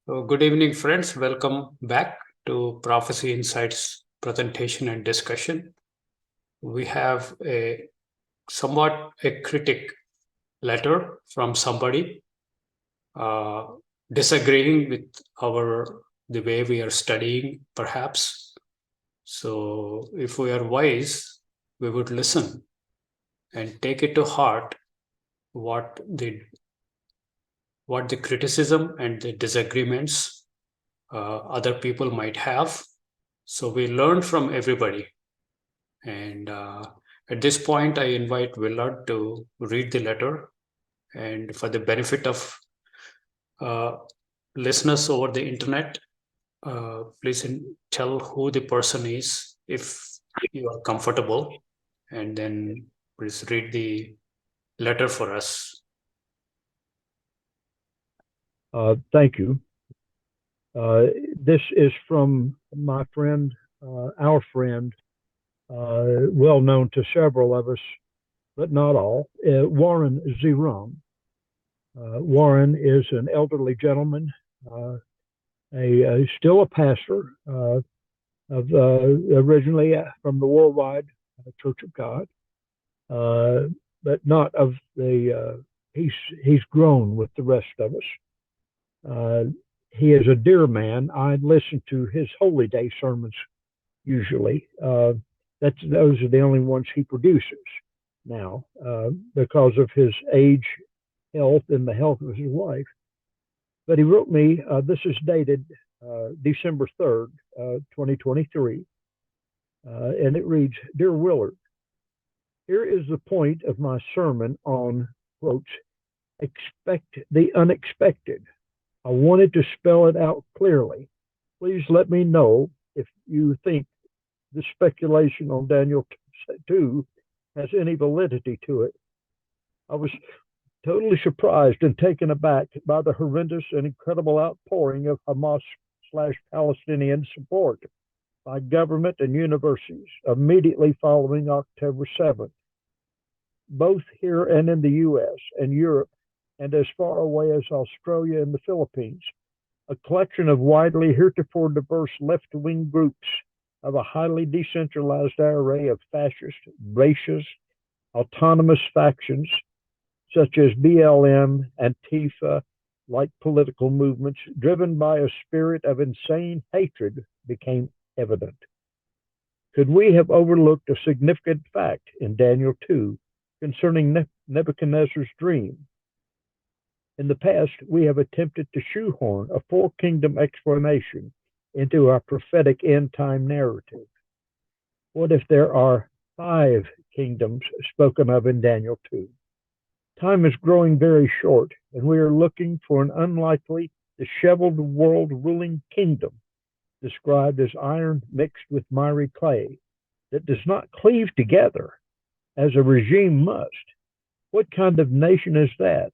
Good evening, friends. Welcome back to Prophecy Insights presentation and discussion. We have a somewhat a critic letter from somebody uh, disagreeing with our the way we are studying, perhaps. So, if we are wise, we would listen and take it to heart what the what the criticism and the disagreements other people might have. So we learn from everybody. And at this point, I invite Willard to read the letter. And for the benefit of uh, listeners over the internet, please tell who the person is if you are comfortable. And then please read the letter for us. Thank you. Uh, this is from my friend, our friend, well known to several of us, but not all, Warren Zerone. Warren is an elderly gentleman, still a pastor of originally from the Worldwide Church of God, but not of the. He's grown with the rest of us. He is a dear man. I listen to his Holy Day sermons usually. Those are the only ones he produces now because of his age, health, and the health of his wife. But he wrote me. This is dated December 3rd, 2023, and it reads, "Dear Willard, here is the point of my sermon on quotes. Expect the unexpected. I wanted to spell it out clearly. Please let me know if you think the speculation on Daniel 2 has any validity to it. I was totally surprised and taken aback by the horrendous and incredible outpouring of Hamas/Palestinian support by government and universities immediately following October 7th, both here and in the US and Europe, and as far away as Australia and the Philippines, a collection of widely heretofore diverse left-wing groups of a highly decentralized array of fascist, racist, autonomous factions such as BLM, Antifa, like political movements driven by a spirit of insane hatred became evident. Could we have overlooked a significant fact in Daniel 2 concerning Nebuchadnezzar's dream? In the past, we have attempted to shoehorn a four-kingdom explanation into our prophetic end-time narrative. What if there are 5 kingdoms spoken of in Daniel 2? Time is growing very short, and we are looking for an unlikely, disheveled world-ruling kingdom described as iron mixed with miry clay that does not cleave together as a regime must. What kind of nation is that?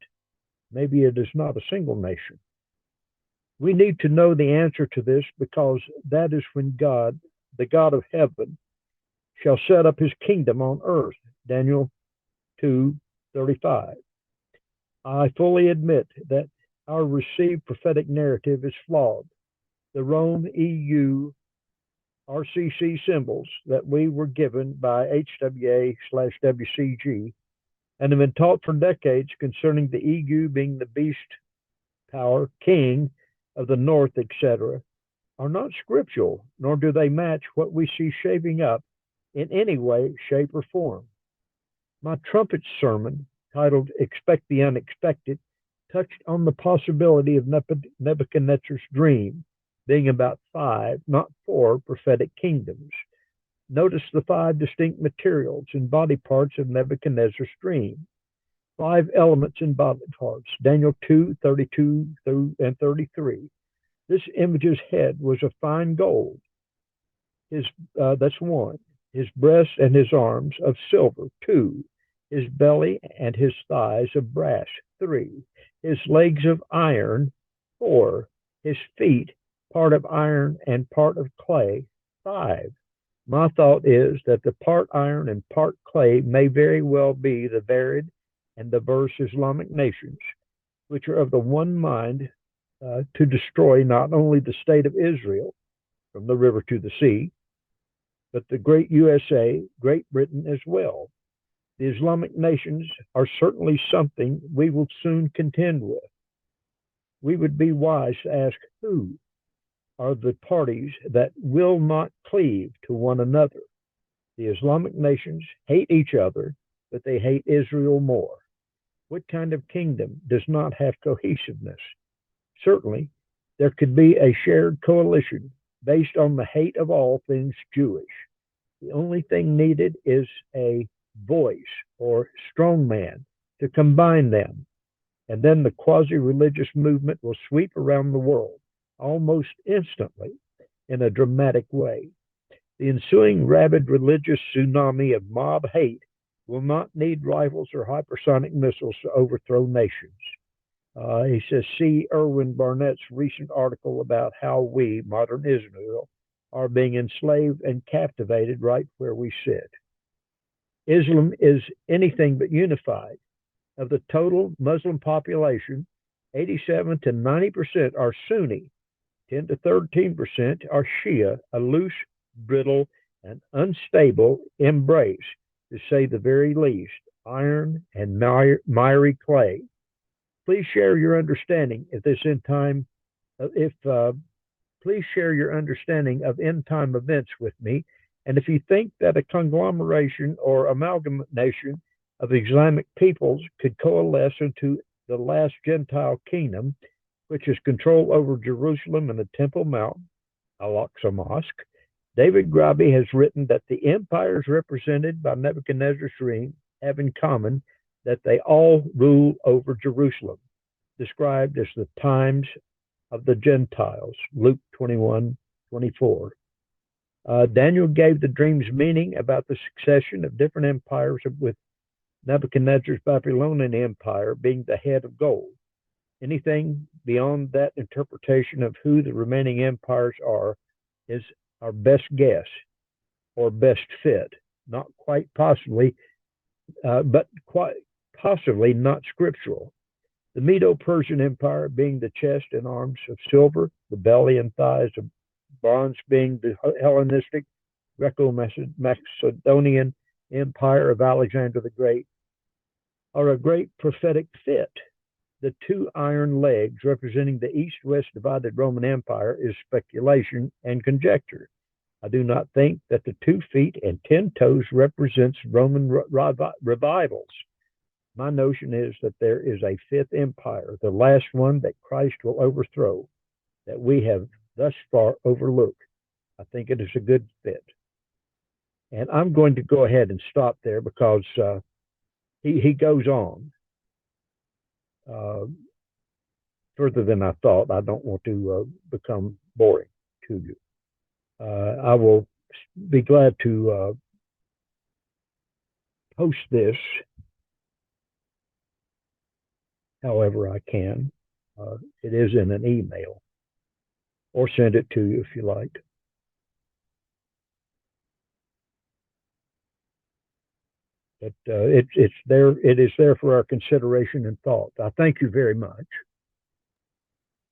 Maybe it is not a single nation. We need to know the answer to this because that is when God, the God of heaven, shall set up his kingdom on earth. Daniel 2:35. I fully admit that our received prophetic narrative is flawed. The Rome EU RCC symbols that we were given by HWA/WCG and have been taught for decades concerning the EU being the beast power, king of the north, etc., are not scriptural, nor do they match what we see shaping up in any way, shape, or form. My trumpet sermon, titled Expect the Unexpected, touched on the possibility of Nebuchadnezzar's dream being about 5, not 4, prophetic kingdoms. Notice the 5 distinct materials and body parts of Nebuchadnezzar's dream. 5 elements and body parts. Daniel 2:32 and 33. This image's head was of fine gold. That's 1. His breasts and his arms of silver. 2. His belly and his thighs of brass. 3. His legs of iron. 4. His feet, part of iron and part of clay. 5. My thought is that the part iron and part clay may very well be the varied and diverse Islamic nations, which are of the one mind to destroy not only the state of Israel from the river to the sea, but the great USA, Great Britain as well. The Islamic nations are certainly something we will soon contend with. We would be wise to ask who are the parties that will not cleave to one another. The Islamic nations hate each other, but they hate Israel more. What kind of kingdom does not have cohesiveness? Certainly, there could be a shared coalition based on the hate of all things Jewish. The only thing needed is a voice or strongman to combine them, and then the quasi-religious movement will sweep around the world almost instantly in a dramatic way. The ensuing rabid religious tsunami of mob hate will not need rifles or hypersonic missiles to overthrow nations. He says, see Erwin Barnett's recent article about how we, modern Israel, are being enslaved and captivated right where we sit. Islam is anything but unified. Of the total Muslim population, 87 to 90% are Sunni, 10 to 13% are Shia, a loose, brittle, and unstable embrace, to say the very least, iron and miry clay. Please share your understanding please share your understanding of end time events with me. And if you think that a conglomeration or amalgamation of Islamic peoples could coalesce into the last Gentile kingdom, which is control over Jerusalem and the Temple Mount, Al-Aqsa Mosque, David Grabe has written that the empires represented by Nebuchadnezzar's dream have in common that they all rule over Jerusalem, described as the times of the Gentiles, Luke 21:24. Daniel gave the dream's meaning about the succession of different empires, with Nebuchadnezzar's Babylonian empire being the head of gold. Anything beyond that interpretation of who the remaining empires are is our best guess or best fit, not quite possibly, but quite possibly not scriptural. The Medo-Persian Empire being the chest and arms of silver, the belly and thighs of bronze being the Hellenistic Greco-Macedonian Empire of Alexander the Great, are a great prophetic fit. The two iron legs representing the east-west divided Roman Empire is speculation and conjecture. I do not think that the 2 feet and 10 toes represents Roman revivals. My notion is that there is a fifth empire, the last one that Christ will overthrow, that we have thus far overlooked. I think it is a good fit. And I'm going to go ahead and stop there because he goes on further than I thought. I don't want to become boring to you. I will be glad to post this however I can. It is in an email, or send it to you if you like. But it's there. It is there for our consideration and thought. I thank you very much.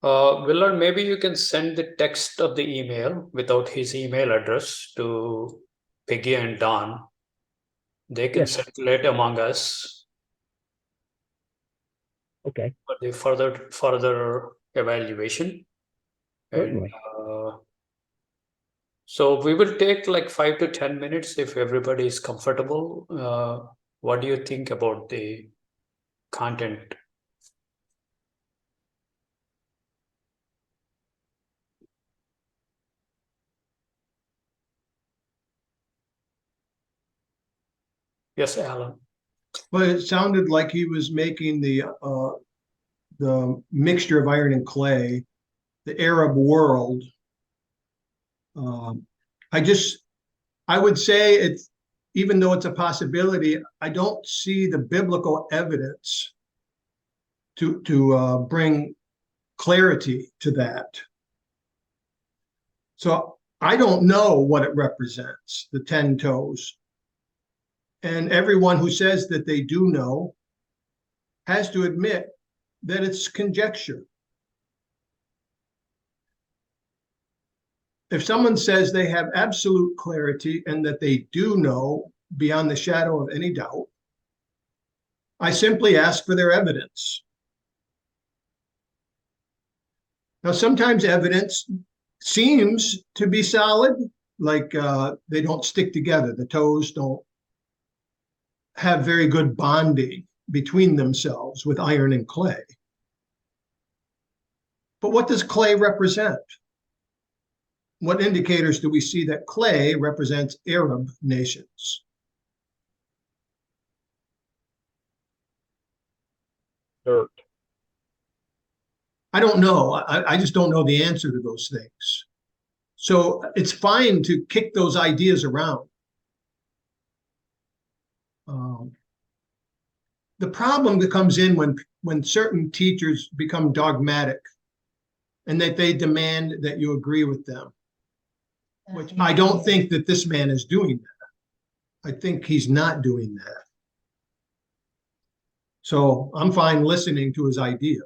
Willard, maybe you can send the text of the email without his email address to Peggy and Don. They can circulate among us. Okay. For the further evaluation. Certainly. And, so we will take like 5 to 10 minutes if everybody is comfortable. What do you think about the content? Yes, Alan. Well, it sounded like he was making the mixture of iron and clay, the Arab world. I would say it's, even though it's a possibility, I don't see the biblical evidence to bring clarity to that. So I don't know what it represents, the 10 toes. And everyone who says that they do know has to admit that it's conjecture. if someone says they have absolute clarity and that they do know beyond the shadow of any doubt, I simply ask for their evidence. Now, sometimes evidence seems to be solid, like they don't stick together. The toes don't have very good bonding between themselves with iron and clay. But what does clay represent? What indicators do we see that clay represents Arab nations? Dirt. I don't know. I just don't know the answer to those things. So it's fine to kick those ideas around. The problem that comes in when certain teachers become dogmatic and that they demand that you agree with them, which I don't think that this man is doing that. I think he's not doing that. So I'm fine listening to his idea.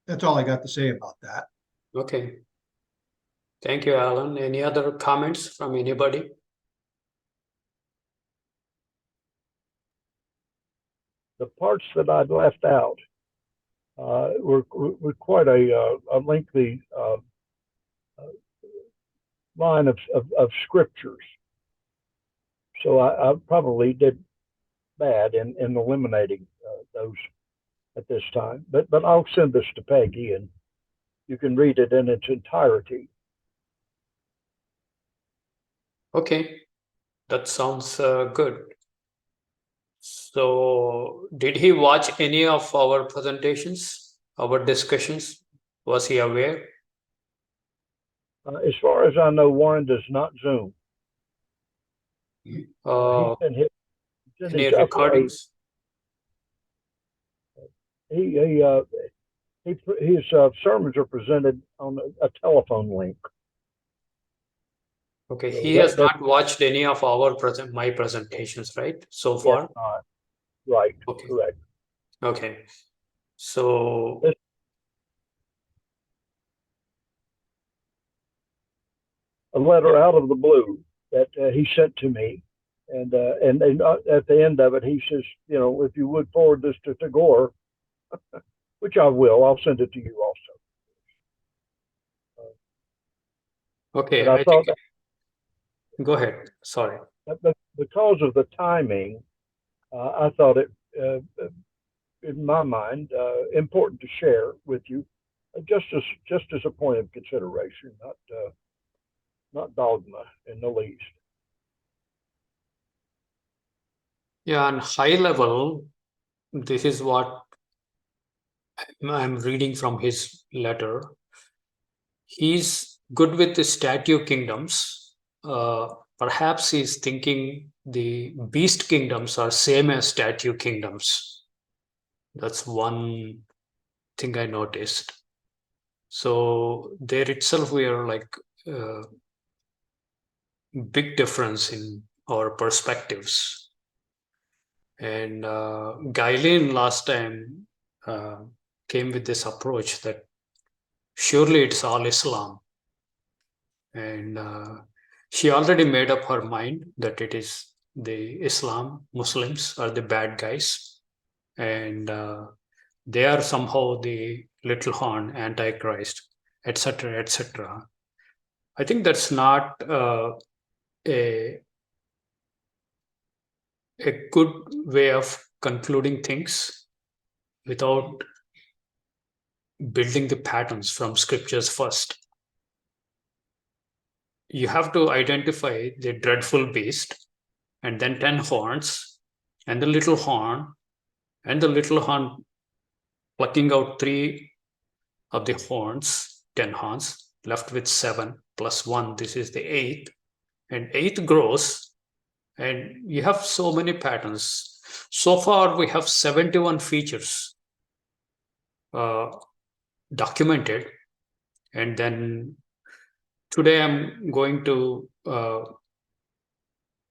That's all I got to say about that. Okay. Thank you, Alan. Any other comments from anybody? The parts that I'd left out were quite a lengthy line of scriptures. So I probably did bad in eliminating those at this time. But I'll send this to Peggy and you can read it in its entirety. Okay, that sounds good. So, did he watch any of our presentations, our discussions? Was he aware? As far as I know, Warren does not Zoom. He's in his Any recordings? His sermons are presented on a telephone link. Okay, So he has not watched any of our my presentations, right? So far? Not. Right, Okay. correct. Okay. So a letter out of the blue that he sent to me, and at the end of it, he says, you know, if you would forward this to Tagore, which I will, I'll send it to you also. okay, But I thought think go ahead. Sorry. that because of the timing, I thought it, in my mind, important to share with you, just as a point of consideration, not dogma in the least. Yeah, on high level, this is what I'm reading from his letter. He's good with the statue kingdoms. Perhaps he's thinking the beast kingdoms are same as statue kingdoms. That's one thing I noticed. So there itself, we are like big difference in our perspectives. And Guylaine last time came with this approach that surely it's all Islam. And she already made up her mind that it is the Islam, Muslims are the bad guys. And they are somehow the little horn, Antichrist, etc., etc. I think that's not a good way of concluding things without building the patterns from scriptures first. You have to identify the dreadful beast and then 10 horns and the little horn plucking out 3 of the horns, 10 horns, left with 7 plus 1. This is the 8th, and 8th grows, and you have so many patterns. So far, we have 71 features documented, and then today I'm going to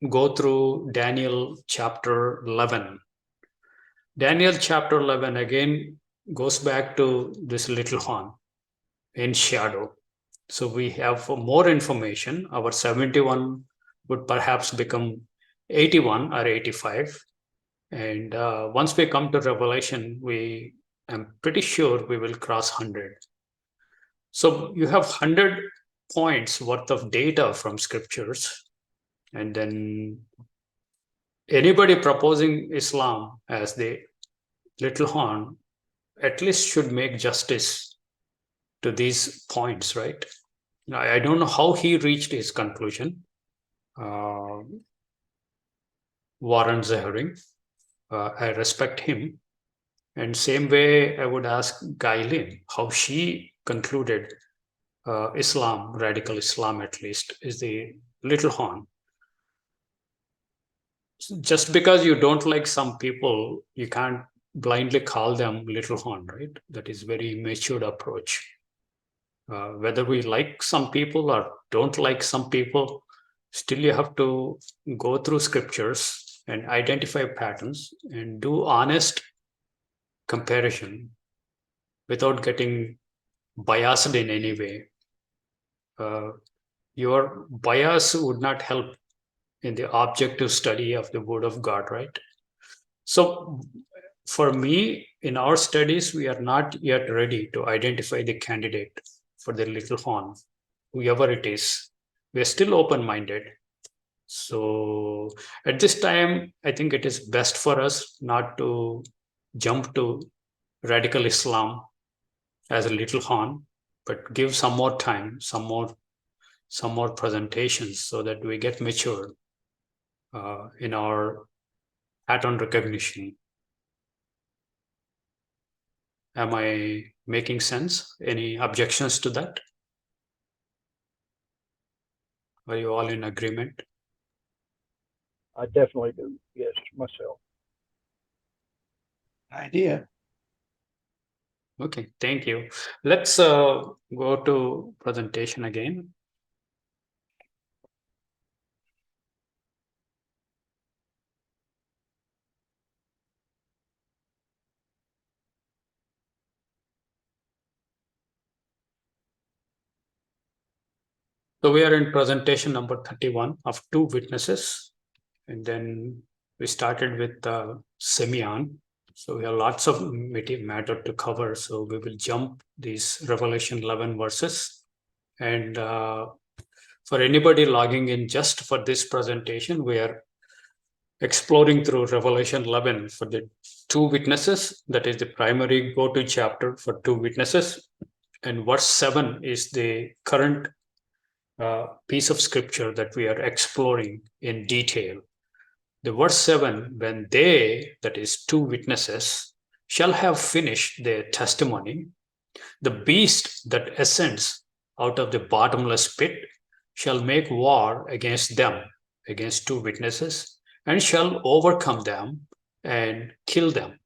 go through Daniel chapter 11. Daniel chapter 11, again, goes back to this little horn in shadow. So we have more information. Our 71 would perhaps become 81 or 85. And once we come to Revelation, I'm pretty sure we will cross 100. So you have 100 points worth of data from scriptures. And then anybody proposing Islam as the little horn at least should make justice to these points, right? I don't know how he reached his conclusion. Warren Zehring, I respect him. And same way, I would ask Gailin how she concluded Islam, radical Islam at least, is the little horn. Just because you don't like some people, you can't blindly call them little horn, right? That is very matured approach. Whether we like some people or don't like some people, still you have to go through scriptures and identify patterns and do honest comparison without getting biased in any way. Your bias would not help in the objective study of the Word of God, right? So for me, in our studies, we are not yet ready to identify the candidate for the little horn, whoever it is. We're still open-minded. So at this time, I think it is best for us not to jump to radical Islam as a little horn, but give some more time, some more presentations so that we get mature in our pattern recognition. Am I making sense? Any objections to that? Are you all in agreement? I definitely do. Yes, myself. Idea. Okay, thank you. Let's go to presentation again. So we are in presentation number 31 of two witnesses. And then we started with Simeon. So we have lots of matter to cover. So we will jump these Revelation 11 verses. And for anybody logging in just for this presentation, we are exploring through Revelation 11 for the two witnesses. That is the primary go-to chapter for two witnesses. And verse 7 is the current piece of scripture that we are exploring in detail. The verse 7, when they, that is two witnesses, shall have finished their testimony, the beast that ascends out of the bottomless pit shall make war against them, against two witnesses, and shall overcome them and kill them.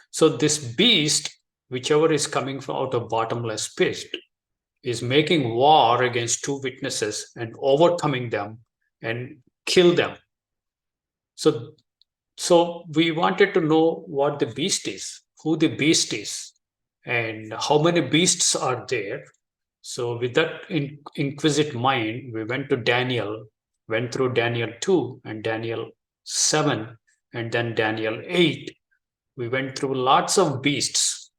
So this beast, whichever is coming from out of bottomless pit, is making war against two witnesses and overcoming them and kill them. So we wanted to know what the beast is, who the beast is, and how many beasts are there. So with that inquisitive mind, we went to Daniel, went through Daniel 2 and Daniel 7, and then Daniel 8. We went through lots of beasts.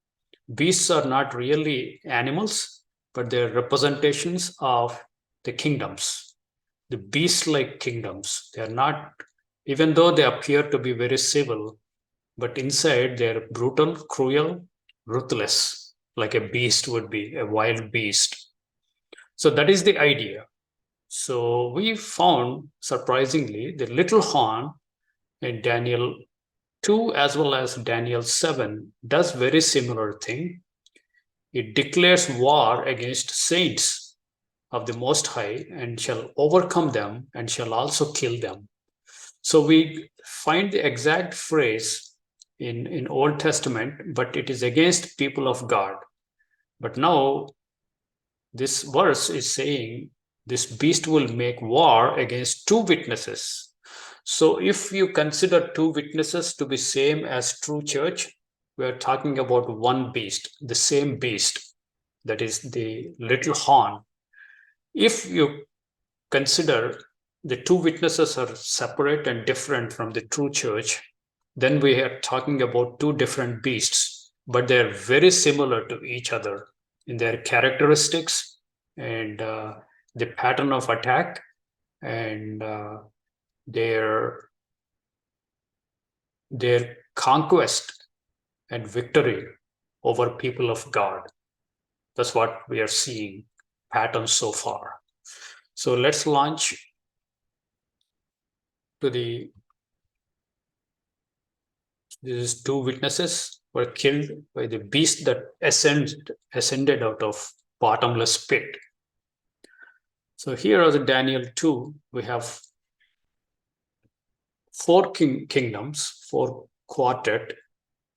Beasts are not really animals, but they're representations of the kingdoms, the beast-like kingdoms. They're not, even though they appear to be very civil, but inside they're brutal, cruel, ruthless, like a beast would be, a wild beast. So that is the idea. So we found, surprisingly, the little horn in Daniel 2 as well as Daniel 7 does very similar thing. It declares war against saints of the Most High and shall overcome them and shall also kill them. So we find the exact phrase in Old Testament, but it is against people of God. But now this verse is saying this beast will make war against two witnesses. So if you consider two witnesses to be same as true church, we are talking about one beast, the same beast, that is the little horn. If you consider the two witnesses are separate and different from the true church, then we are talking about two different beasts, but they're very similar to each other in their characteristics and the pattern of attack and their conquest and victory over people of God. That's what we are seeing patterns so far. So let's launch to these two witnesses were killed by the beast that ascended out of bottomless pit. So here are the Daniel 2, we have four kingdoms, four quartet.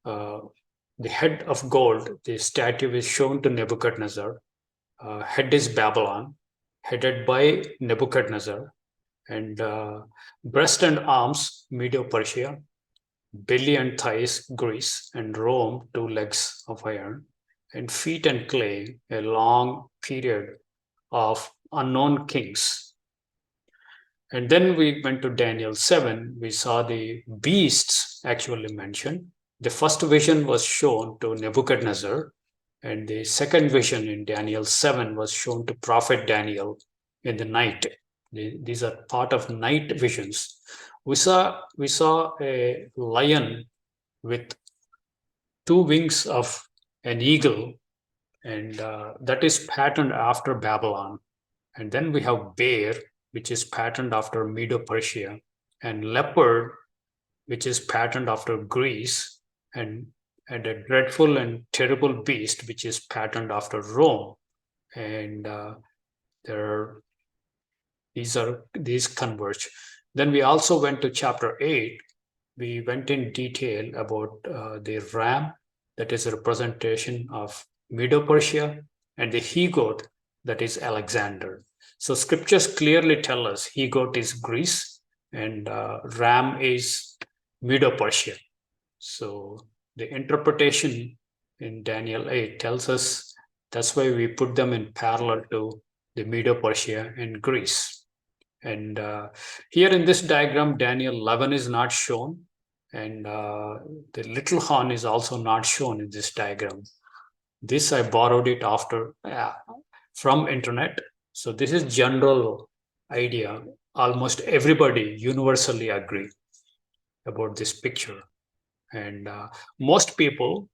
The head of gold, the statue is shown to Nebuchadnezzar. Head is Babylon, headed by Nebuchadnezzar. And breast and arms, Medo-Persia. Belly and thighs, Greece. And Rome, 2 legs of iron. And feet and clay, a long period of unknown kings. And then we went to Daniel 7. We saw the beasts actually mentioned. The first vision was shown to Nebuchadnezzar, and the second vision in Daniel 7 was shown to prophet Daniel in the night. These are part of night visions. We saw a lion with 2 wings of an eagle, and that is patterned after Babylon. And then we have bear, which is patterned after Medo-Persia, and leopard, which is patterned after Greece, and a dreadful and terrible beast, which is patterned after Rome. And these converge. Then we also went to chapter 8. We went in detail about the ram, that is a representation of Medo-Persia, and the he-goat, that is Alexander. So scriptures clearly tell us he-goat is Greece and ram is Medo-Persia. So the interpretation in Daniel 8 tells us that's why we put them in parallel to the Medo-Persia and Greece. And here in this diagram, Daniel 11 is not shown, and the little horn is also not shown in this diagram. This I borrowed it from internet. So this is general idea. Almost everybody universally agree about this picture. And most people,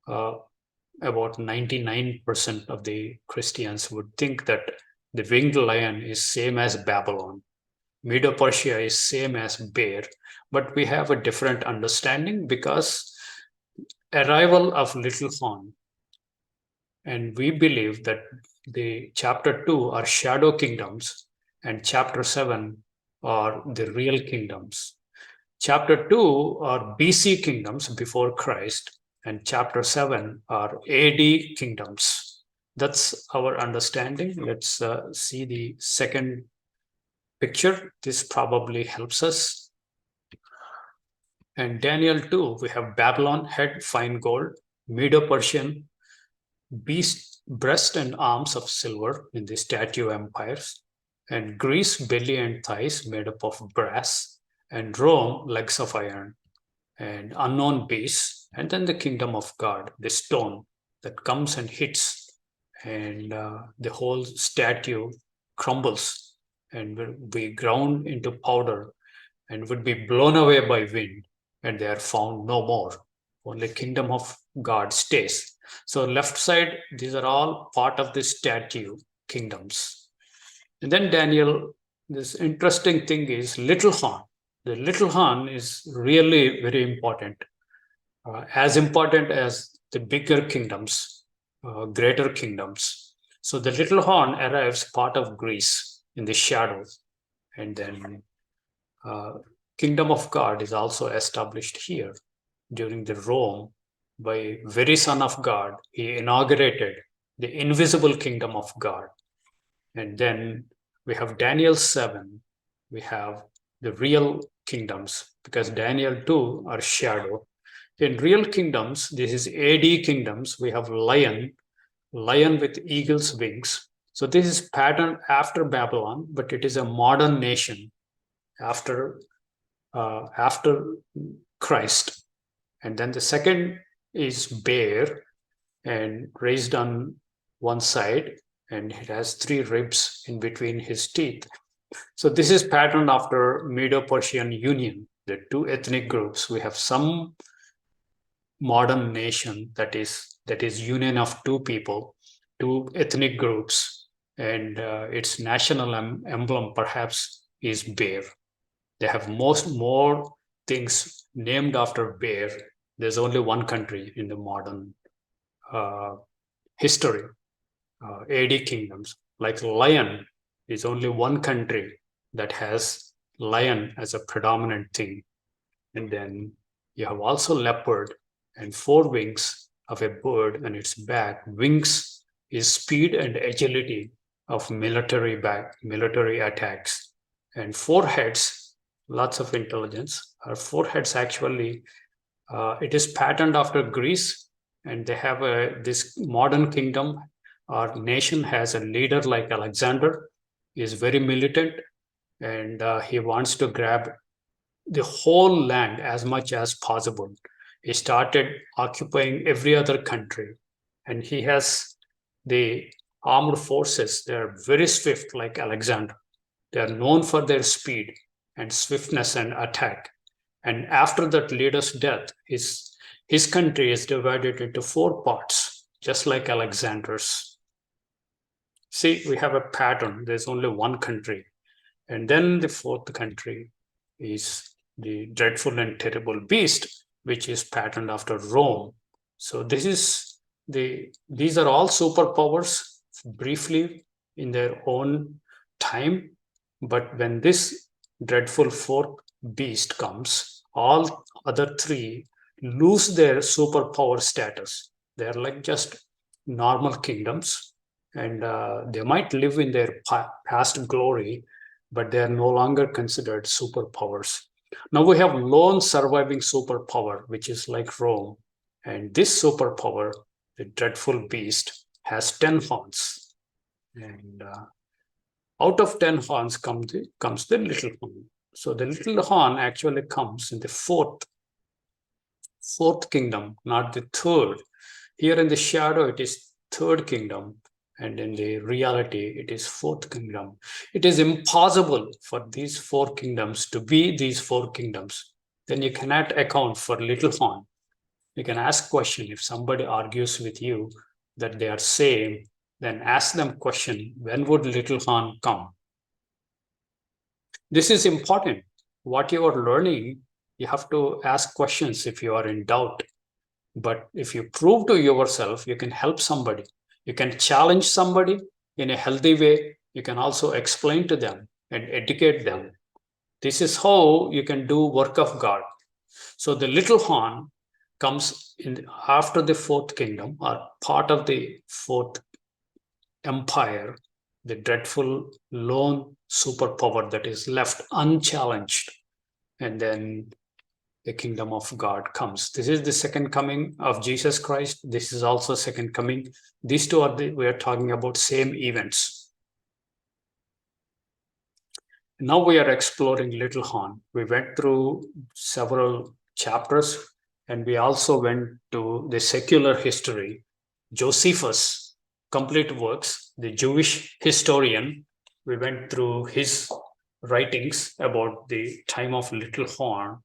about 99% of the Christians would think that the winged lion is same as Babylon. Medo-Persia is same as bear, but we have a different understanding because arrival of little horn. And we believe that the chapter 2 are shadow kingdoms and chapter 7 are the real kingdoms. Chapter 2 are BC kingdoms before Christ, and chapter 7 are AD kingdoms. That's our understanding. Let's see the second picture. This probably helps us. And Daniel 2, we have Babylon, head, fine gold, Medo-Persian, beast, breast and arms of silver in the statue empires, and Greece, belly and thighs made up of brass, and Rome, legs of iron, and unknown beasts, and then the kingdom of God, the stone that comes and hits, and the whole statue crumbles and will be ground into powder and would be blown away by wind, and they are found no more. Only kingdom of God stays. So left side, these are all part of the statue kingdoms. And then Daniel, this interesting thing is little horn. The little horn is really very important, as important as the bigger kingdoms, greater kingdoms. So the little horn arrives part of Greece in the shadows, and then kingdom of God is also established here during the Rome by very Son of God. He inaugurated the invisible kingdom of God. And then we have Daniel 7, we have the real kingdoms, because Daniel 2 are shadow. In real kingdoms, this is AD kingdoms, we have lion with eagle's wings. So this is patterned after Babylon, but it is a modern nation after Christ. And then the second is bear and raised on one side, and it has 3 ribs in between his teeth. So this is patterned after Medo-Persian Union, the 2 ethnic groups. We have some modern nation that is union of 2 people, 2 ethnic groups, and its national emblem perhaps is bear. They have more things named after bear. There's only one country in the modern history, AD kingdoms. Like lion is only one country that has lion as a predominant thing. And then you have also leopard and 4 wings of a bird on its back. Wings is speed and agility of military attacks. And 4 heads, lots of intelligence. Our 4 heads actually, it is patterned after Greece, and they have this modern kingdom. Our nation has a leader like Alexander. He is very militant, and he wants to grab the whole land as much as possible. He started occupying every other country, and he has the armed forces. They're very swift, like Alexander. They are known for their speed and swiftness and attack. And after that leader's death, his country is divided into 4 parts, just like Alexander's. See, we have a pattern. There's only one country. And then the 4th country is the dreadful and terrible beast, which is patterned after Rome. So these are all superpowers briefly in their own time. But when this dreadful 4th beast comes, all other 3 lose their superpower status. They're like just normal kingdoms, and they might live in their past glory, but they are no longer considered superpowers. Now we have lone surviving superpower, which is like Rome. And this superpower, the dreadful beast, has 10 horns. And out of 10 horns comes the little horn. So the little horn actually comes in the fourth kingdom, not the 3rd. Here in the shadow, it is 3rd kingdom. And in the reality, it is 4th kingdom. It is impossible for these 4 kingdoms to be these 4 kingdoms. Then you cannot account for little horn. You can ask question. If somebody argues with you that they are same, then ask them question, when would little horn come? This is important. What you are learning, you have to ask questions if you are in doubt. But if you prove to yourself, you can help somebody. You can challenge somebody in a healthy way. You can also explain to them and educate them. This is how you can do work of God. So the little horn comes in after the 4th kingdom, or part of the 4th empire, the dreadful lone superpower that is left unchallenged. And then the kingdom of God comes. This is the second coming of Jesus Christ. This is also second coming. These 2 we are talking about same events. Now we are exploring little horn. We went through several chapters, and we also went to the secular history. Josephus' complete works, the Jewish historian, we went through his writings about the time of little horn.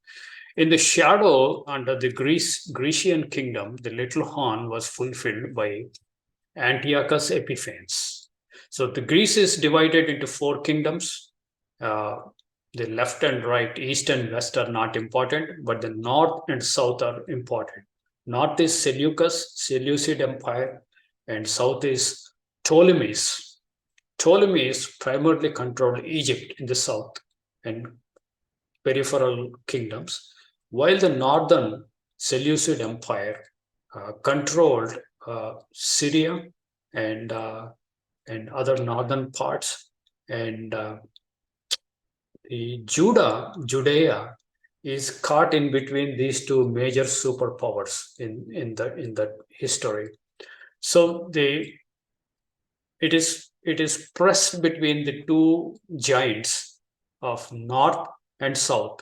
In the shadow under the Grecian kingdom, the little horn was fulfilled by Antiochus Epiphanes. So the Greece is divided into 4 kingdoms. The left and right, east and west are not important, but the north and south are important. North is Seleucid Empire, and south is Ptolemies. Ptolemies primarily controlled Egypt in the south and peripheral kingdoms, while the northern Seleucid Empire controlled Syria and other northern parts, and the Judea is caught in between these two major superpowers in the history. So it is pressed between the two giants of North and South,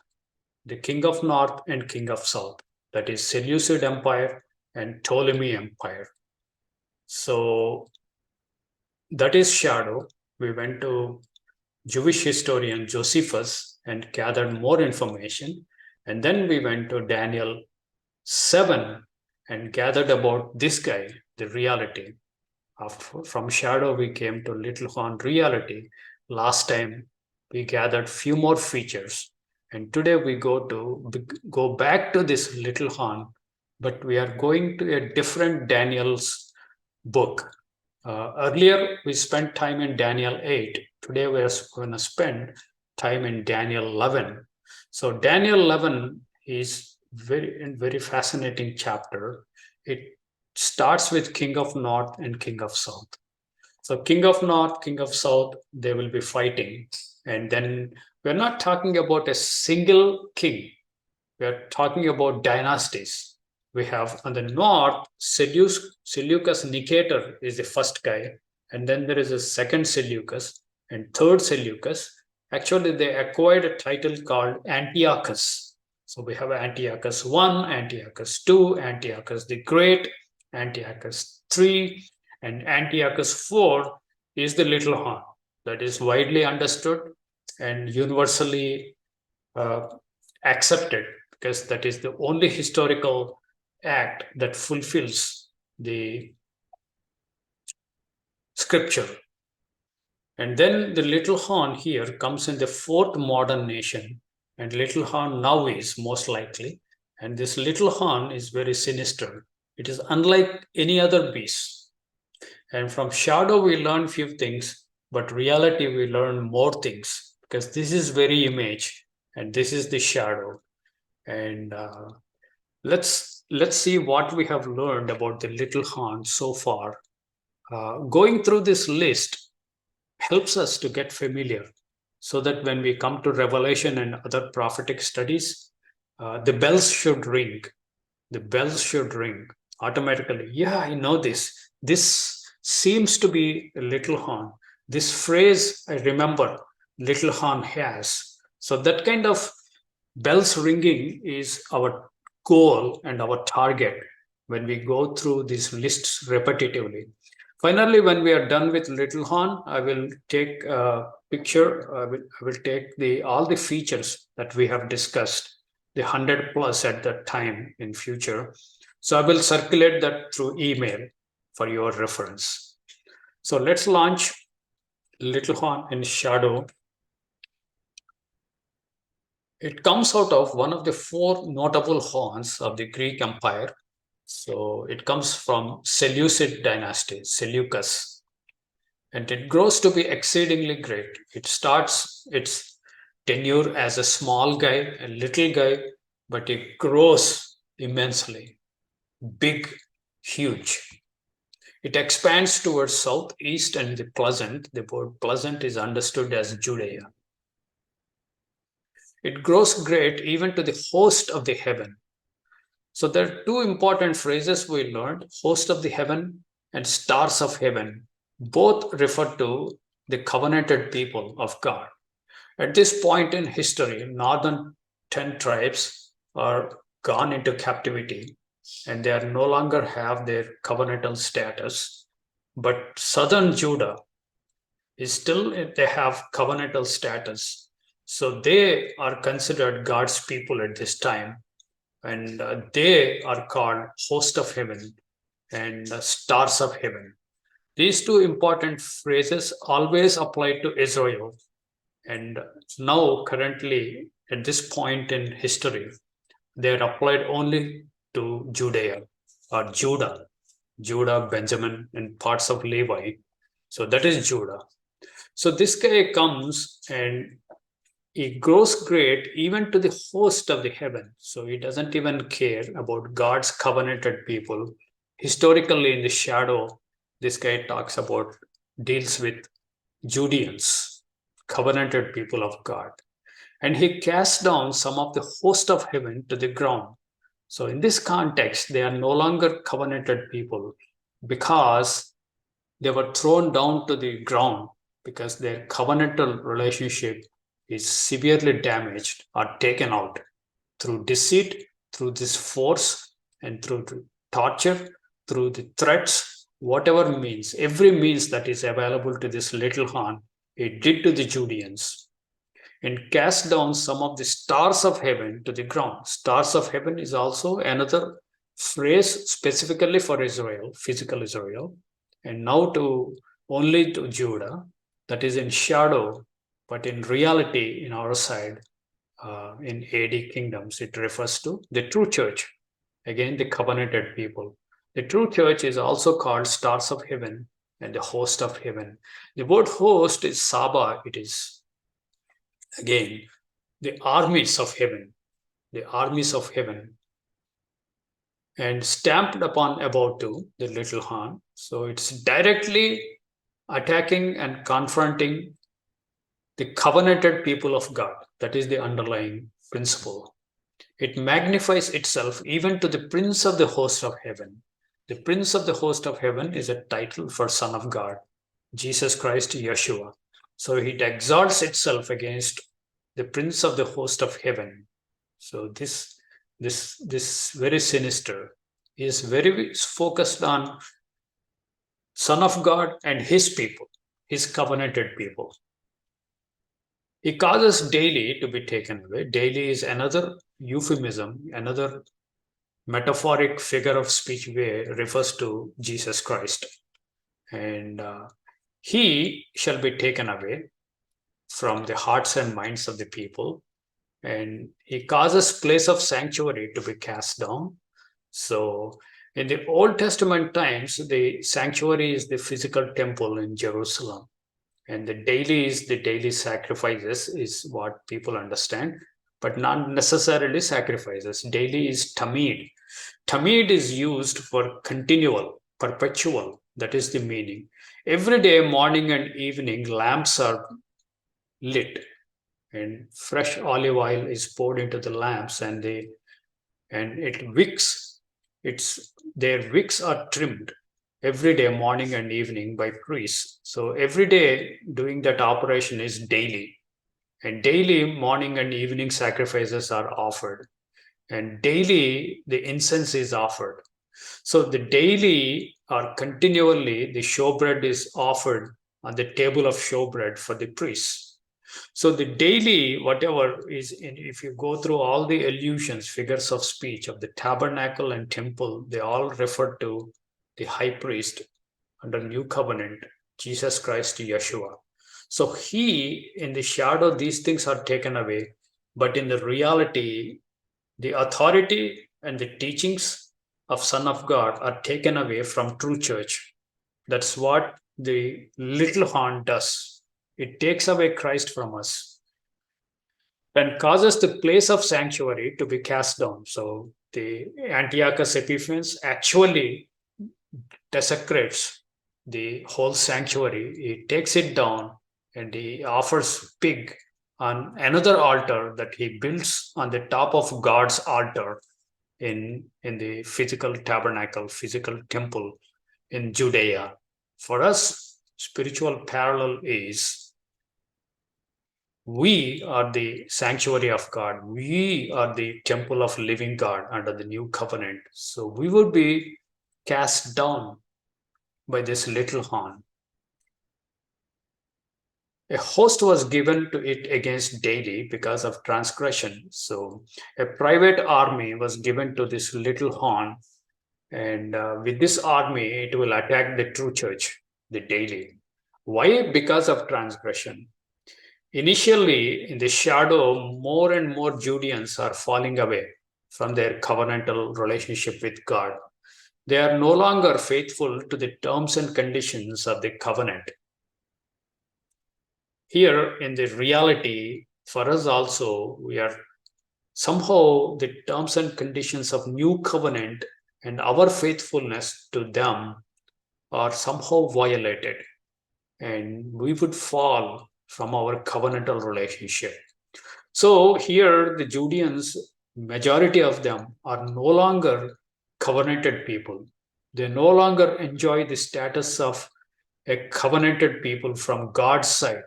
the King of North and King of South, that is Seleucid Empire and Ptolemy Empire. So that is shadow. We went to Jewish historian Josephus and gathered more information. And then we went to Daniel 7 and gathered about this guy, the reality. From shadow, we came to little horn reality. Last time, we gathered few more features. And today we go back to this little horn, but we are going to a different Daniel's book. Earlier, we spent time in Daniel 8. Today, we are going to spend time in Daniel 11. So Daniel 11 is very fascinating chapter. It starts with King of North and King of South. So King of North, King of South, they will be fighting. And then we're not talking about a single king. We're talking about dynasties. We have on the north, Seleucus Nicator is the first guy. And then there is a second Seleucus and third Seleucus. Actually, they acquired a title called Antiochus. So we have Antiochus I, Antiochus II, Antiochus the Great, Antiochus III, and Antiochus IV is the little horn that is widely understood and universally accepted, because that is the only historical act that fulfills the scripture. And then the little horn here comes in the fourth modern nation, and little horn now is most likely. And this little horn is very sinister. It is unlike any other beast. And from shadow, we learn few things, but reality, we learn more things, because this is very image and this is the shadow. And let's see what we have learned about the little horn so far. Going through this list helps us to get familiar, so that when we come to Revelation and other prophetic studies, the bells should ring. The bells should ring automatically. Yeah, I know this. This seems to be a little horn. This phrase I remember little horn has. So that kind of bells ringing is our goal and our target when we go through these lists repetitively. Finally, when we are done with little horn, I will take a picture. I will take all the features that we have discussed, the 100 plus at that time in future. So I will circulate that through email for your reference. So let's launch little horn in shadow. It comes out of one of the four notable horns of the Greek Empire. So it comes from Seleucid dynasty, Seleucus, and it grows to be exceedingly great. It starts its tenure as a small guy, a little guy, but it grows immensely, big, huge. It expands towards southeast and the pleasant. The word pleasant is understood as Judea. It grows great even to the host of the heaven. So there are two important phrases we learned, host of the heaven and stars of heaven. Both refer to the covenanted people of God. At this point in history, northern 10 tribes are gone into captivity and they are no longer have their covenantal status. But southern Judah is still, they have covenantal status. So they are considered God's people at this time. And they are called host of heaven and stars of heaven. These two important phrases always apply to Israel. And now, currently, at this point in history, they are applied only to Judea or Judah, Benjamin, and parts of Levi. So that is Judah. So this guy comes and he grows great even to the host of the heaven. So he doesn't even care about God's covenanted people. Historically, in the shadow, this guy deals with Judeans, covenanted people of God. and he cast down some of the host of heaven to the ground. So in this context, they are no longer covenanted people because they were thrown down to the ground because their covenantal relationship is severely damaged or taken out through deceit, through this force, and through torture, through the threats, whatever means, every means that is available to this little horn, it did to the Judeans, and cast down some of the stars of heaven to the ground. Stars of heaven is also another phrase specifically for Israel, physical Israel, and now to only to Judah, that is in shadow, but in reality, in our side, in AD kingdoms, it refers to the true church, again, the covenanted people. The true church is also called stars of heaven and the host of heaven. The word host is Saba, it is, again, the armies of heaven, the armies of heaven, and stamped upon about to the little horn. So it's directly attacking and confronting the covenanted people of God. That is the underlying principle. It magnifies itself even to the Prince of the host of heaven. The Prince of the host of heaven is a title for Son of God, Jesus Christ, Yeshua. So it exalts itself against the Prince of the host of heaven. So this very sinister is very focused on Son of God and his people, his covenanted people. He causes daily to be taken away. Daily is another euphemism, another metaphoric figure of speech way refers to Jesus Christ. And he shall be taken away from the hearts and minds of the people. And he causes place of sanctuary to be cast down. So in the Old Testament times, the sanctuary is the physical temple in Jerusalem. And the daily sacrifices is what people understand, but not necessarily sacrifices. Daily is tamid. Tamid is used for continual, perpetual. That is the meaning. Every day, morning and evening, lamps are lit and fresh olive oil is poured into the lamps, and it wicks. Their wicks are trimmed every day, morning and evening, by priests. So every day doing that operation is daily. And daily morning and evening sacrifices are offered. And daily the incense is offered. So the daily or continually the showbread is offered on the table of showbread for the priests. So the daily, whatever is in, if you go through all the allusions, figures of speech of the tabernacle and temple, they all refer to the high priest under new covenant, Jesus Christ, Yeshua. So he, in the shadow, these things are taken away, but in the reality, the authority and the teachings of Son of God are taken away from true church. That's what the little horn does. It takes away Christ from us and causes the place of sanctuary to be cast down. So the Antiochus Epiphanes actually desecrates the whole sanctuary. He takes it down and he offers pig on another altar that he builds on the top of God's altar in the physical tabernacle, physical temple in Judea. For us, spiritual parallel is we are the sanctuary of God. We are the temple of living God under the new covenant. So we would be cast down by this little horn. A host was given to it against daily because of transgression. So a private army was given to this little horn, and with this army, it will attack the true church, the daily. Why? Because of transgression. Initially, in the shadow, more and more Judeans are falling away from their covenantal relationship with God. They are no longer faithful to the terms and conditions of the covenant. Here in the reality, for us also, we are somehow the terms and conditions of new covenant and our faithfulness to them are somehow violated, and we would fall from our covenantal relationship. So here the Judeans, majority of them are no longer covenanted people. They no longer enjoy the status of a covenanted people from God's side.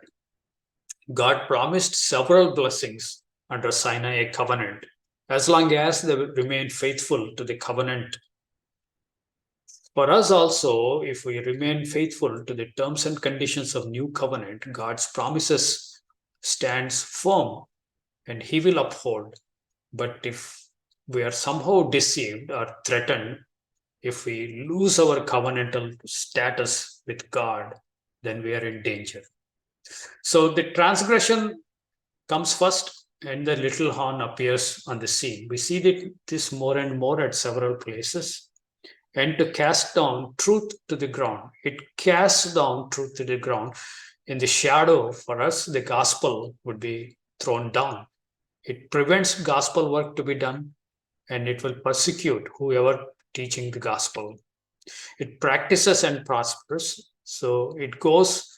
God promised several blessings under Sinai covenant as long as they remain faithful to the covenant. For us also, if we remain faithful to the terms and conditions of new covenant, God's promises stands firm and he will uphold. But if we are somehow deceived or threatened, if we lose our covenantal status with God, then we are in danger. So the transgression comes first and the little horn appears on the scene. We see this more and more at several places. And to cast down truth to the ground. It casts down truth to the ground. In the shadow, for us, the gospel would be thrown down. It prevents gospel work to be done, and it will persecute whoever teaching the gospel. It practices and prospers, so it grows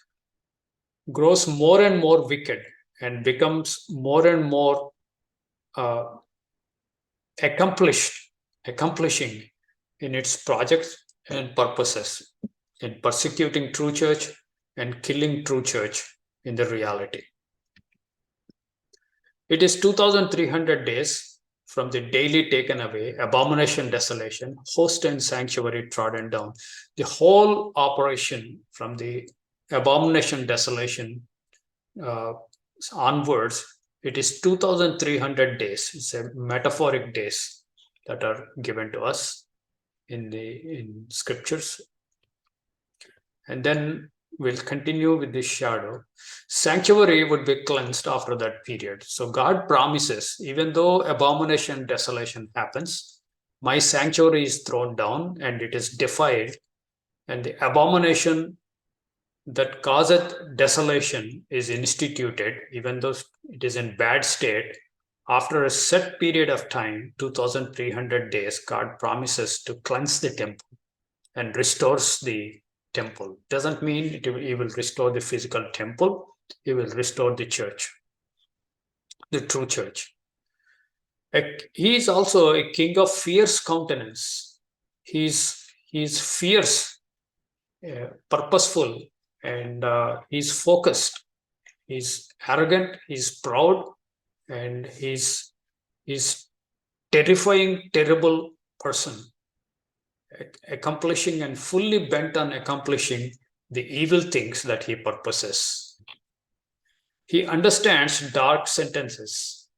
more and more wicked and becomes more and more accomplishing in its projects and purposes, in persecuting true church and killing true church in the reality. It is 2,300 days from the daily taken away, abomination, desolation, host and sanctuary trodden down. The whole operation from the abomination, desolation onwards, it is 2,300 days. It's a metaphoric days that are given to us in scriptures. And then we'll continue with the shadow. Sanctuary would be cleansed after that period. So God promises, even though abomination, desolation happens, my sanctuary is thrown down and it is defiled, and the abomination that causeth desolation is instituted, even though it is in bad state. After a set period of time, 2,300 days, God promises to cleanse the temple and restores the temple. Doesn't mean he will restore the physical temple. He will restore the church, the true church. He is also a king of fierce countenance. He's fierce, purposeful, and he's focused. He's arrogant, he's proud, and he's terrifying, terrible person, accomplishing and fully bent on accomplishing the evil things that he purposes. He understands dark sentences.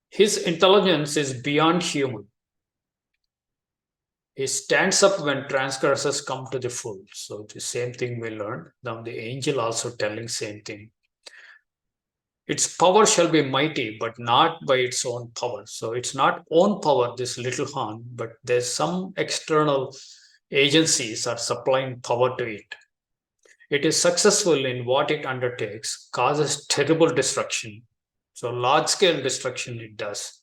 His intelligence is beyond human. He stands up when transgressors come to the full. So the same thing we learned. Now the angel also telling same thing. Its power shall be mighty, but not by its own power. So it's not own power, this little horn, but there's some external agencies are supplying power to it. It is successful in what it undertakes, causes terrible destruction. So large-scale destruction it does.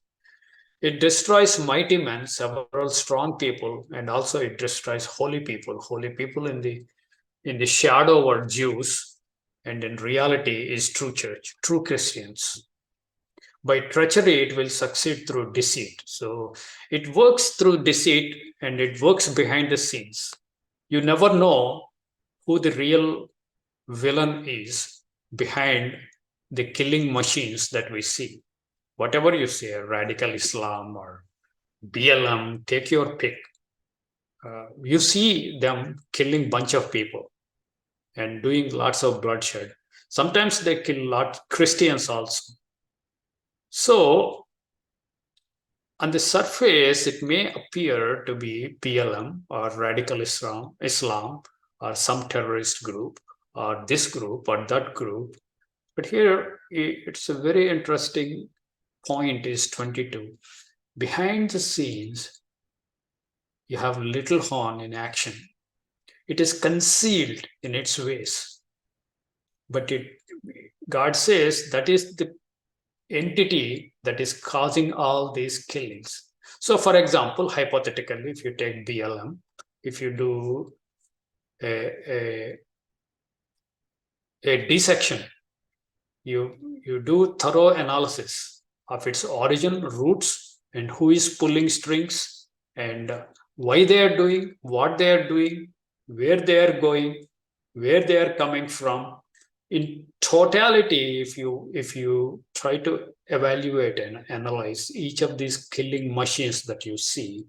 It destroys mighty men, several strong people, and also it destroys holy people. Holy people in the shadow are Jews, and in reality is true church, true Christians. By treachery, it will succeed through deceit. So it works through deceit and it works behind the scenes. You never know who the real villain is behind the killing machines that we see. Whatever you say, radical Islam or BLM, take your pick. You see them killing bunch of people and doing lots of bloodshed. Sometimes they kill Christians also. So on the surface, it may appear to be BLM or radical Islam or some terrorist group or this group or that group. But here it's a very interesting point is 22. Behind the scenes, you have little horn in action. It is concealed in its ways. But God says that is the entity that is causing all these killings. So for example, hypothetically, if you take BLM, if you do a dissection, you do thorough analysis of its origin, roots, and who is pulling strings, and why they are doing, what they are doing, where they are going, where they are coming from. In totality, if you try to evaluate and analyze each of these killing machines that you see,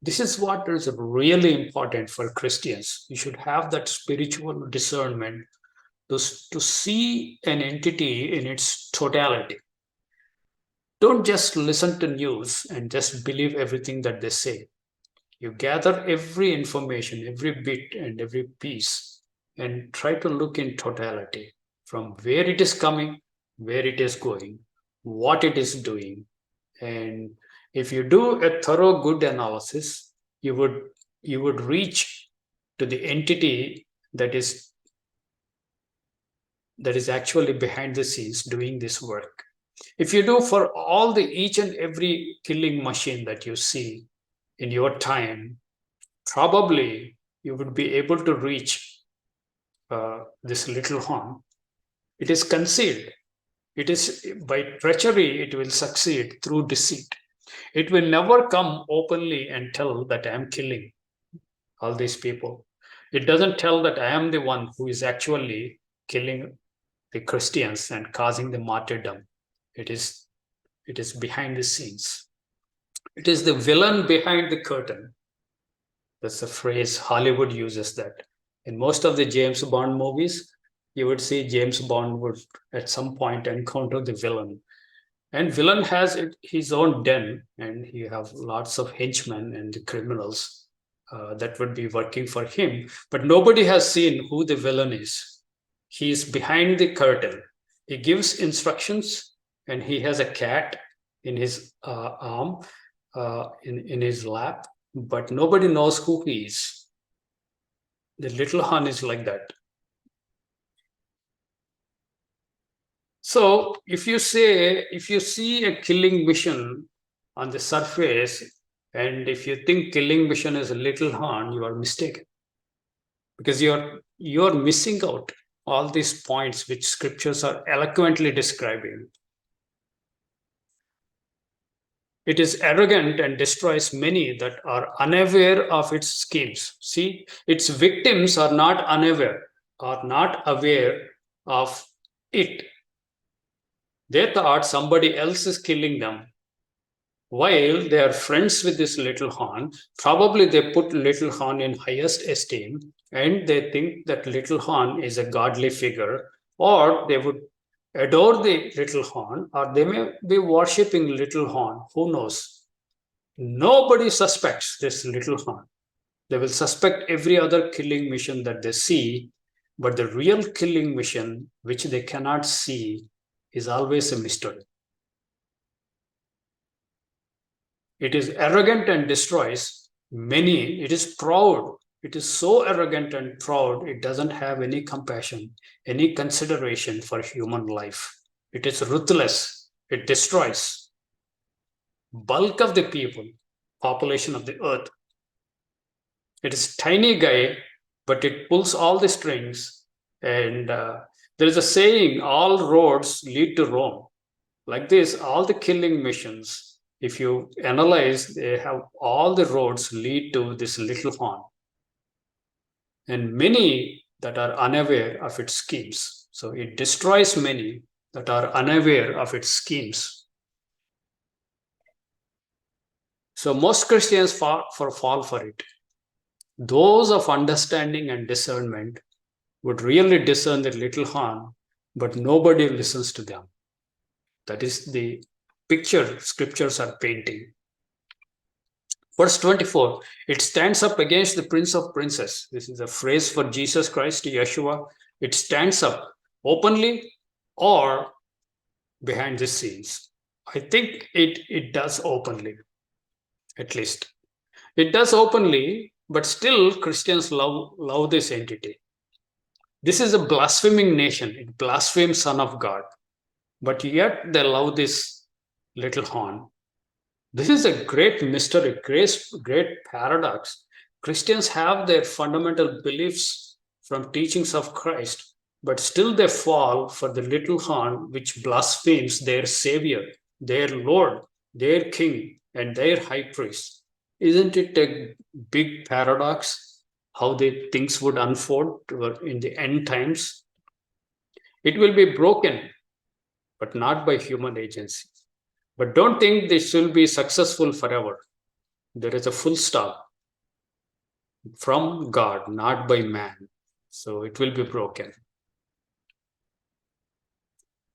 this is what is really important for Christians. You should have that spiritual discernment to see an entity in its totality. Don't just listen to news and just believe everything that they say. You gather every information, every bit and every piece, and try to look in totality from where it is coming, where it is going, what it is doing. And if you do a thorough good analysis, you would reach to the entity that is actually behind the scenes doing this work. If you do for all each and every killing machine that you see in your time, probably you would be able to reach this little horn. It is concealed. It is by treachery, it will succeed through deceit. It will never come openly and tell that I am killing all these people. It doesn't tell that I am the one who is actually killing the Christians and causing the martyrdom. It is behind the scenes. It is the villain behind the curtain. That's a phrase Hollywood uses that. In most of the James Bond movies, you would see James Bond would at some point encounter the villain. And villain has his own den, and he have lots of henchmen and criminals that would be working for him. But nobody has seen who the villain is. He is behind the curtain. He gives instructions, and he has a cat in his arm, in his lap, but nobody knows who he is. The little horn is like that. So if you see a killing mission on the surface, and if you think killing mission is a little horn, you are mistaken, because you're missing out all these points which scriptures are eloquently describing. It is arrogant and destroys many that are unaware of its schemes. See, its victims are not unaware, are not aware of it. They thought somebody else is killing them. While they are friends with this little horn, probably they put little horn in highest esteem, and they think that little horn is a godly figure, or they would adore the little horn, or they may be worshipping little horn. Who knows? Nobody suspects this little horn. They will suspect every other killing mission that they see, but the real killing mission, which they cannot see, is always a mystery. It is arrogant and destroys many. It is proud. It is so arrogant and proud, it doesn't have any compassion, any consideration for human life. It is ruthless. It destroys bulk of the people, population of the earth. It is tiny guy, but it pulls all the strings. And there is a saying, all roads lead to Rome. Like this, all the killing missions, if you analyze, they have all the roads lead to this little horn. And many that are unaware of its schemes. So it destroys many that are unaware of its schemes. So most Christians fall for it. Those of understanding and discernment would really discern the little horn, but nobody listens to them. That is the picture scriptures are painting. Verse 24, it stands up against the Prince of Princes. This is a phrase for Jesus Christ, Yeshua. It stands up openly or behind the scenes. I think it does openly, at least. It does openly, but still Christians love this entity. This is a blaspheming nation. It blasphemes Son of God. But yet they love this little horn. This is a great mystery, great paradox. Christians have their fundamental beliefs from teachings of Christ, but still they fall for the little horn which blasphemes their Savior, their Lord, their King, and their High Priest. Isn't it a big paradox how the things would unfold in the end times? It will be broken, but not by human agency. But don't think this will be successful forever. There is a full stop from God, not by man. So it will be broken.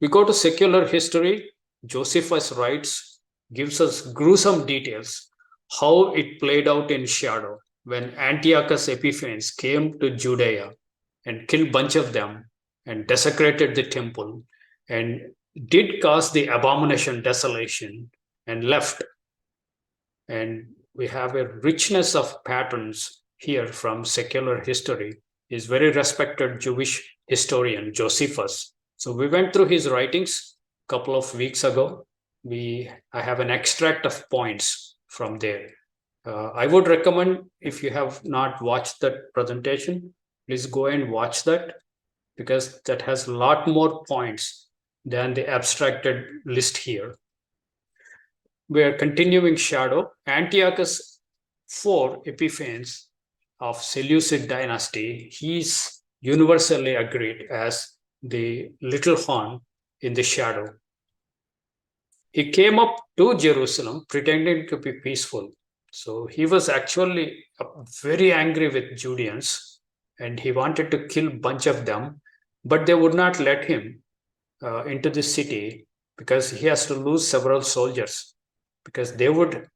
We go to secular history. Josephus writes, gives us gruesome details how it played out in shadow when Antiochus Epiphanes came to Judea and killed a bunch of them and desecrated the temple and did cause the abomination desolation and left. And we have a richness of patterns here from secular history. He's very respected Jewish historian, Josephus. So we went through his writings a couple of weeks ago. I have an extract of points from there. I would recommend, if you have not watched that presentation, please go and watch that, because that has a lot more points than the abstracted list here. We are continuing shadow. Antiochus IV Epiphanes of Seleucid dynasty, he's universally agreed as the little horn in the shadow. He came up to Jerusalem pretending to be peaceful. So he was actually very angry with Judeans, and he wanted to kill a bunch of them, but they would not let him into the city because he has to lose several soldiers, because they would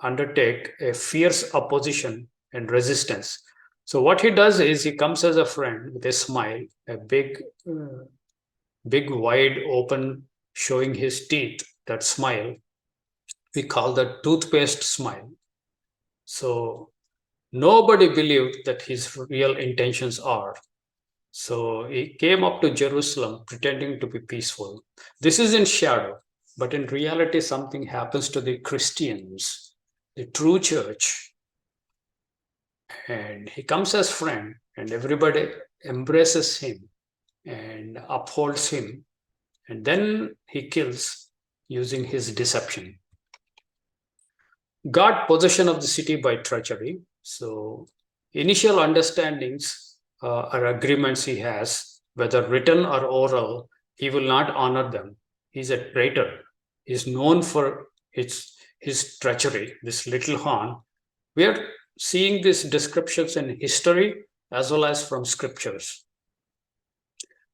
undertake a fierce opposition and resistance. So what he does is he comes as a friend with a smile, a big, wide open, showing his teeth, that smile. We call that toothpaste smile. So nobody believed that his real intentions are. So he came up to Jerusalem pretending to be peaceful. This is in shadow, but in reality, something happens to the Christians, the true church. And he comes as friend, and everybody embraces him and upholds him. And then he kills using his deception. Got possession of the city by treachery. So initial understandings or agreements he has, whether written or oral, he will not honor them. He's a traitor. He's known for his treachery, this little horn. We are seeing these descriptions in history as well as from scriptures.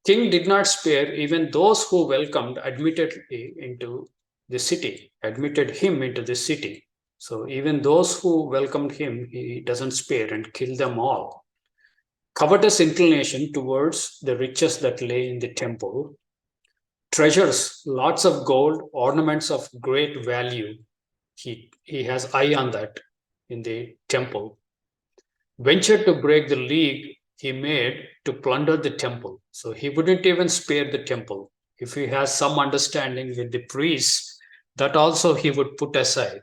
King did not spare even those who welcomed admitted him into the city. So even those who welcomed him, he doesn't spare and kill them all. Covetous inclination towards the riches that lay in the temple. Treasures, lots of gold, ornaments of great value. He has eye on that in the temple. Ventured to break the league he made to plunder the temple. So he wouldn't even spare the temple. If he has some understanding with the priests, that also he would put aside.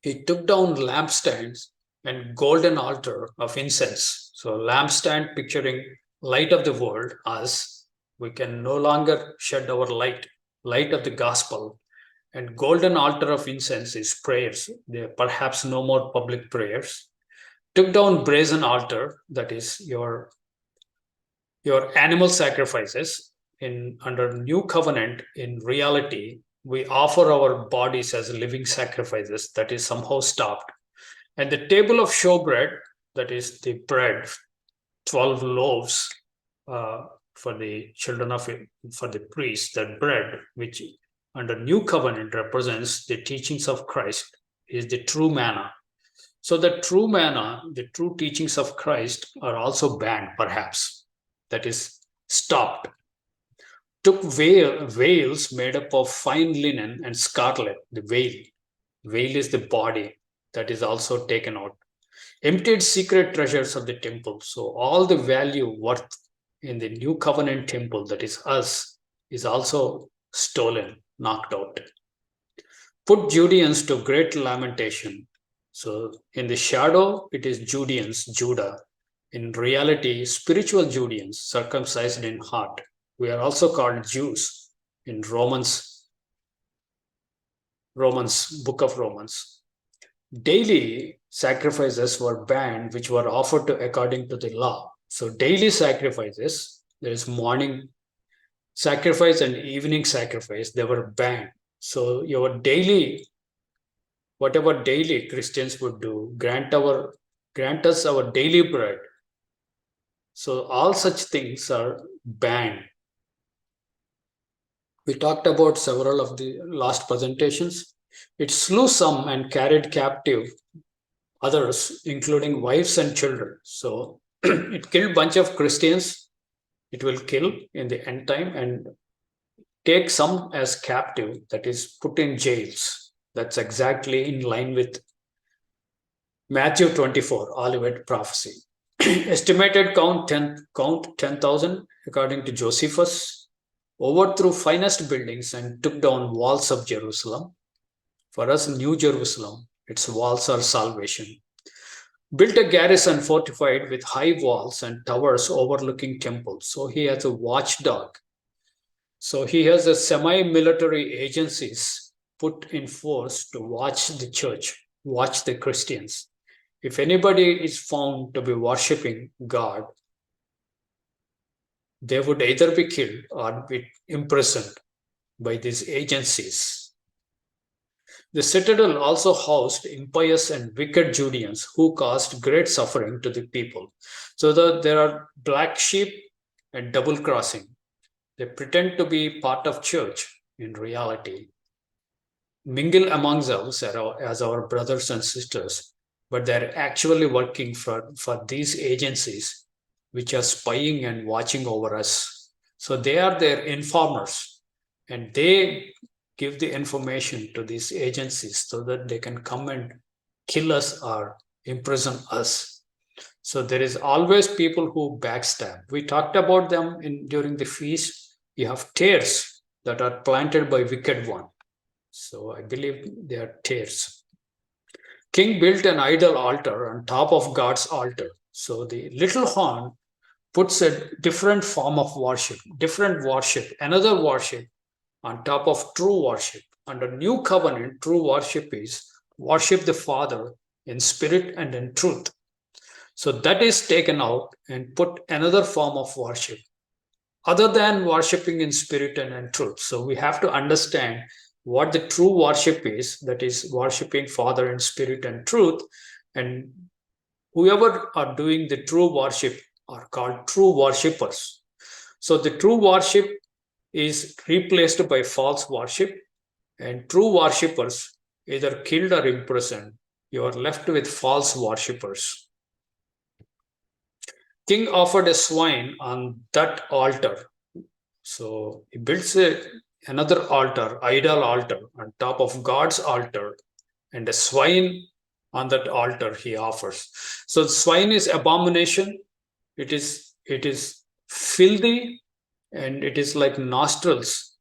He took down lampstands and golden altar of incense. So lampstand picturing light of the world, us. We can no longer shed our light of the gospel. And golden altar of incense is prayers. There are perhaps no more public prayers. Took down brazen altar, that is your animal sacrifices. Under new covenant, in reality, we offer our bodies as living sacrifices. That is somehow stopped. And the table of showbread, that is the bread, 12 loaves for the children of it, for the priests, that bread, which under new covenant represents the teachings of Christ, is the true manna. So the true manna, the true teachings of Christ are also banned, perhaps. That is stopped. Took veils made up of fine linen and scarlet, the veil. Veil is the body, that is also taken out. Emptied secret treasures of the temple. So all the value worth in the new covenant temple, that is us, is also stolen, knocked out. Put Judeans to great lamentation. So in the shadow, it is Judeans, Judah. In reality, spiritual Judeans, circumcised in heart. We are also called Jews in Romans, book of Romans. Daily sacrifices were banned, which were offered to according to the law. So daily sacrifices, there is morning sacrifice and evening sacrifice, they were banned. So your daily, whatever daily Christians would do, grant us our daily bread. So all such things are banned. We talked about several of the last presentations. It slew some and carried captive others, including wives and children. So it killed a bunch of Christians. It will kill in the end time and take some as captive, that is put in jails. That's exactly in line with Matthew 24, Olivet prophecy. Estimated count 10,000 according to Josephus. Overthrew finest buildings and took down walls of Jerusalem. For us, New Jerusalem, its walls are salvation. Built a garrison fortified with high walls and towers overlooking temples. So he has a watchdog. So he has a semi-military agencies put in force to watch the church, watch the Christians. If anybody is found to be worshipping God, they would either be killed or be imprisoned by these agencies. The citadel also housed impious and wicked Judeans who caused great suffering to the people. So there are black sheep and double crossing. They pretend to be part of church in reality, mingle among themselves as our brothers and sisters, but they're actually working for these agencies which are spying and watching over us. So they are their informers, and they give the information to these agencies so that they can come and kill us or imprison us. So there is always people who backstab. We talked about them during the feast. You have tares that are planted by wicked one. So I believe they are tares. King built an idol altar on top of God's altar. So the little horn puts a different form of worship, another worship on top of true worship. Under new covenant, true worship is worship the Father in spirit and in truth. So that is taken out and put another form of worship other than worshiping in spirit and in truth. So we have to understand what the true worship is, that is worshiping Father in spirit and truth. And whoever are doing the true worship are called true worshippers. So the true worship is replaced by false worship, and true worshippers either killed or imprisoned. You are left with false worshippers. King offered a swine on that altar. So he builds another altar, idol altar, on top of God's altar, and a swine on that altar he offers. So the swine is abomination. It is filthy, and it is like nostrils,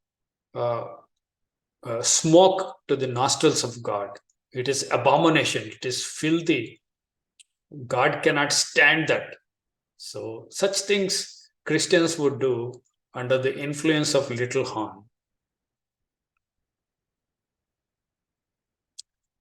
smoke to the nostrils of God. It is abomination. It is filthy. God cannot stand that. So such things Christians would do under the influence of little horn.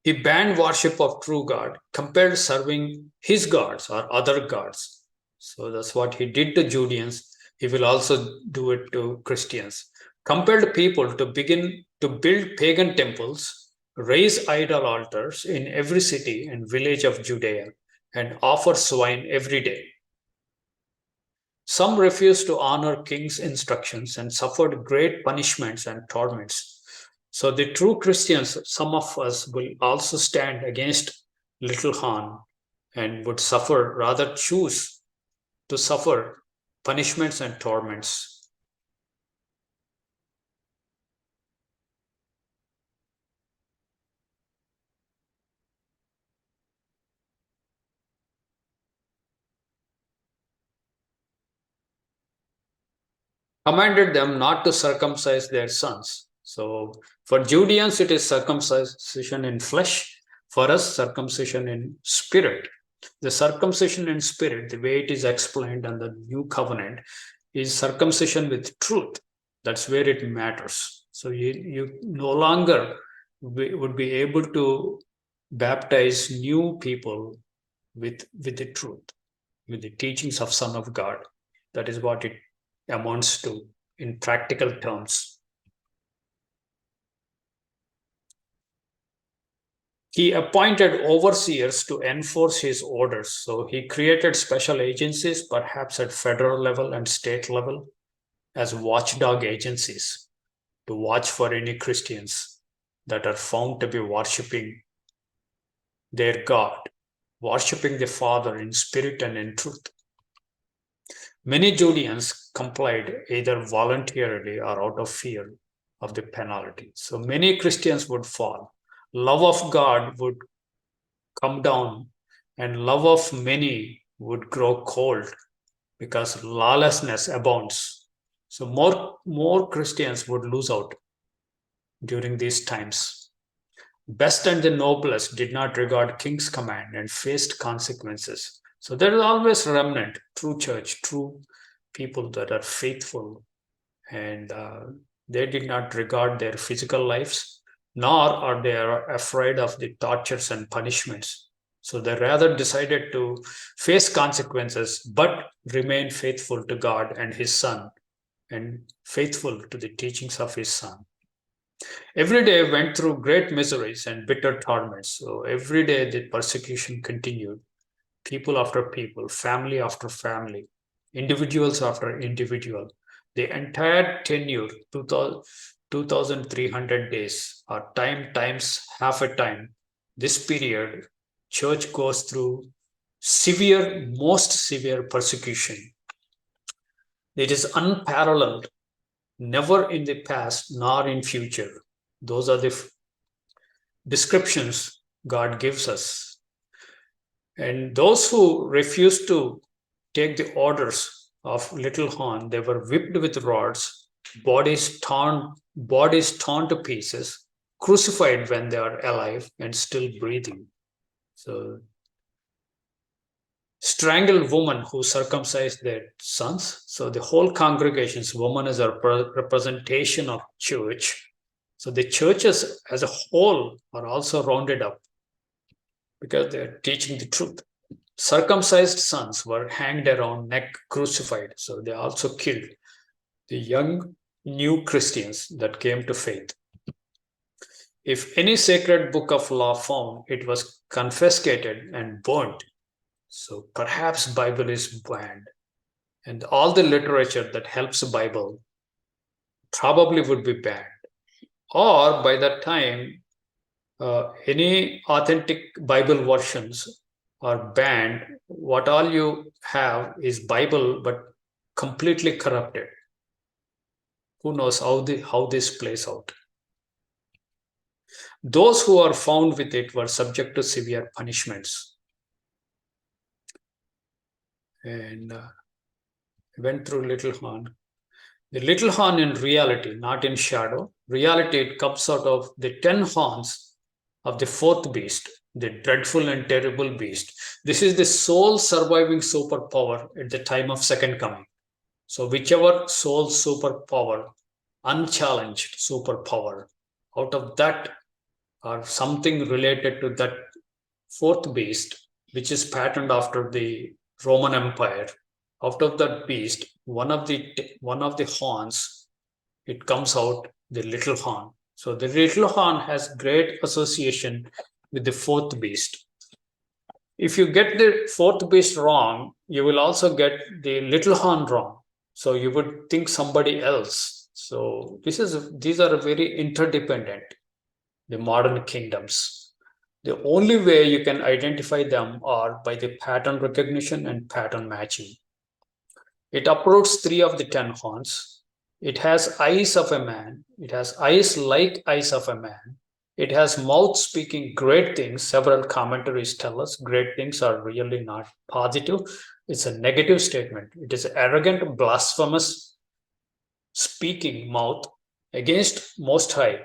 He banned worship of true God, compelled serving his gods or other gods. So that's what he did to Judeans. He will also do it to Christians. Compelled people to begin to build pagan temples, raise idol altars in every city and village of Judea, and offer swine every day. Some refused to honor king's instructions and suffered great punishments and torments. So the true Christians, some of us will also stand against little horn and would rather choose to suffer punishments and torments. Commanded them not to circumcise their sons. So for Judeans, it is circumcision in flesh. For us, circumcision in spirit. The circumcision in spirit, the way it is explained on the new covenant, is circumcision with truth. That's where it matters. So you no longer would be able to baptize new people with the truth, with the teachings of Son of God. That is what it amounts to in practical terms. He appointed overseers to enforce his orders. So he created special agencies, perhaps at federal level and state level, as watchdog agencies to watch for any Christians that are found to be worshiping their God, worshiping the Father in spirit and in truth. Many Judeans complied either voluntarily or out of fear of the penalty. So many Christians would fall. Love of God would come down, and love of many would grow cold because lawlessness abounds. So more Christians would lose out during these times. Best and the noblest did not regard king's command and faced consequences. So there is always a remnant, true church, true people that are faithful, and they did not regard their physical lives, nor are they afraid of the tortures and punishments. So they rather decided to face consequences, but remain faithful to God and his Son, and faithful to the teachings of his Son. Every day went through great miseries and bitter torments. So every day the persecution continued, people after people, family after family, individuals after individual. The entire tenure, 2,300 days, or time times half a time, this period, church goes through severe, most severe persecution. It is unparalleled, never in the past nor in future. Those are the descriptions God gives us. And those who refused to take the orders of little horn, they were whipped with rods, bodies torn to pieces, crucified when they are alive and still breathing. So strangled women who circumcised their sons. So the whole congregation's woman is a representation of church. So the churches as a whole are also rounded up because they're teaching the truth. Circumcised sons were hanged around neck, crucified. So they also killed the young new Christians that came to faith. If any sacred book of law found, it was confiscated and burnt. So perhaps Bible is banned, and all the literature that helps the Bible probably would be banned. Or by that time, any authentic Bible versions are banned. What all you have is Bible, but completely corrupted. Who knows how this plays out? Those who are found with it were subject to severe punishments. And went through little horn. The little horn in reality, not in shadow. Reality, it comes out of the 10 horns of the fourth beast, the dreadful and terrible beast. This is the sole surviving superpower at the time of second coming. So whichever sole superpower, unchallenged superpower, out of that or something related to that fourth beast, which is patterned after the Roman Empire, out of that beast, one of the horns, it comes out the little horn. So the little horn has great association with the fourth beast. If you get the fourth beast wrong, you will also get the little horn wrong. So you would think somebody else. So these are very interdependent, the modern kingdoms. The only way you can identify them are by the pattern recognition and pattern matching. It uproots 3 of the 10 horns. It has eyes of a man. It has eyes like eyes of a man. It has mouth speaking great things. Several commentaries tell us great things are really not positive. It's a negative statement. It is arrogant, blasphemous, speaking mouth against Most High.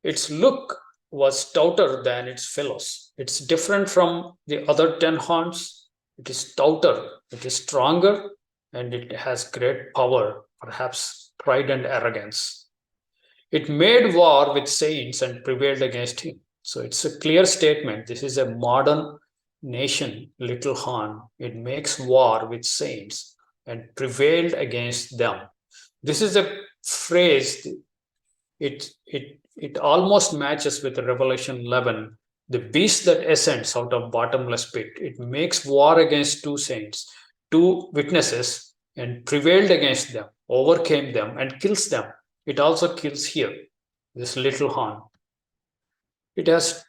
Its look was stouter than its fellows. It's different from the other 10 horns. It is stouter, it is stronger, and it has great power, perhaps pride and arrogance. It made war with saints and prevailed against him. So it's a clear statement. This is a modern nation, little horn. It makes war with saints and prevailed against them. This is a phrase, it almost matches with Revelation 11, the beast that ascends out of bottomless pit. It makes war against two saints, two witnesses, and prevailed against them, overcame them, and kills them. It also kills here, this little horn. It has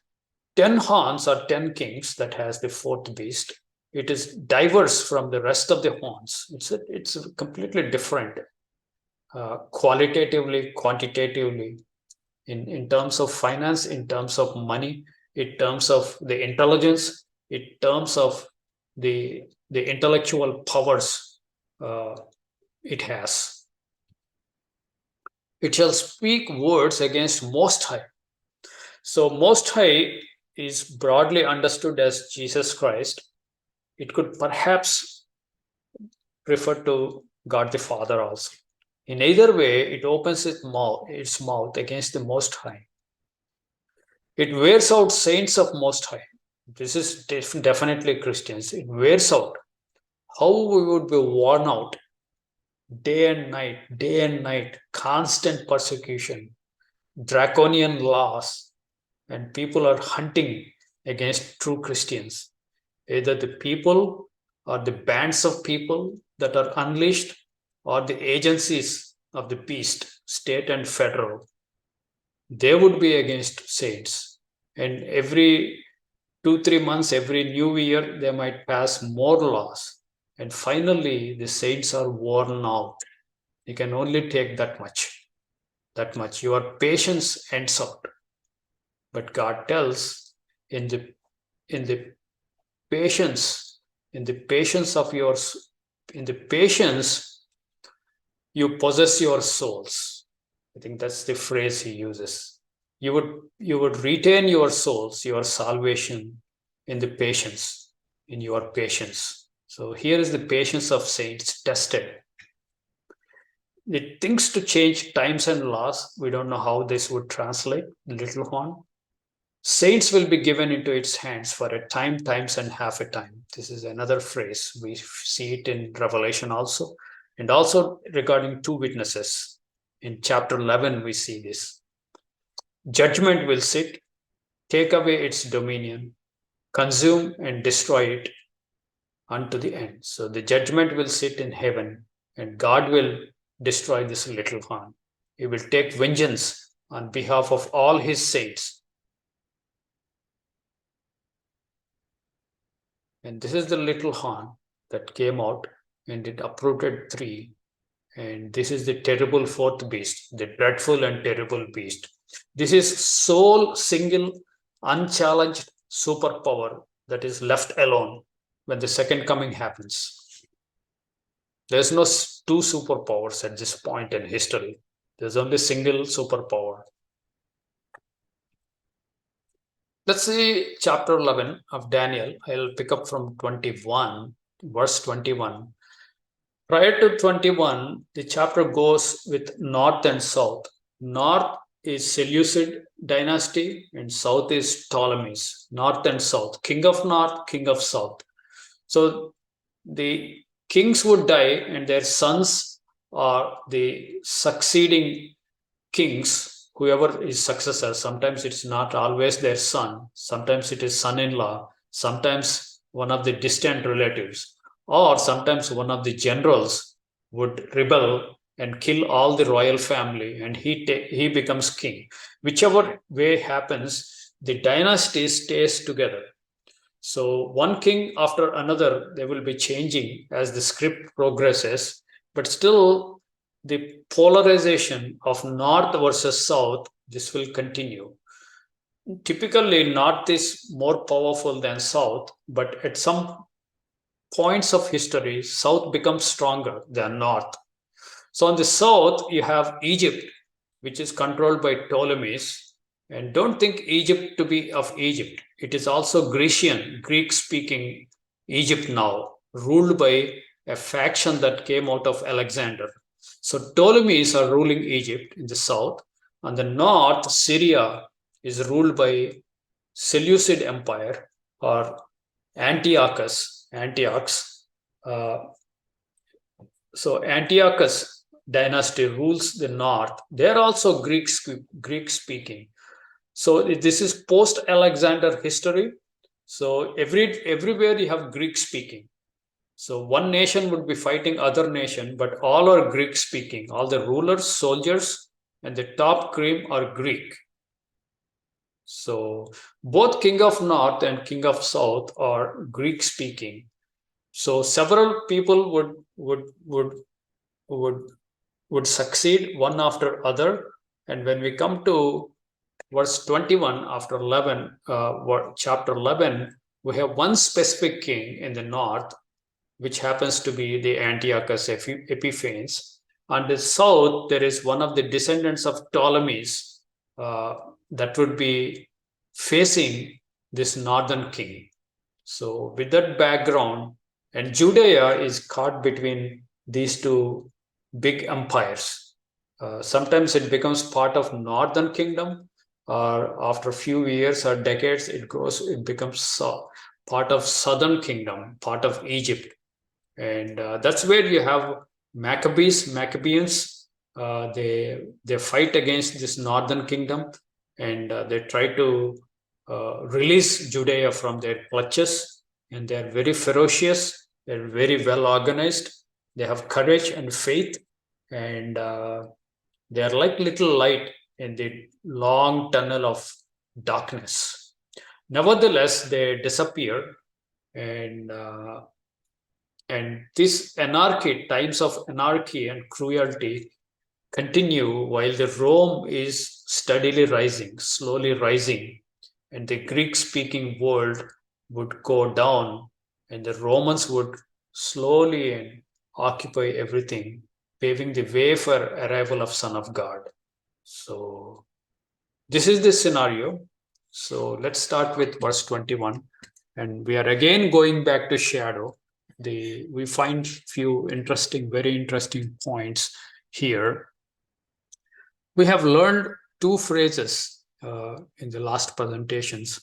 10 horns or 10 kings that has the fourth beast. It is diverse from the rest of the horns. It's completely different, qualitatively, quantitatively, in terms of finance, in terms of money, in terms of the intelligence, in terms of the intellectual powers it has. It shall speak words against Most High. So Most High is broadly understood as Jesus Christ. It could perhaps refer to God the Father also. In either way, it opens its mouth against the Most High. It wears out saints of Most High. This is definitely Christians. It wears out. How we would be worn out day and night, constant persecution, draconian laws, and people are hunting against true Christians. Either the people or the bands of people that are unleashed or the agencies of the beast, state and federal, they would be against saints. And every 2-3 months, every new year, they might pass more laws. And finally, the saints are worn out. You can only take that much. That much. Your patience ends out. But God tells, in the patience of yours, in the patience, you possess your souls. I think that's the phrase he uses. You would retain your souls, your salvation in the patience, in your patience. So here is the patience of saints tested. It thinks to change times and laws. We don't know how this would translate, the little horn. Saints will be given into its hands for a time, times, and half a time. This is another phrase. We see it in Revelation also. And also regarding two witnesses. In chapter 11, we see this. Judgment will sit, take away its dominion, consume and destroy it unto the end. So the judgment will sit in heaven, and God will destroy this little horn. He will take vengeance on behalf of all his saints. And this is the little horn that came out, and it uprooted 3. And this is the terrible fourth beast, the dreadful and terrible beast. This is sole, single, unchallenged superpower that is left alone when the second coming happens. There's no 2 superpowers at this point in history. There's only single superpower. Let's see chapter 11 of Daniel. I'll pick up from 21, verse 21. Prior to 21, the chapter goes with north and south. North is Seleucid dynasty and south is Ptolemies. North and south. King of north, king of south. So the kings would die and their sons are the succeeding kings, whoever is successor. Sometimes it's not always their son. Sometimes it is son-in-law. Sometimes one of the distant relatives. Or sometimes one of the generals would rebel and kill all the royal family, and he becomes king. Whichever way happens, the dynasty stays together. So one king after another, they will be changing as the script progresses, but still the polarization of north versus south, this will continue. Typically, north is more powerful than south, but at some points of history, south becomes stronger than north. So on the south, you have Egypt, which is controlled by Ptolemies, And don't think Egypt to be of Egypt. It is also Grecian, Greek-speaking Egypt now, ruled by a faction that came out of Alexander. So Ptolemies are ruling Egypt in the south. On the north, Syria is ruled by Seleucid Empire or Antiochus. So Antiochus dynasty rules the north. They're also Greek speaking. So this is post Alexander history. So everywhere you have Greek speaking. So one nation would be fighting other nation, but all are Greek speaking. All the rulers, soldiers, and the top cream are Greek. So both King of North and King of South are Greek speaking. So several people would succeed one after other. And when we come to verse 21 after 11, chapter 11, we have one specific king in the north, which happens to be the Antiochus Epiphanes. On the south, there is one of the descendants of Ptolemies that would be facing this northern king. So with that background, and Judea is caught between these two big empires. Sometimes it becomes part of northern kingdom, or after a few years or decades, it becomes part of southern kingdom, part of Egypt. And that's where you have Maccabees. They fight against this northern kingdom, and they try to release Judea from their clutches. And they're very ferocious. They're very well organized. They have courage and faith, and they are like little light in the long tunnel of darkness. Nevertheless, they disappear, and this anarchy, times of anarchy and cruelty, continue while the Rome is steadily rising, slowly rising, and the Greek-speaking world would go down, and the Romans would slowly occupy everything, paving the way for arrival of Son of God. So this is the scenario. So let's start with verse 21, and we are again going back to shadow. We find few very interesting points here. We have learned two phrases in the last presentations: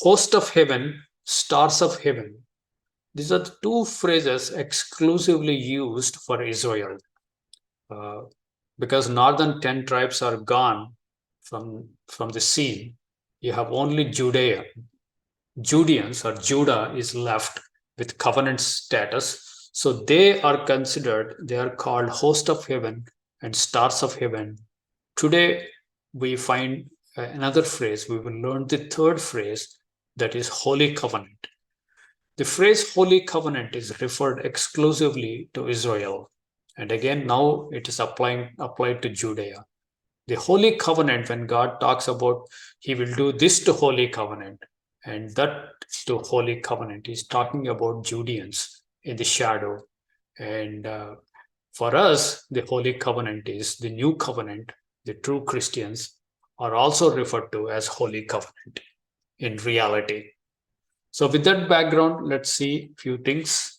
host of heaven, stars of heaven. These are the two phrases exclusively used for Israel, because northern 10 tribes are gone from the scene. You have only Judeans or Judah is left with covenant status. So they are called host of heaven and stars of heaven. Today we find another phrase. We will learn the third phrase, that is holy covenant. The phrase holy covenant is referred exclusively to Israel. And again, now it is applied to Judea. The holy covenant, when God talks about he will do this to holy covenant and that to holy covenant, he's talking about Judeans in the shadow. And for us, the holy covenant is the new covenant. The true Christians are also referred to as holy covenant in reality. So with that background, let's see a few things.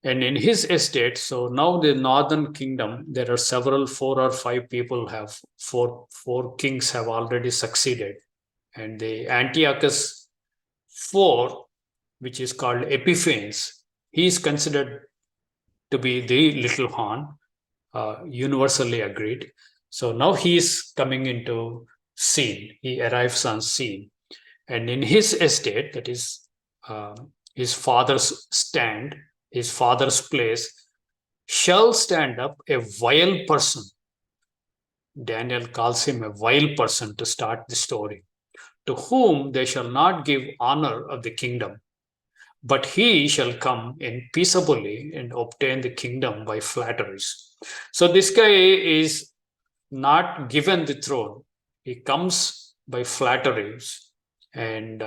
And in his estate, so now the northern kingdom, there are 4 or 5 people have, four kings have already succeeded. And the Antiochus IV, which is called Epiphanes, he is considered to be the little horn, universally agreed. So now he is coming into scene. He arrives on scene. And in his estate, that is his father's stand, his father's place, shall stand up a vile person. Daniel calls him a vile person to start the story, to whom they shall not give honor of the kingdom, but he shall come in peaceably and obtain the kingdom by flatteries. So this guy is not given the throne. He comes by flatteries, and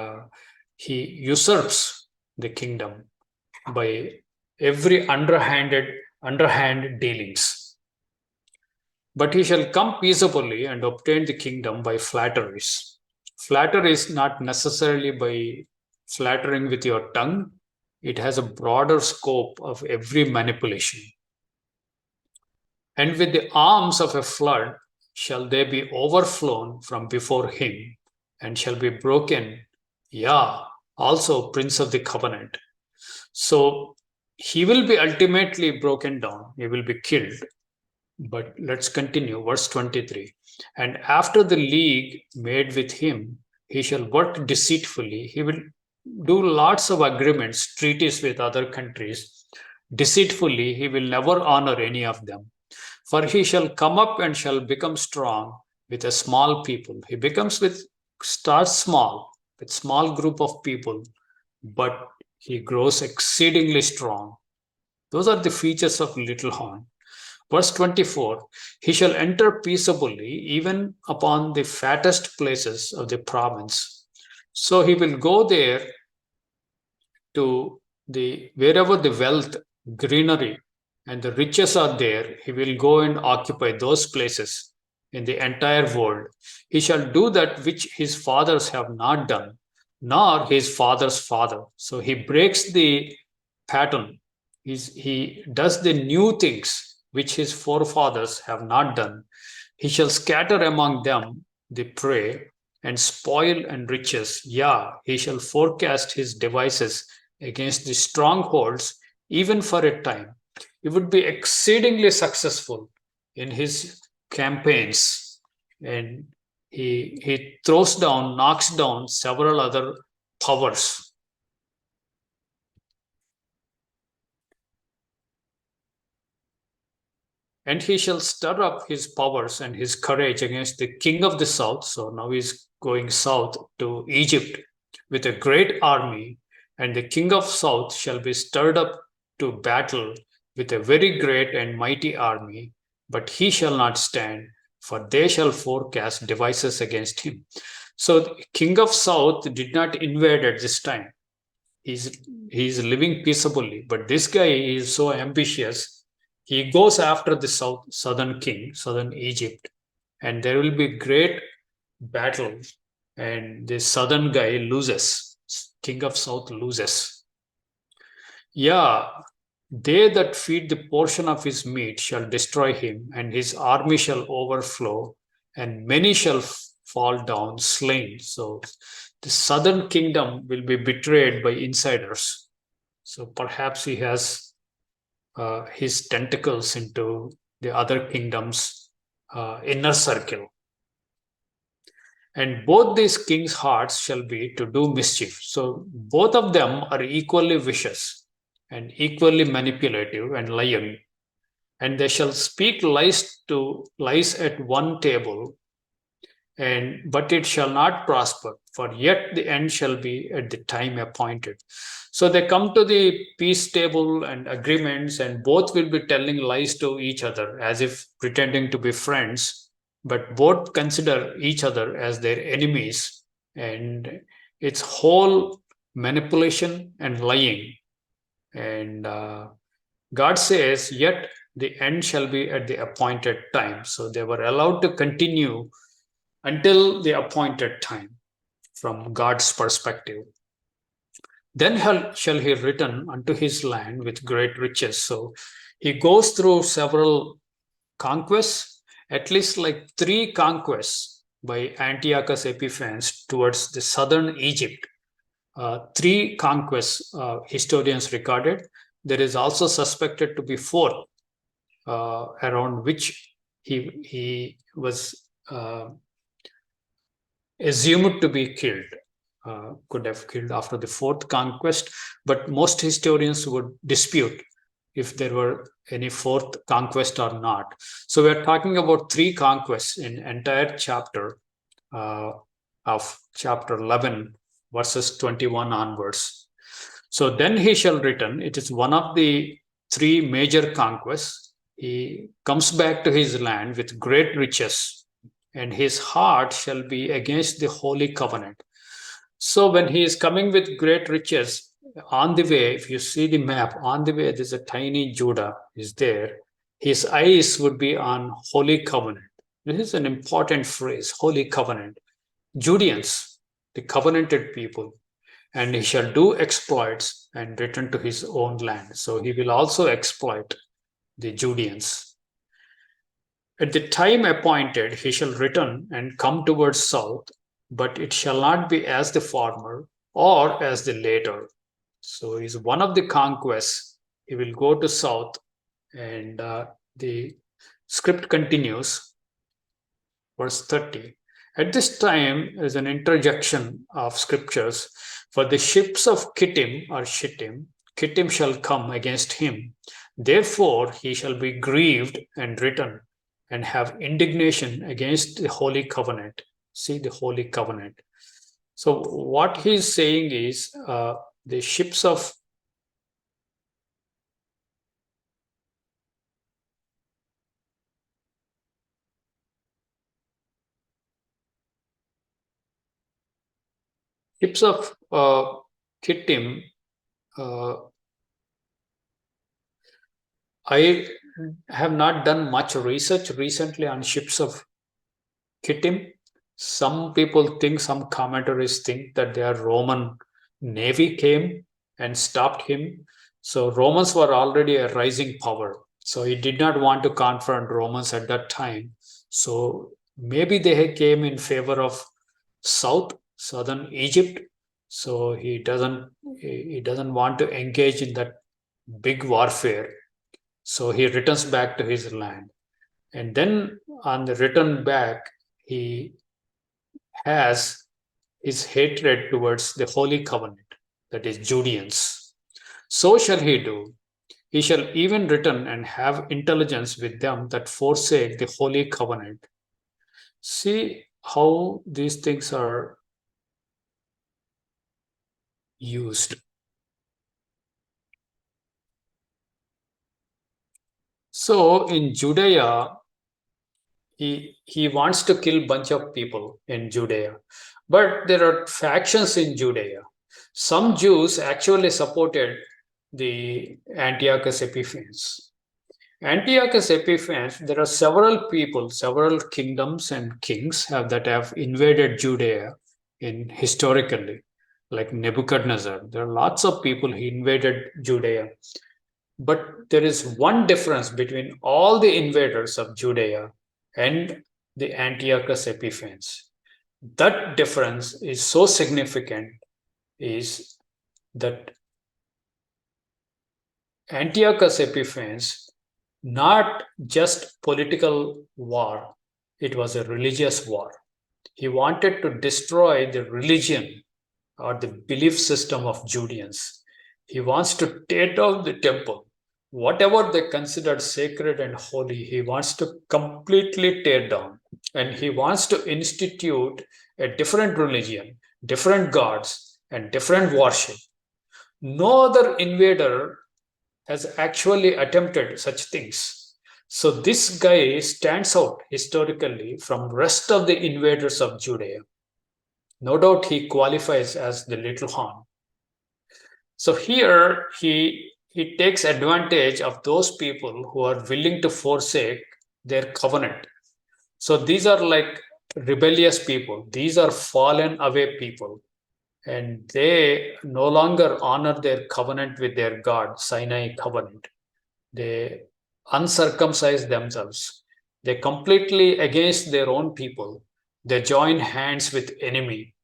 he usurps the kingdom by every underhand dealings. But he shall come peaceably and obtain the kingdom by flatteries. Flatteries not necessarily by flattering with your tongue. It has a broader scope of every manipulation. And with the arms of a flood shall they be overflown from before him, and shall be broken, also Prince of the Covenant. So he will be ultimately broken down, he will be killed. But let's continue, verse 23. And after the league made with him, he shall work deceitfully. He will do lots of agreements, treaties with other countries. Deceitfully, he will never honor any of them. For he shall come up and shall become strong with a small people. He starts small, with small group of people, but he grows exceedingly strong. Those are the features of little horn. Verse 24, he shall enter peaceably even upon the fattest places of the province. So he will go there to wherever the wealth, greenery, and the riches are there, he will go and occupy those places in the entire world. He shall do that which his fathers have not done, nor his father's father. So he breaks the pattern. He does the new things which his forefathers have not done. He shall scatter among them the prey and spoil and riches. He shall forecast his devices against the strongholds, even for a time. He would be exceedingly successful in his campaigns, and he knocks down several other powers. And he shall stir up his powers and his courage against the king of the south. So now he's going south to Egypt with a great army, and the king of south shall be stirred up to battle with a very great and mighty army, but he shall not stand, for they shall forecast devices against him. So the king of south did not invade at this time. He's living peaceably, but this guy is so ambitious. He goes after the southern king, southern Egypt, and there will be great battle, and the southern guy loses. King of south loses. They that feed the portion of his meat shall destroy him, and his army shall overflow, and many shall fall down slain. So the southern kingdom will be betrayed by insiders. So perhaps he has his tentacles into the other kingdom's inner circle. And both these kings' hearts shall be to do mischief. So both of them are equally vicious and equally manipulative and lying. And they shall speak lies at one table, but it shall not prosper, for yet the end shall be at the time appointed. So they come to the peace table and agreements, and both will be telling lies to each other as if pretending to be friends, but both consider each other as their enemies, and it's whole manipulation and lying. And God says, yet the end shall be at the appointed time. So they were allowed to continue until the appointed time from God's perspective. Then shall he return unto his land with great riches. So he goes through several conquests, at least like 3 conquests by Antiochus Epiphanes towards the southern Egypt. 3 conquests historians recorded. There is also suspected to be 4, around which he was assumed to be killed. Could have killed after the 4th conquest, but most historians would dispute if there were any 4th conquest or not. So we're talking about 3 conquests in entire chapter of chapter 11, verses 21 onwards. So then he shall return. It is one of the 3 major conquests. He comes back to his land with great riches, and his heart shall be against the holy covenant. So when he is coming with great riches, on the way, if you see the map, on the way, there's a tiny Judah is there, his eyes would be on Holy Covenant. This is an important phrase, Holy Covenant. Judeans, the covenanted people, and he shall do exploits and return to his own land. So he will also exploit the Judeans. At the time appointed, he shall return and come towards south, but it shall not be as the former or as the later. So is one of the conquests. He will go to south, and the script continues, verse 30. At this time is an interjection of scriptures. For the ships of Kittim or Shittim, Kittim shall come against him. Therefore he shall be grieved and return and have indignation against the Holy Covenant. See the Holy Covenant. So what he's saying is the ships of Kittim, I have not done much research recently on ships of Kittim. Some people think, some commentaries think that their Roman navy came and stopped him. So Romans were already a rising power. So he did not want to confront Romans at that time. So maybe they came in favor of southern Egypt. So he doesn't want to engage in that big warfare. So he returns back to his land. And then on the return back, he has his hatred towards the Holy Covenant, that is Judeans. So shall he do. He shall even return and have intelligence with them that forsake the Holy Covenant. See how these things are used. So in Judea, he wants to kill a bunch of people in Judea. But there are factions in Judea. Some Jews actually supported the Antiochus Epiphanes. Antiochus Epiphanes, there are several people, several kingdoms and kings that have invaded Judea historically, like Nebuchadnezzar. There are lots of people who invaded Judea. But there is one difference between all the invaders of Judea and the Antiochus Epiphanes. That difference is so significant, is that Antiochus Epiphanes, not just political war, it was a religious war. He wanted to destroy the religion or the belief system of Judeans. He wants to tear down the temple. Whatever they considered sacred and holy, he wants to completely tear down. And he wants to institute a different religion, different gods, and different worship. No other invader has actually attempted such things. So this guy stands out historically from rest of the invaders of Judea. No doubt he qualifies as the little horn. So here he takes advantage of those people who are willing to forsake their covenant. So these are like rebellious people. These are fallen away people. And they no longer honor their covenant with their God, Sinai covenant. They uncircumcise themselves. They completely against their own people. They join hands with enemy.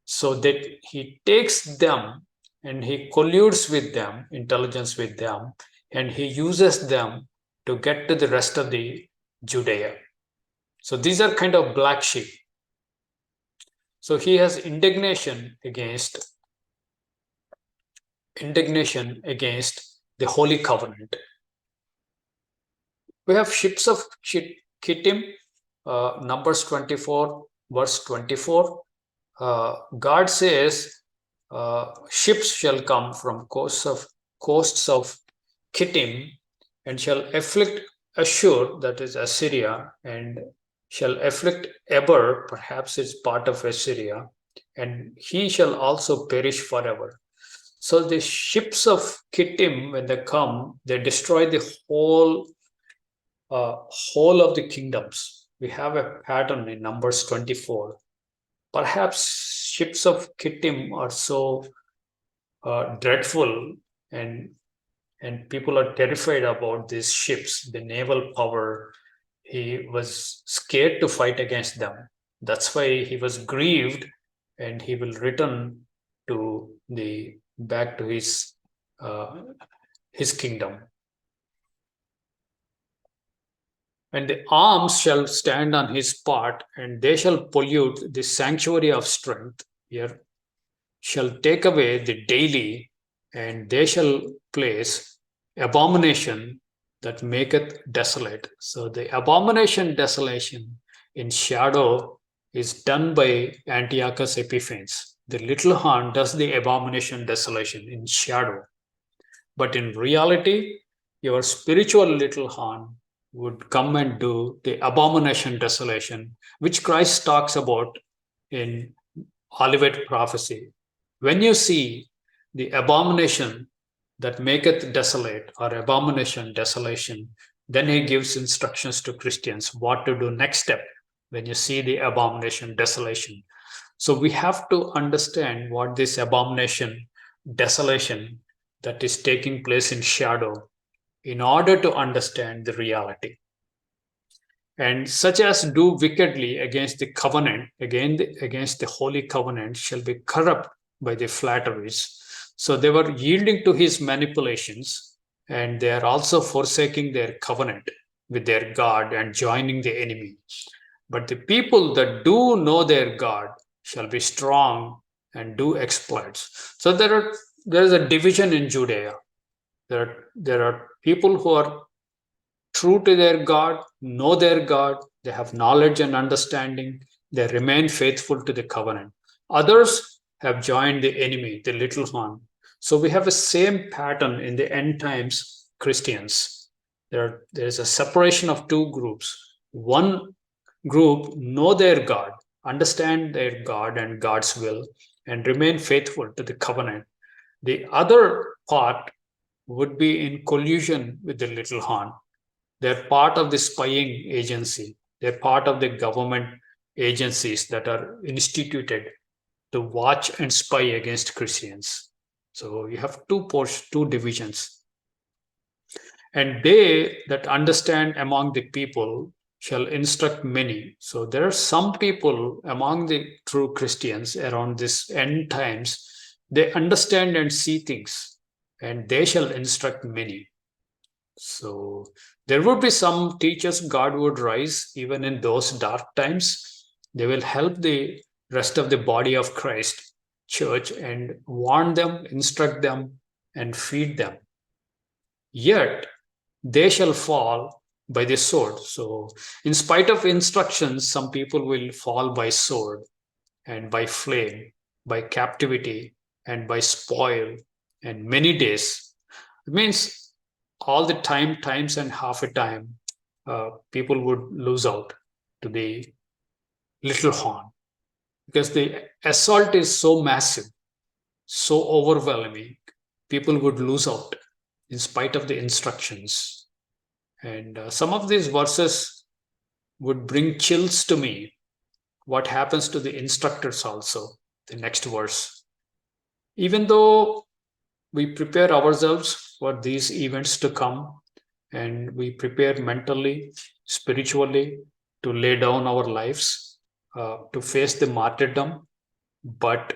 So that he takes them and he colludes with them, intelligence with them, and he uses them to get to the rest of the Judea. So these are kind of black sheep. So he has indignation against the Holy Covenant. We have ships of Kittim, Numbers 24, verse 24. God says, ships shall come from coasts of Kittim and shall afflict Ashur, that is Assyria, and shall afflict Eber, perhaps it's part of Assyria, and he shall also perish forever. So the ships of Kittim, when they come, they destroy the whole whole of the kingdoms. We have a pattern in Numbers 24. Perhaps ships of Kittim are so dreadful, and people are terrified about these ships, the naval power. He was scared to fight against them. That's why he was grieved, and he will return to back to his kingdom. And the arms shall stand on his part, and they shall pollute the sanctuary of strength. Here shall take away the daily, and they shall place abomination that maketh desolate. So the abomination desolation in shadow is done by Antiochus Epiphanes. The little horn does the abomination desolation in shadow. But in reality, your spiritual little horn would come and do the abomination desolation, which Christ talks about in Olivet prophecy. When you see the abomination that maketh desolate, or abomination desolation, then he gives instructions to Christians what to do next step when you see the abomination desolation. So we have to understand what this abomination desolation that is taking place in shadow in order to understand the reality. And such as do wickedly against the covenant, against the holy covenant, shall be corrupt by the flatteries. So they were yielding to his manipulations, and they are also forsaking their covenant with their God and joining the enemy. But the people that do know their God shall be strong and do exploits. So there is a division in Judea. There are people who are true to their God, know their God, they have knowledge and understanding, they remain faithful to the covenant. Others have joined the enemy, the little horn. So we have the same pattern in the end times Christians. There is a separation of two groups. One group know their God, understand their God and God's will, and remain faithful to the covenant. The other part would be in collusion with the little horn. They're part of the spying agency. They're part of the government agencies that are instituted to watch and spy against Christians. So you have two divisions. And they that understand among the people shall instruct many. So there are some people among the true Christians around this end times, they understand and see things, and they shall instruct many. So there would be some teachers God would rise even in those dark times. They will help the rest of the body of Christ, church, and warn them, instruct them, and feed them. Yet they shall fall by the sword. So in spite of instructions, some people will fall by sword and by flame, by captivity, and by spoil, and many days. It means all the times and half a time, people would lose out to the little horn, because the assault is so massive, so overwhelming. People would lose out in spite of the instructions. And some of these verses would bring chills to me. What happens to the instructors also, the next verse. Even though we prepare ourselves for these events to come, and we prepare mentally, spiritually, to lay down our lives, to face the martyrdom, but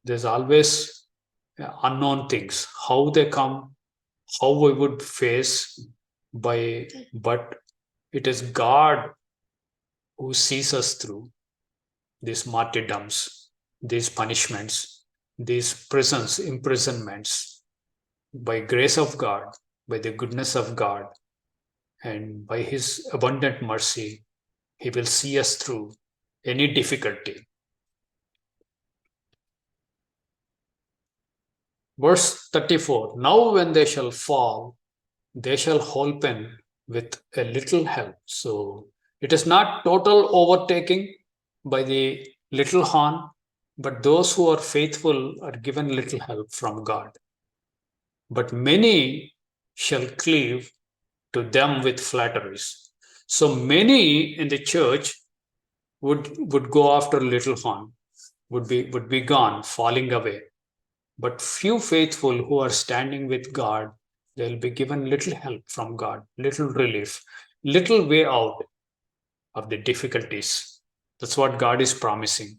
there's always unknown things, how they come, how we would face but it is God who sees us through these martyrdoms, these punishments, these prisons, imprisonments. By grace of God, by the goodness of God, and by his abundant mercy, he will see us through any difficulty. Verse 34, now when they shall fall, they shall holpen with a little help. So it is not total overtaking by the little horn, but those who are faithful are given little help from God. But many shall cleave to them with flatteries. So many in the church would go after little horn, would be gone, falling away. But few faithful who are standing with God, they'll be given little help from God, little relief, little way out of the difficulties. That's what God is promising.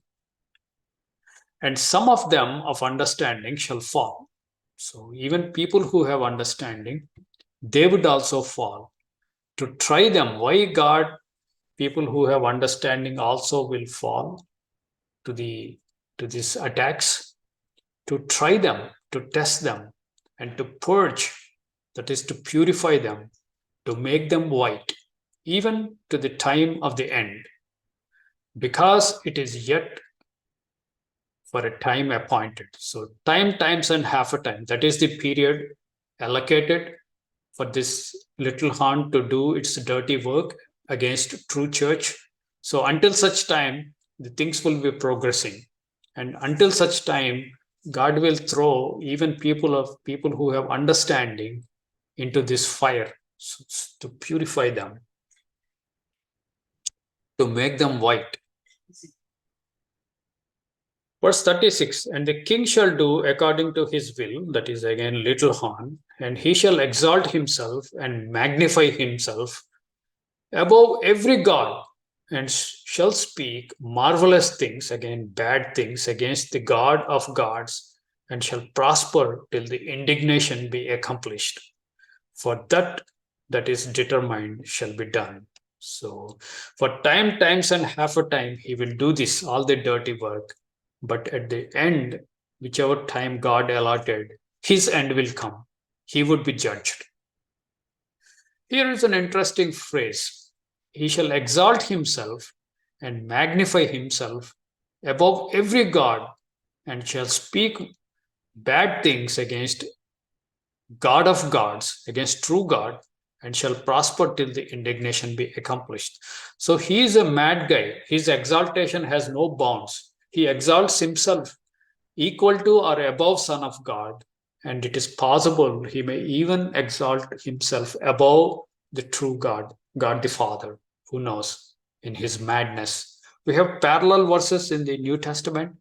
And some of them of understanding shall fall. So even people who have understanding, they would also fall. To try them, why God, people who have understanding also will fall to these attacks? To try them, to test them, and to purge, that is to purify them, to make them white, even to the time of the end, because it is yet for a time appointed. So time, times, and half a time, that is the period allocated for this little horn to do its dirty work against true church. So until such time, the things will be progressing. And until such time, God will throw even people who have understanding into this fire to purify them, to make them white. Verse 36, and the king shall do according to his will, that is again little horn, and he shall exalt himself and magnify himself above every god, and shall speak marvelous things, again bad things, against the God of gods, and shall prosper till the indignation be accomplished. For that is determined shall be done. So for time, times, and half a time, he will do this, all the dirty work. But at the end, whichever time God allotted, his end will come. He would be judged. Here is an interesting phrase. He shall exalt himself and magnify himself above every god, and shall speak bad things against God of gods, against true God, and shall prosper till the indignation be accomplished. So he is a mad guy. His exaltation has no bounds. He exalts himself equal to or above Son of God, and it is possible he may even exalt himself above the true God, God the Father. Who knows, in his madness. We have parallel verses in the New Testament,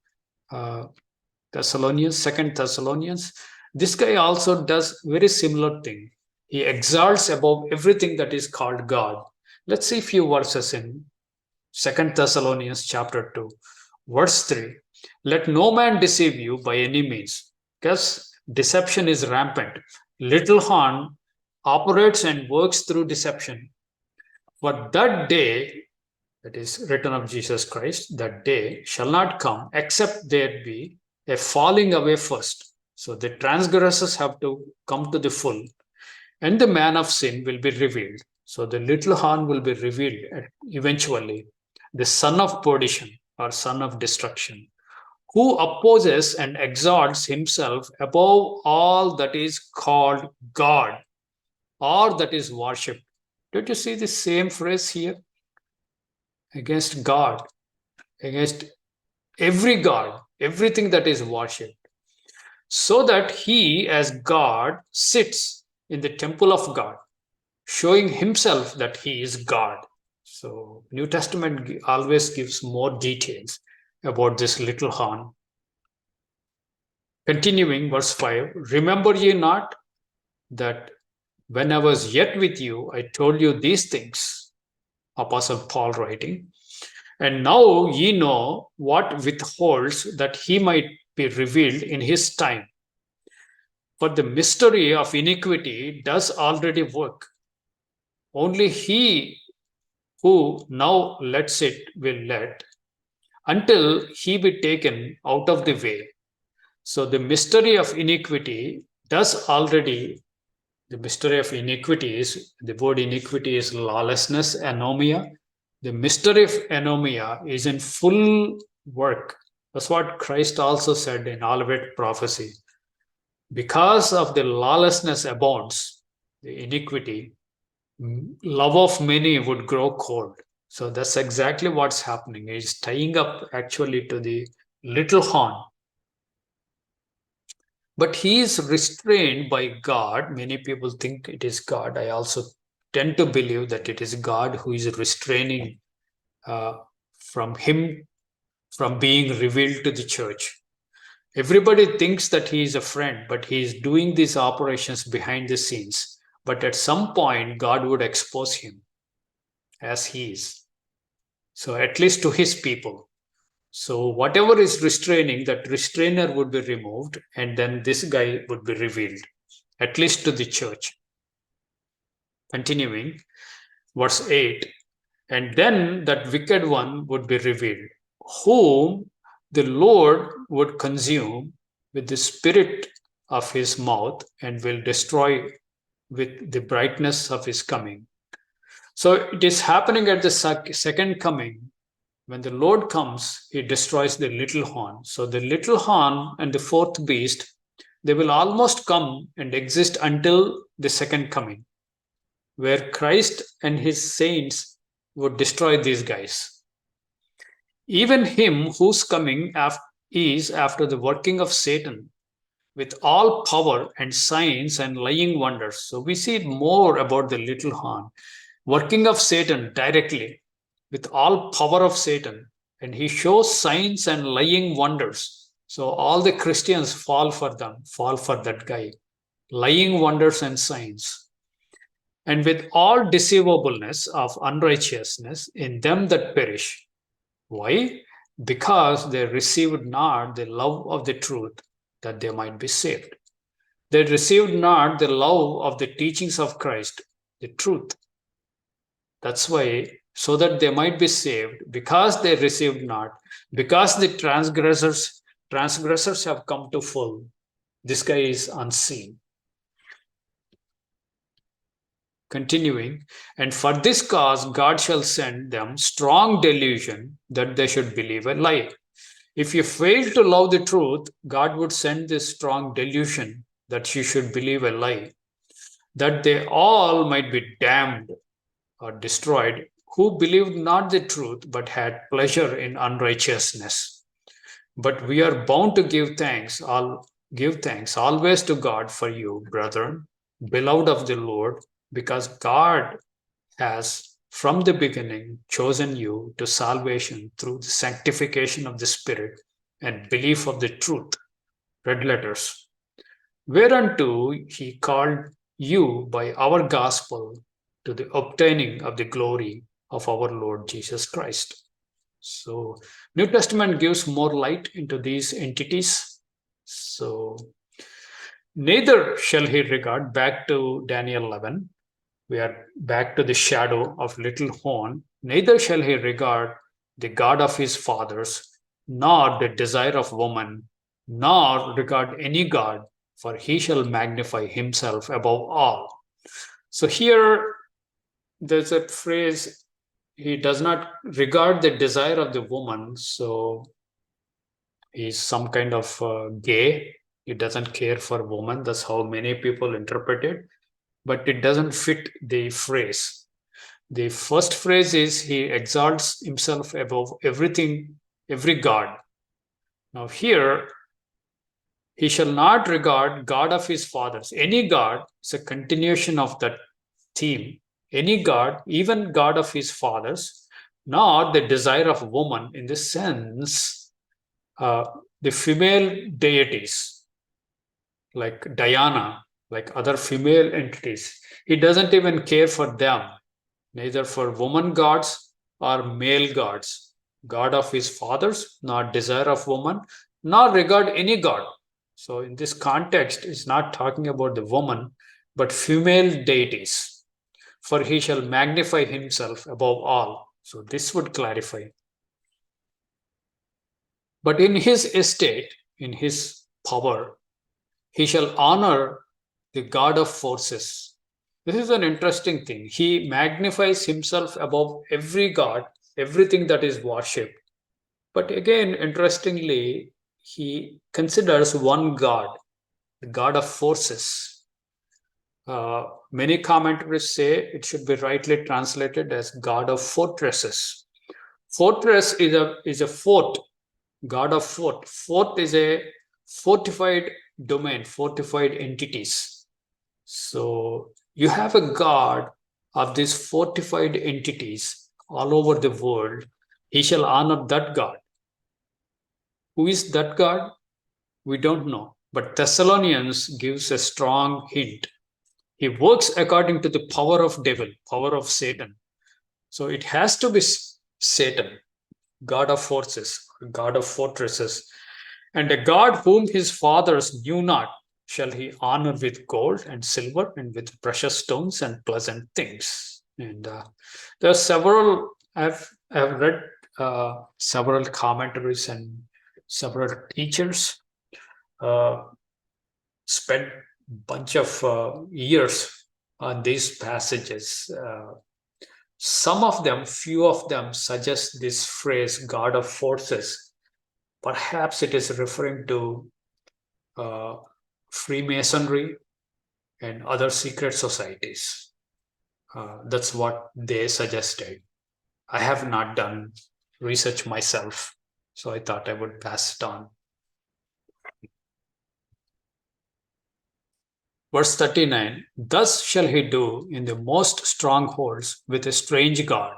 Thessalonians, 2 Thessalonians. This guy also does very similar thing. He exalts above everything that is called God. Let's see a few verses in 2 Thessalonians chapter 2. Verse 3, let no man deceive you by any means, because deception is rampant. Little horn operates and works through deception. For that day, that is return of Jesus Christ, that day shall not come except there be a falling away first. So the transgressors have to come to the full, and the man of sin will be revealed. So the little horn will be revealed eventually, the son of perdition, or son of destruction, who opposes and exalts himself above all that is called God or that is worshipped. Don't you see the same phrase here? Against God, against every God, everything that is worshipped, so that he as God sits in the temple of God, showing himself that he is God. So New Testament always gives more details about this little horn. Continuing, verse 5, remember ye not that when I was yet with you, I told you these things, Apostle Paul writing, and now ye know what withholds, that he might be revealed in his time. For the mystery of iniquity does already work. Only he who now lets it will let, until he be taken out of the way. So the mystery of iniquity does already, the mystery of iniquity is, the word iniquity is lawlessness, anomia. The mystery of anomia is in full work. That's what Christ also said in Olivet prophecy. Because of the lawlessness abounds, the iniquity, love of many would grow cold. So that's exactly what's happening. It's tying up actually to the little horn. But he is restrained by God. Many people think it is God. I also tend to believe that it is God who is restraining from him from being revealed to the church. Everybody thinks that he is a friend, but he is doing these operations behind the scenes. But at some point, God would expose him as he is. So at least to his people. So whatever is restraining, that restrainer would be removed, and then this guy would be revealed, at least to the church. Continuing, verse 8, and then that wicked one would be revealed, whom the Lord would consume with the spirit of his mouth and will destroy with the brightness of his coming. So it is happening at the second coming. When the Lord comes, he destroys the little horn. So the little horn and the fourth beast, they will almost come and exist until the second coming, where Christ and his saints would destroy these guys. Even him whose coming is after the working of Satan with all power and signs and lying wonders. So we see more about the little horn, working of Satan directly with all power of Satan, and he shows signs and lying wonders. So all the Christians fall for that guy, lying wonders and signs. And with all deceivableness of unrighteousness in them that perish. Why? Because they received not the love of the truth, that they might be saved. They received not the love of the teachings of Christ, the truth. That's why, so that they might be saved, because they received not, because the transgressors have come to full. This guy is unseen. Continuing, and for this cause God shall send them strong delusion that they should believe a lie. If you fail to love the truth, God would send this strong delusion that you should believe a lie, that they all might be damned or destroyed, who believed not the truth, but had pleasure in unrighteousness. But we are bound to give thanks always to God for you, brethren, beloved of the Lord, because God has from the beginning chosen you to salvation through the sanctification of the Spirit and belief of the truth, red letters, whereunto he called you by our gospel to the obtaining of the glory of our Lord Jesus Christ. So New Testament gives more light into these entities. So neither shall he regard, back to Daniel 11, we are back to the shadow of little horn, neither shall he regard the God of his fathers, nor the desire of woman, nor regard any God, for he shall magnify himself above all. So here there's a phrase, he does not regard the desire of the woman, so he's some kind of gay. He doesn't care for woman. That's how many people interpret it. But it doesn't fit the phrase. The first phrase is he exalts himself above everything, every God. Now here, he shall not regard God of his fathers. Any God is a continuation of that theme. Any God, even God of his fathers, nor the desire of woman in the sense, the female deities like Diana, like other female entities. He doesn't even care for them, neither for woman gods or male gods, God of his fathers, nor desire of woman, nor regard any God. So in this context, it's not talking about the woman, but female deities. For he shall magnify himself above all. So this would clarify. But in his estate, in his power, he shall honor the God of forces. This is an interesting thing. He magnifies himself above every God, everything that is worshipped. But again, interestingly, he considers one God, the God of forces. Many commentators say it should be rightly translated as God of fortresses. Fortress is a fort, God of fort. Fort is a fortified domain, fortified entities. So you have a God of these fortified entities all over the world, he shall honor that God. Who is that God? We don't know. But Thessalonians gives a strong hint. He works according to the power of devil, power of Satan. So it has to be Satan, God of forces, God of fortresses, and a God whom his fathers knew not shall he honor with gold and silver and with precious stones and pleasant things. And there are several, I've read several commentaries and several teachers spent a bunch of years on these passages. Some of them, few of them suggest this phrase, God of forces. Perhaps it is referring to Freemasonry and other secret societies. That's what they suggested. I have not done research myself, so I thought I would pass it on. Verse 39, thus shall he do in the most strongholds with a strange God,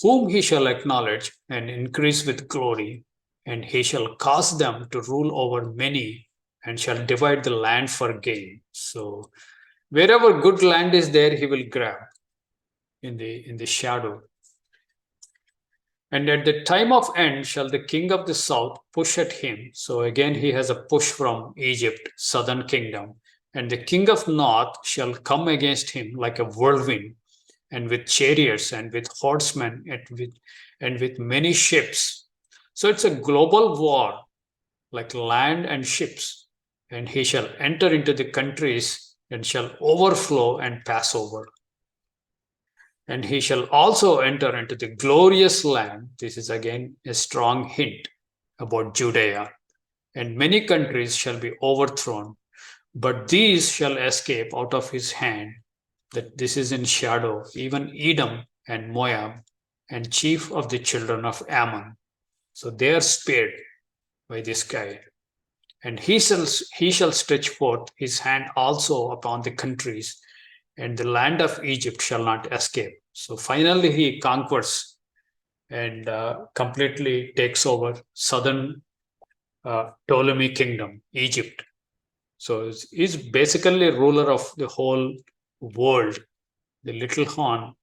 whom he shall acknowledge and increase with glory, and he shall cause them to rule over many and shall divide the land for gain. So wherever good land is there, he will grab in the shadow. And at the time of end shall the king of the south push at him. So again, he has a push from Egypt, southern kingdom. And the king of north shall come against him like a whirlwind, and with chariots and with horsemen and with many ships. So it's a global war, like land and ships. And he shall enter into the countries and shall overflow and pass over. And he shall also enter into the glorious land. This is again a strong hint about Judea. And many countries shall be overthrown, but these shall escape out of his hand. That this is in shadow, even Edom and Moab, and chief of the children of Ammon. So they are spared by this guy. And he shall stretch forth his hand also upon the countries, and the land of Egypt shall not escape. So finally he conquers and completely takes over southern Ptolemy kingdom, Egypt. So he's basically ruler of the whole world. The little horn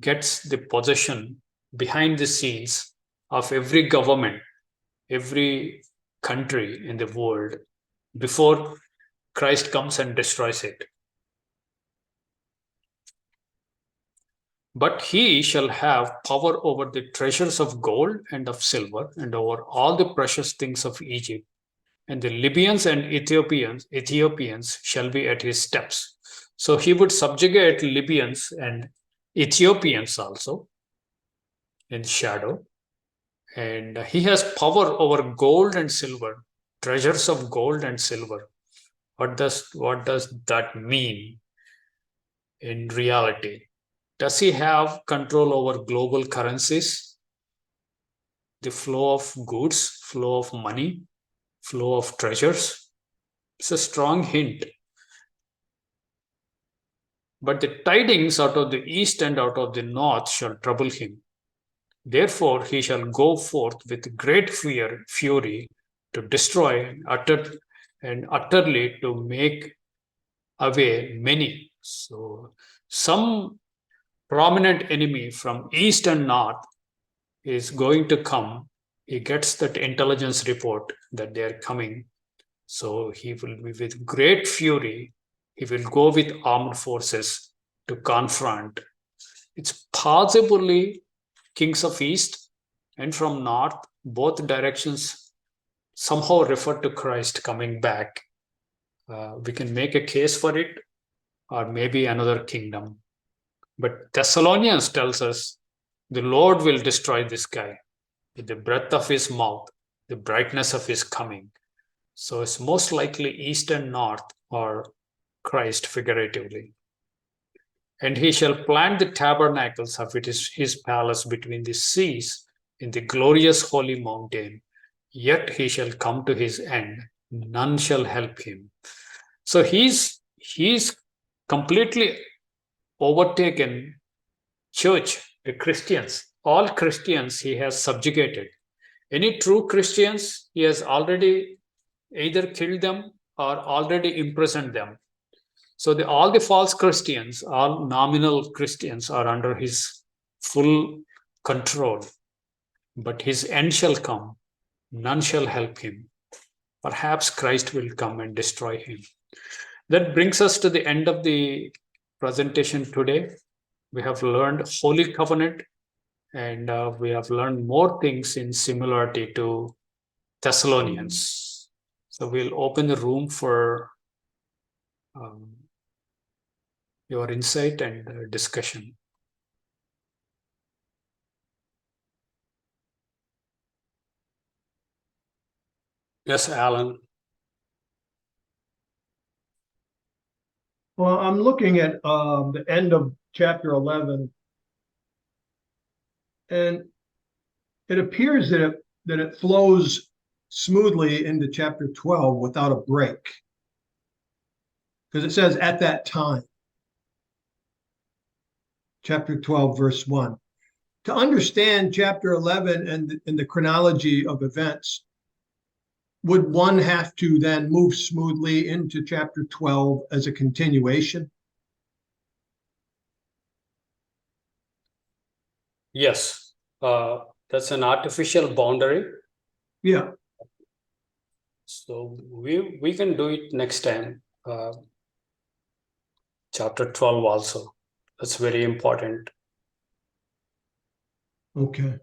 gets the possession behind the scenes of every government, every country in the world before Christ comes and destroys it. But he shall have power over the treasures of gold and of silver and over all the precious things of Egypt. And the Libyans and Ethiopians shall be at his steps. So he would subjugate Libyans and Ethiopians also in shadow. And he has power over gold and silver, treasures of gold and silver. What does that mean in reality? Does he have control over global currencies? The flow of goods, flow of money, flow of treasures? It's a strong hint. But the tidings out of the east and out of the north shall trouble him. Therefore he shall go forth with great fury to destroy and utterly to make away many. So some prominent enemy from east and north is going to come. He gets that intelligence report that they are coming. So he will be with great fury. He will go with armed forces to confront. It's possibly kings of east and from north, both directions somehow refer to Christ coming back. We can make a case for it, or maybe another kingdom. But Thessalonians tells us the Lord will destroy this guy with the breath of his mouth, the brightness of his coming. So it's most likely east and north, or Christ figuratively. And he shall plant the tabernacles of his palace between the seas in the glorious holy mountain. Yet he shall come to his end. None shall help him. So he's completely overtaken church, the Christians. All Christians he has subjugated. Any true Christians, he has already either killed them or already imprisoned them. So all the false Christians, all nominal Christians are under his full control. But his end shall come, none shall help him. Perhaps Christ will come and destroy him. That brings us to the end of the presentation today. We have learned Holy Covenant, and we have learned more things in similarity to Thessalonians. So we'll open the room for your insight and discussion. Yes, Alan. Well, I'm looking at the end of chapter 11, and it appears that it flows smoothly into chapter 12 without a break, because it says at that time, chapter 12, verse 1. To understand chapter 11 and the chronology of events, would one have to then move smoothly into chapter 12 as a continuation? Yes, that's an artificial boundary. Yeah. So we can do it next time. Chapter 12 also. That's very important. Okay.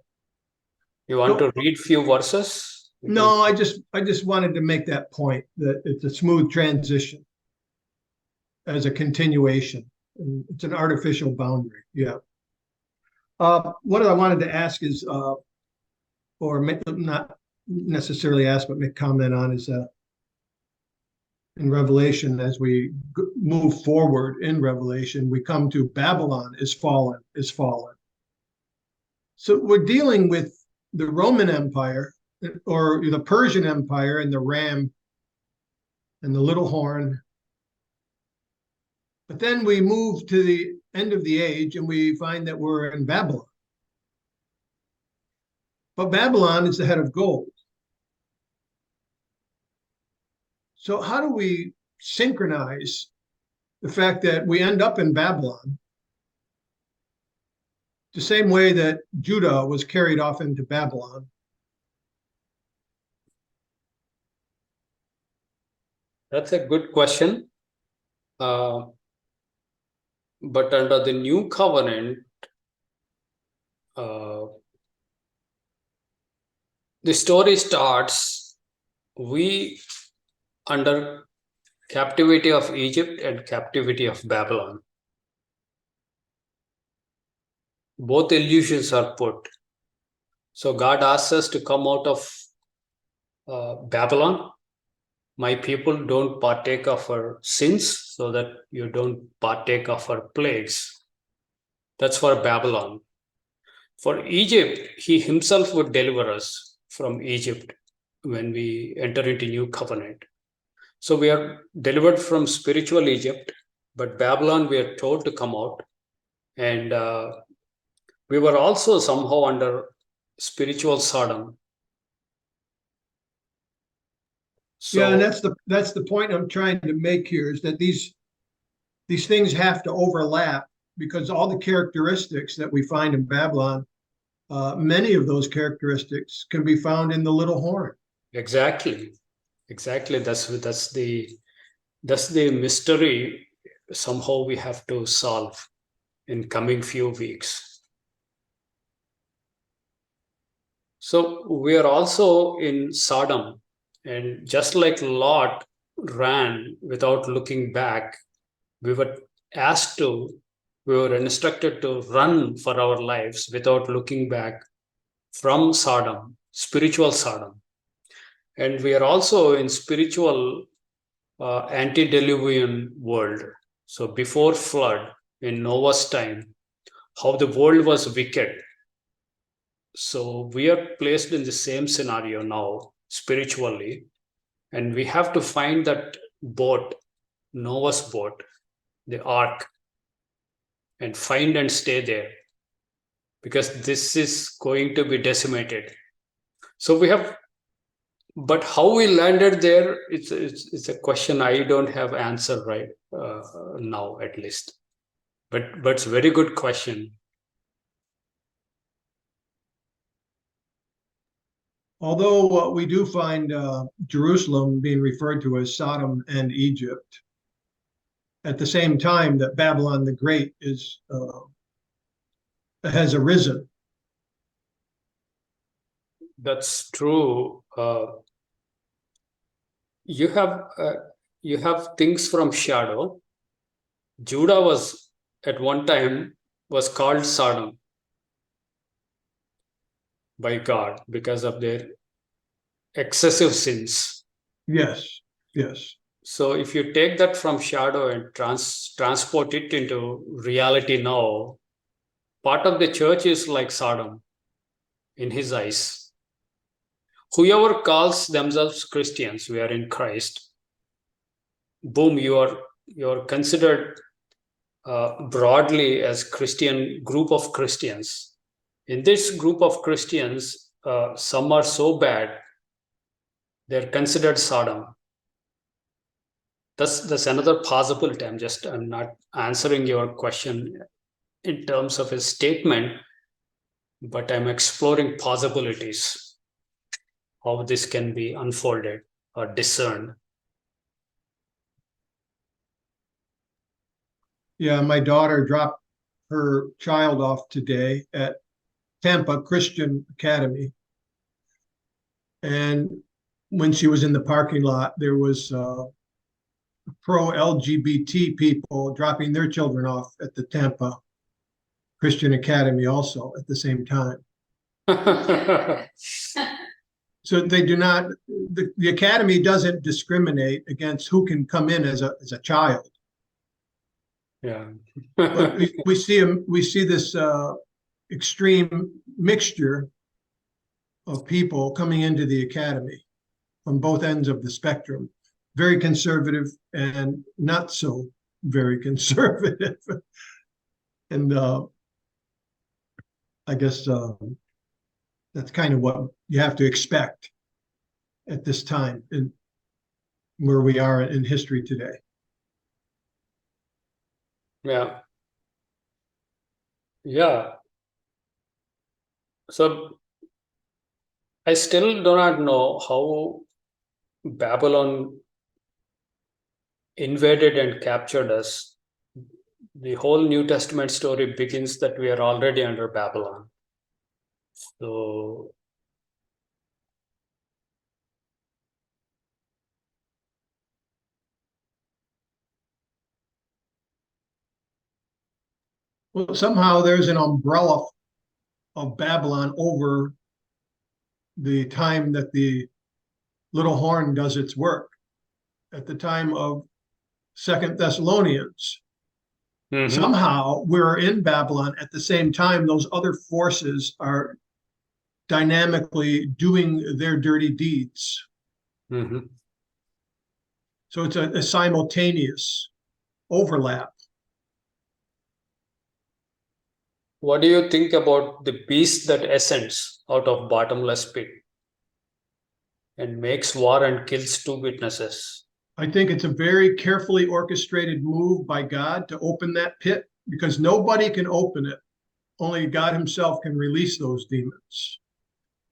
You want to read few verses? No, I just wanted to make that point, that it's a smooth transition as a continuation. It's an artificial boundary. Yeah. What I wanted to ask is, or not necessarily ask, but make comment on, is in Revelation, as we move forward in Revelation, we come to Babylon is fallen. So we're dealing with the Roman Empire, or the Persian Empire, and the ram and the little horn. But then we move to the end of the age and we find that we're in Babylon. But Babylon is the head of gold. So how do we synchronize the fact that we end up in Babylon the same way that Judah was carried off into Babylon? That's a good question. But under the new covenant, the story starts, we under captivity of Egypt and captivity of Babylon. Both illusions are put. So God asks us to come out of Babylon. My people don't partake of our sins, so that you don't partake of our plagues. That's for Babylon. For Egypt, he himself would deliver us from Egypt when we enter into new covenant. So we are delivered from spiritual Egypt, but Babylon we are told to come out. And we were also somehow under spiritual Sodom. So, yeah, and that's the point I'm trying to make here, is that these things have to overlap, because all the characteristics that we find in Babylon, many of those characteristics can be found in the little horn. Exactly. That's the mystery somehow we have to solve in coming few weeks. So we are also in Sodom, and just like Lot ran without looking back, we were instructed to run for our lives without looking back from Sodom, spiritual Sodom. And we are also in spiritual antediluvian world. So before flood, in Noah's time, how the world was wicked. So we are placed in the same scenario now, spiritually, and we have to find that boat, Noah's boat, the ark. and find and stay there, because this is going to be decimated. So we have, but how we landed there, it's a question I don't have answer right now, at least. But it's a very good question. Although we do find Jerusalem being referred to as Sodom and Egypt, at the same time that Babylon the Great has arisen. That's true. You have things from shadow. Judah was at one time was called Sodom by God because of their excessive sins. Yes, yes. So if you take that from shadow and transport it into reality now, part of the church is like Sodom in his eyes. Whoever calls themselves Christians, we are in Christ, boom, you're considered broadly as Christian group of Christians. In this group of Christians, some are so bad, they're considered Sodom. That's another possibility. I'm not answering your question in terms of a statement, but I'm exploring possibilities, how this can be unfolded or discerned. Yeah, my daughter dropped her child off today at Tampa Christian Academy. And when she was in the parking lot, there was pro-LGBT people dropping their children off at the Tampa Christian Academy also at the same time. So they do not, the academy doesn't discriminate against who can come in as a child. Yeah. But we see this extreme mixture of people coming into the academy from both ends of the spectrum, very conservative and not so very conservative. And I guess that's kind of what you have to expect at this time in where we are in history today. Yeah. Yeah. So I still do not know how Babylon invaded and captured us. The whole New Testament story begins that we are already under Babylon. So Well, somehow there's an umbrella of Babylon over the time that the little horn does its work. At the time of Second Thessalonians, somehow we're in Babylon at the same time those other forces are dynamically doing their dirty deeds. So it's a simultaneous overlap. What do you think about the beast that ascends out of bottomless pit and makes war and kills two witnesses? I think it's a very carefully orchestrated move by God to open that pit, because nobody can open it. Only God himself can release those demons.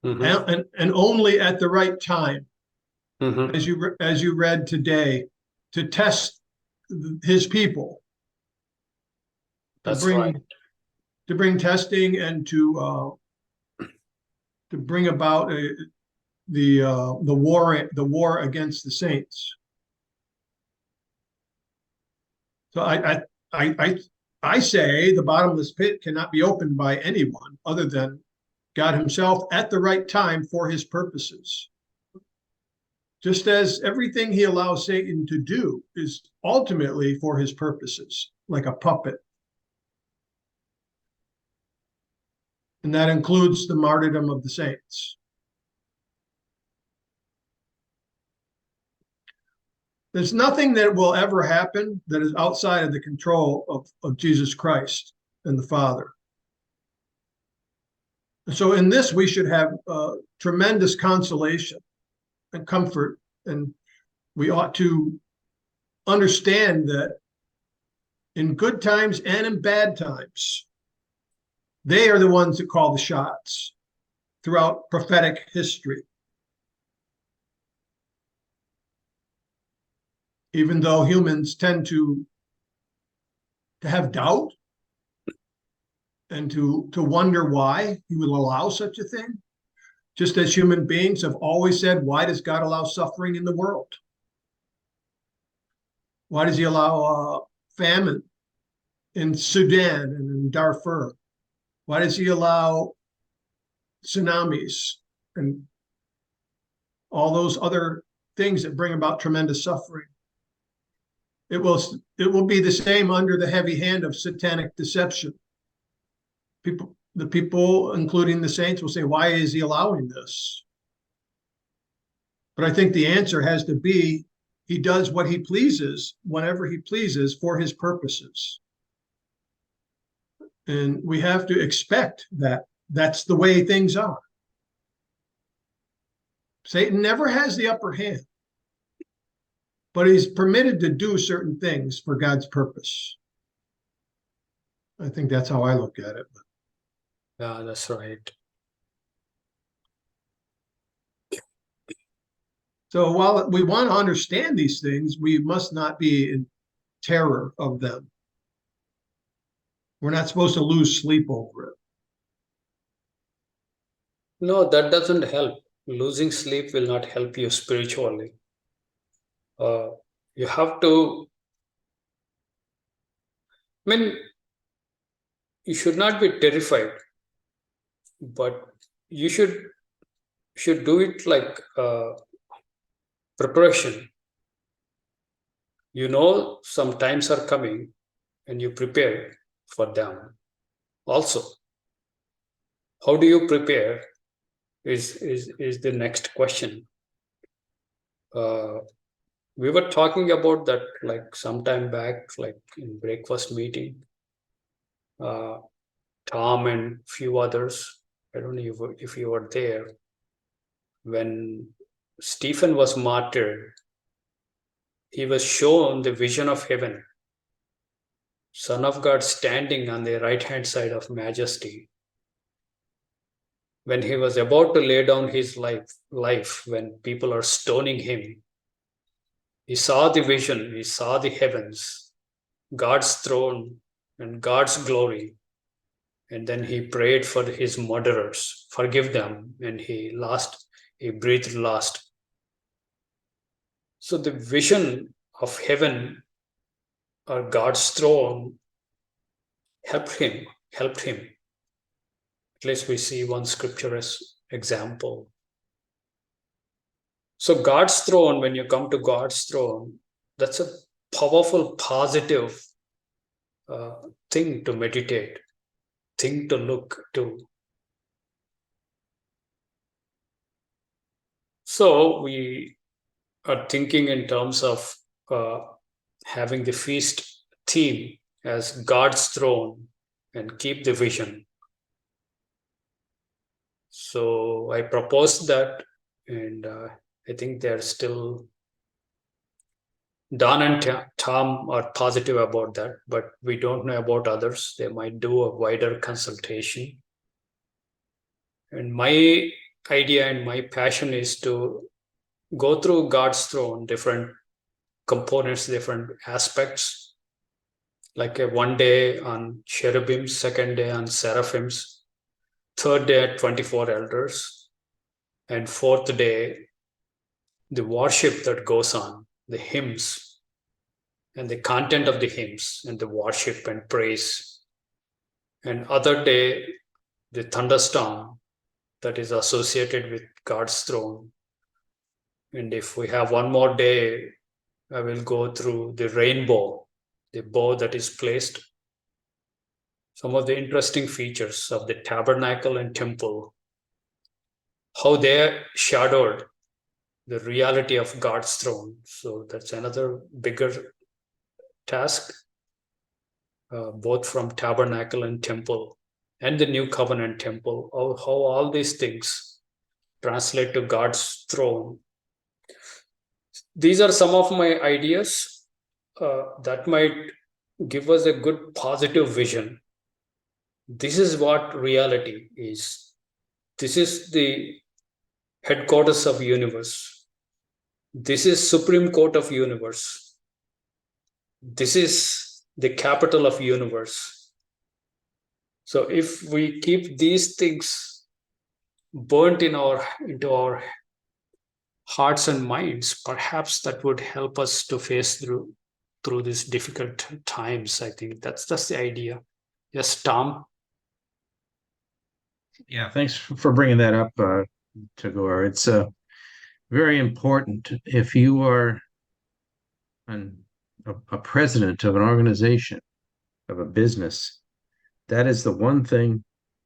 And only at the right time, as you read today, to test his people. That's right. To bring testing and to bring about the war against the saints. So I say the bottomless pit cannot be opened by anyone other than God himself at the right time for his purposes. Just as everything he allows Satan to do is ultimately for his purposes, like a puppet. And that includes the martyrdom of the saints. There's nothing that will ever happen that is outside of the control of Jesus Christ and the Father. And so in this, we should have tremendous consolation and comfort, and we ought to understand that in good times and in bad times, they are the ones that call the shots throughout prophetic history. Even though humans tend to have doubt and to wonder why he would allow such a thing, just as human beings have always said, why does God allow suffering in the world? Why does he allow famine in Sudan and in Darfur? Why does he allow tsunamis and all those other things that bring about tremendous suffering? It will be the same under the heavy hand of satanic deception. The people, including the saints, will say, why is he allowing this? But I think the answer has to be, he does what he pleases, whenever he pleases, for his purposes. And we have to expect that that's the way things are. Satan never has the upper hand, but he's permitted to do certain things for God's purpose. I think that's how I look at it. Yeah, that's right. So while we want to understand these things, we must not be in terror of them. We're not supposed to lose sleep over it. No, that doesn't help. Losing sleep will not help you spiritually. You have to, you should not be terrified, but you should do it like preparation. You know, some times are coming and you prepare for them. Also, how do you prepare is the next question. We were talking about that like some time back, like in breakfast meeting. Tom and few others, I don't know if you were there, when Stephen was martyred, he was shown the vision of heaven, Son of God standing on the right-hand side of majesty. When he was about to lay down his life, when people are stoning him, he saw the vision, he saw the heavens, God's throne and God's glory. And then he prayed for his murderers, forgive them, and he breathed last. So the vision of heaven or God's throne helped him. At least we see one scripture as example. So God's throne, when you come to God's throne, that's a powerful, positive thing to meditate, thing to look to. So we are thinking in terms of having the feast theme as God's throne and keep the vision. So I proposed that, and I think they're still, Don and Tom are positive about that, but we don't know about others. They might do a wider consultation. And my idea and my passion is to go through God's throne, different components, different aspects, like one day on cherubims, second day on seraphims, third day at 24 elders, and fourth day, the worship that goes on, the hymns, and the content of the hymns, and the worship and praise. And other day, the thunderstorm that is associated with God's throne. And if we have one more day, I will go through the rainbow, the bow that is placed. Some of the interesting features of the tabernacle and temple, how they are shadowed the reality of God's throne. So that's another bigger task, both from tabernacle and temple and the new covenant temple, how all these things translate to God's throne. These are some of my ideas that might give us a good positive vision. This is what reality is. This is the headquarters of universe. This is Supreme Court of universe. This is the capital of universe. So if we keep these things burnt into our hearts and minds, perhaps that would help us to face through these difficult times. I think that's the idea. Yes, Tom. Yeah, thanks for bringing that up, Tagore. It's very important. If you are a president of an organization, of a business, that is the one thing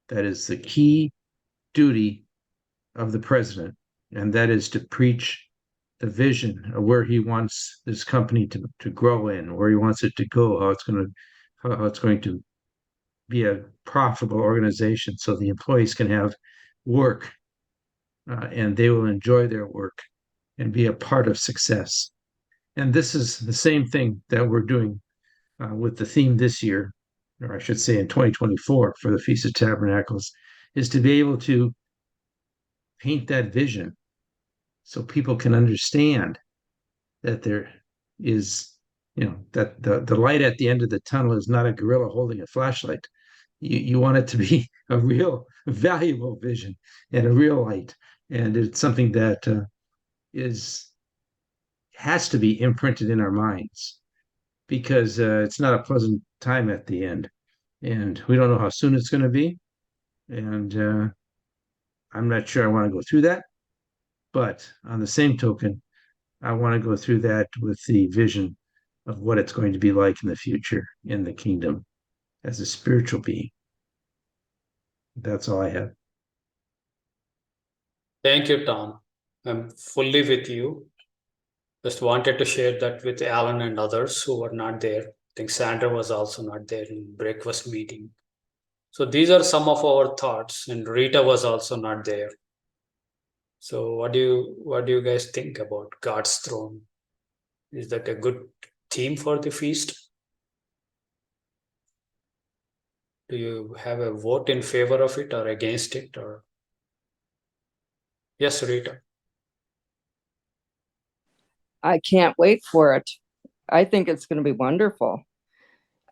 that is the key duty of the president, and that is to preach the vision of where he wants this company to grow in, where he wants it to go, how it's going to be a profitable organization so the employees can have work and they will enjoy their work and be a part of success. And this is the same thing that we're doing with the theme this year, or I should say in 2024 for the Feast of Tabernacles, is to be able to paint that vision so people can understand that there is, that the light at the end of the tunnel is not a gorilla holding a flashlight. You want it to be a real valuable vision and a real light. And it's something that has to be imprinted in our minds, because it's not a pleasant time at the end. And we don't know how soon it's going to be. And I'm not sure I want to go through that. But on the same token, I want to go through that with the vision of what it's going to be like in the future in the kingdom as a spiritual being. That's all I have. Thank you, Tom. I'm fully with you. Just wanted to share that with Alan and others who were not there. I think Sandra was also not there in breakfast meeting. So these are some of our thoughts, and Rita was also not there. So what do you guys think about God's throne? Is that a good theme for the feast? Do you have a vote in favor of it or against it? Or yes, Rita. I can't wait for it. I think it's going to be wonderful.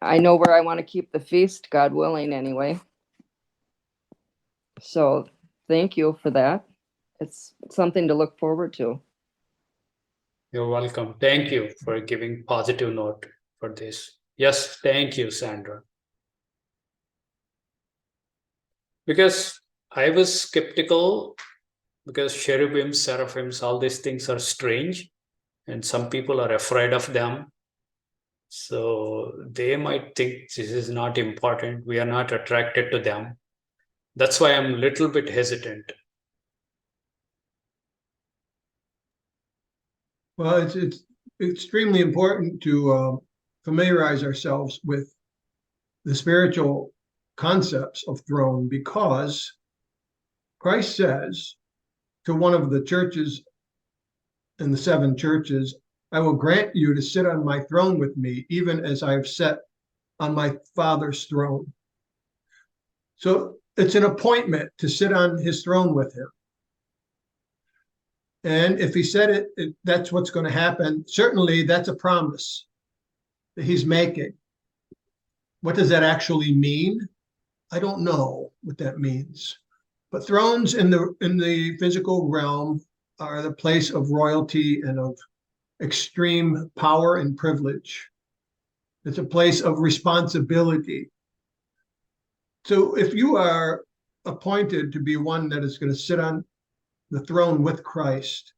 I know where I want to keep the feast, God willing, anyway. So thank you for that. It's something to look forward to. You're welcome. Thank you for giving positive note for this. Yes, thank you, Sandra. Because I was skeptical, because cherubims, seraphims, all these things are strange, and some people are afraid of them. So they might think this is not important. We are not attracted to them. That's why I'm a little bit hesitant. Well, it's extremely important to familiarize ourselves with the spiritual concepts of throne, because Christ says to one of the churches in the 7 churches, I will grant you to sit on my throne with me, even as I have sat on my Father's throne. So it's an appointment to sit on his throne with him. And if he said it, that's what's going to happen. Certainly, that's a promise that he's making. What does that actually mean? I don't know what that means. But thrones in the physical realm are the place of royalty and of extreme power and privilege. It's a place of responsibility. So if you are appointed to be one that is going to sit on the throne with Christ,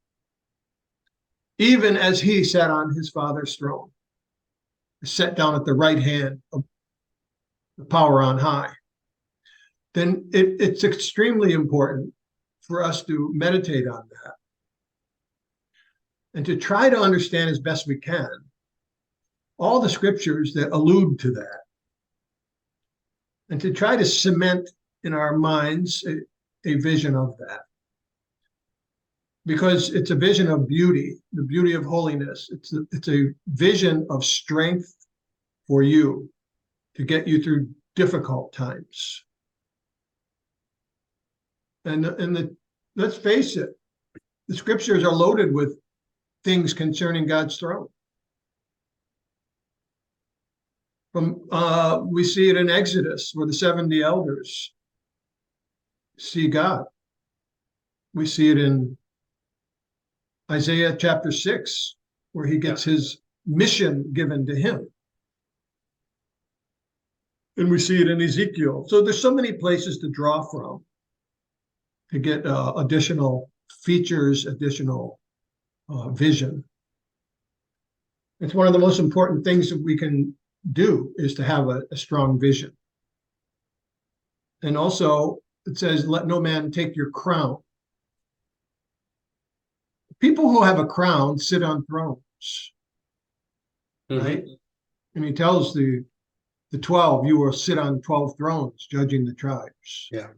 even as he sat on his Father's throne, sat down at the right hand of the power on high, then it's extremely important for us to meditate on that. and to try to understand as best we can all the scriptures that allude to that, and to try to cement in our minds a vision of that. Because it's a vision of beauty, the beauty of holiness. It's a vision of strength for you to get you through difficult times. And let's face it, the scriptures are loaded with things concerning God's throne. We see it in Exodus, where the 70 elders see God. We see it in Isaiah chapter 6, where he gets his mission given to him. And we see it in Ezekiel. So there's so many places to draw from to get additional features, additional vision. It's one of the most important things that we can do, is to have a strong vision. And also, it says, let no man take your crown. People who have a crown sit on thrones, right? And he tells the 12, you will sit on 12 thrones, judging the tribes. Yeah.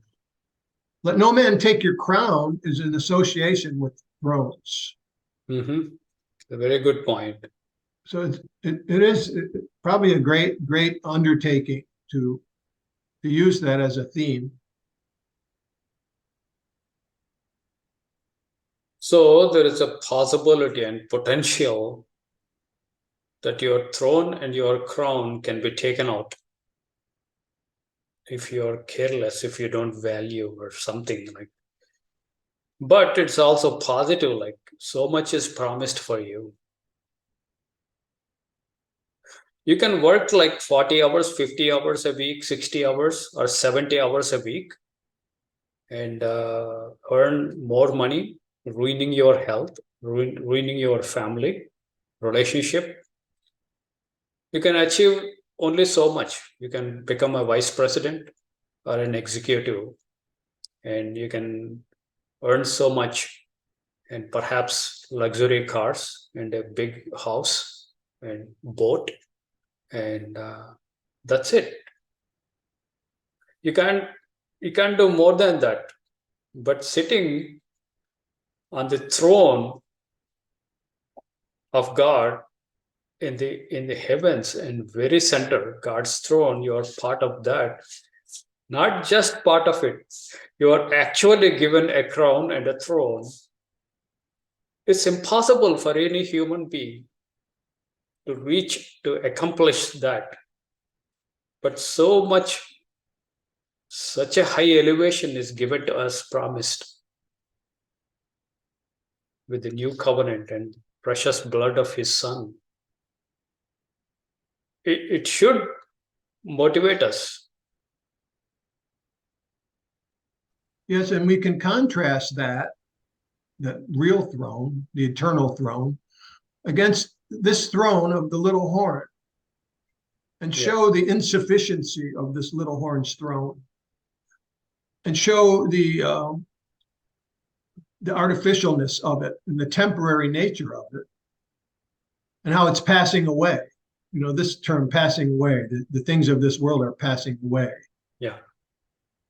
Let no man take your crown is an association with thrones. A very good point. So it is probably a great undertaking to use that as a theme. So there is a possibility and potential that your throne and your crown can be taken out if you're careless, if you don't value or something like. But it's also positive, like so much is promised for you. You can work like 40 hours, 50 hours a week, 60 hours or 70 hours a week and earn more money, ruining your health, ruining your family, relationship. You can achieve only so much. You can become a vice president or an executive, and you can earn so much, and perhaps luxury cars and a big house and boat, and that's it. You can't do more than that. But sitting on the throne of God in the heavens and very center, God's throne, you're part of that. Not just part of it. You are actually given a crown and a throne. It's impossible for any human being to reach, to accomplish that. But such a high elevation is given to us, promised with the new covenant and precious blood of his son. It should motivate us. Yes, and we can contrast that real throne, the eternal throne, against this throne of the little horn, and show the insufficiency of this little horn's throne, and show the artificialness of it and the temporary nature of it, and how it's passing away. You know, this term, passing away, the things of this world are passing away. Yeah.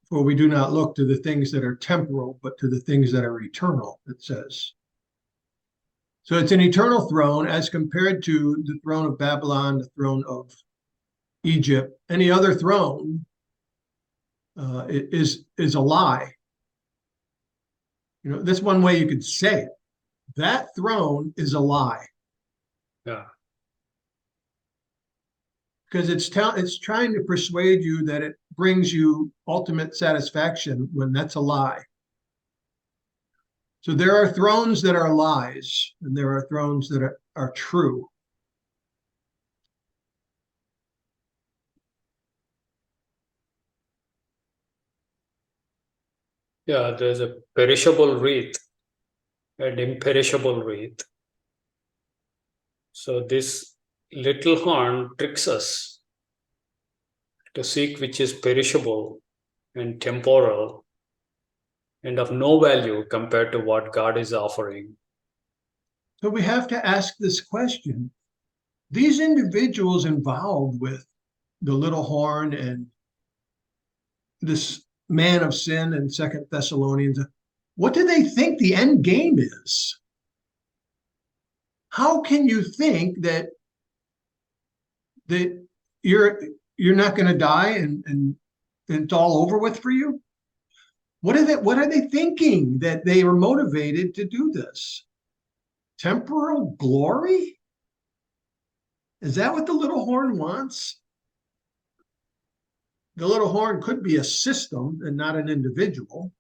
For we do not look to the things that are temporal, but to the things that are eternal, it says. So it's an eternal throne as compared to the throne of Babylon, the throne of Egypt. Any other throne is a lie. You know, that's one way you could say it. That throne is a lie. Yeah. Because it's trying to persuade you that it brings you ultimate satisfaction, when that's a lie. So there are thrones that are lies, and there are thrones that are true. Yeah, there's a perishable wreath and imperishable wreath. So this little horn tricks us to seek which is perishable and temporal and of no value compared to what God is offering. So we have to ask this question. These individuals involved with the little horn and this man of sin in Second Thessalonians, what do they think the end game is? How can you think that you're not going to die and it's all over with for you? What are they thinking that they are motivated to do this? Temporal glory? Is that what the little horn wants? The little horn could be a system and not an individual.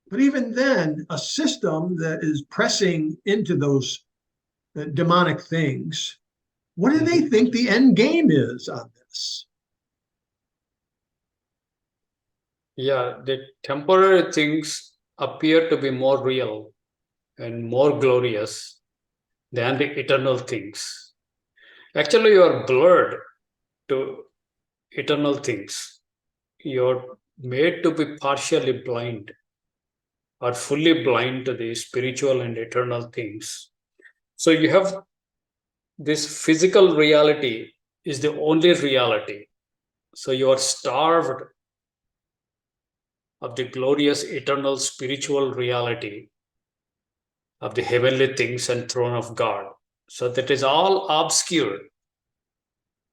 But even then, a system that is pressing into those demonic things, what do they think the end game is on this? Yeah, the temporary things appear to be more real and more glorious than the eternal things. Actually, you are blurred to eternal things. You're made to be partially blind or fully blind to the spiritual and eternal things. So you have this physical reality is the only reality. So you are starved of the glorious eternal spiritual reality of the heavenly things and throne of God. So that is all obscure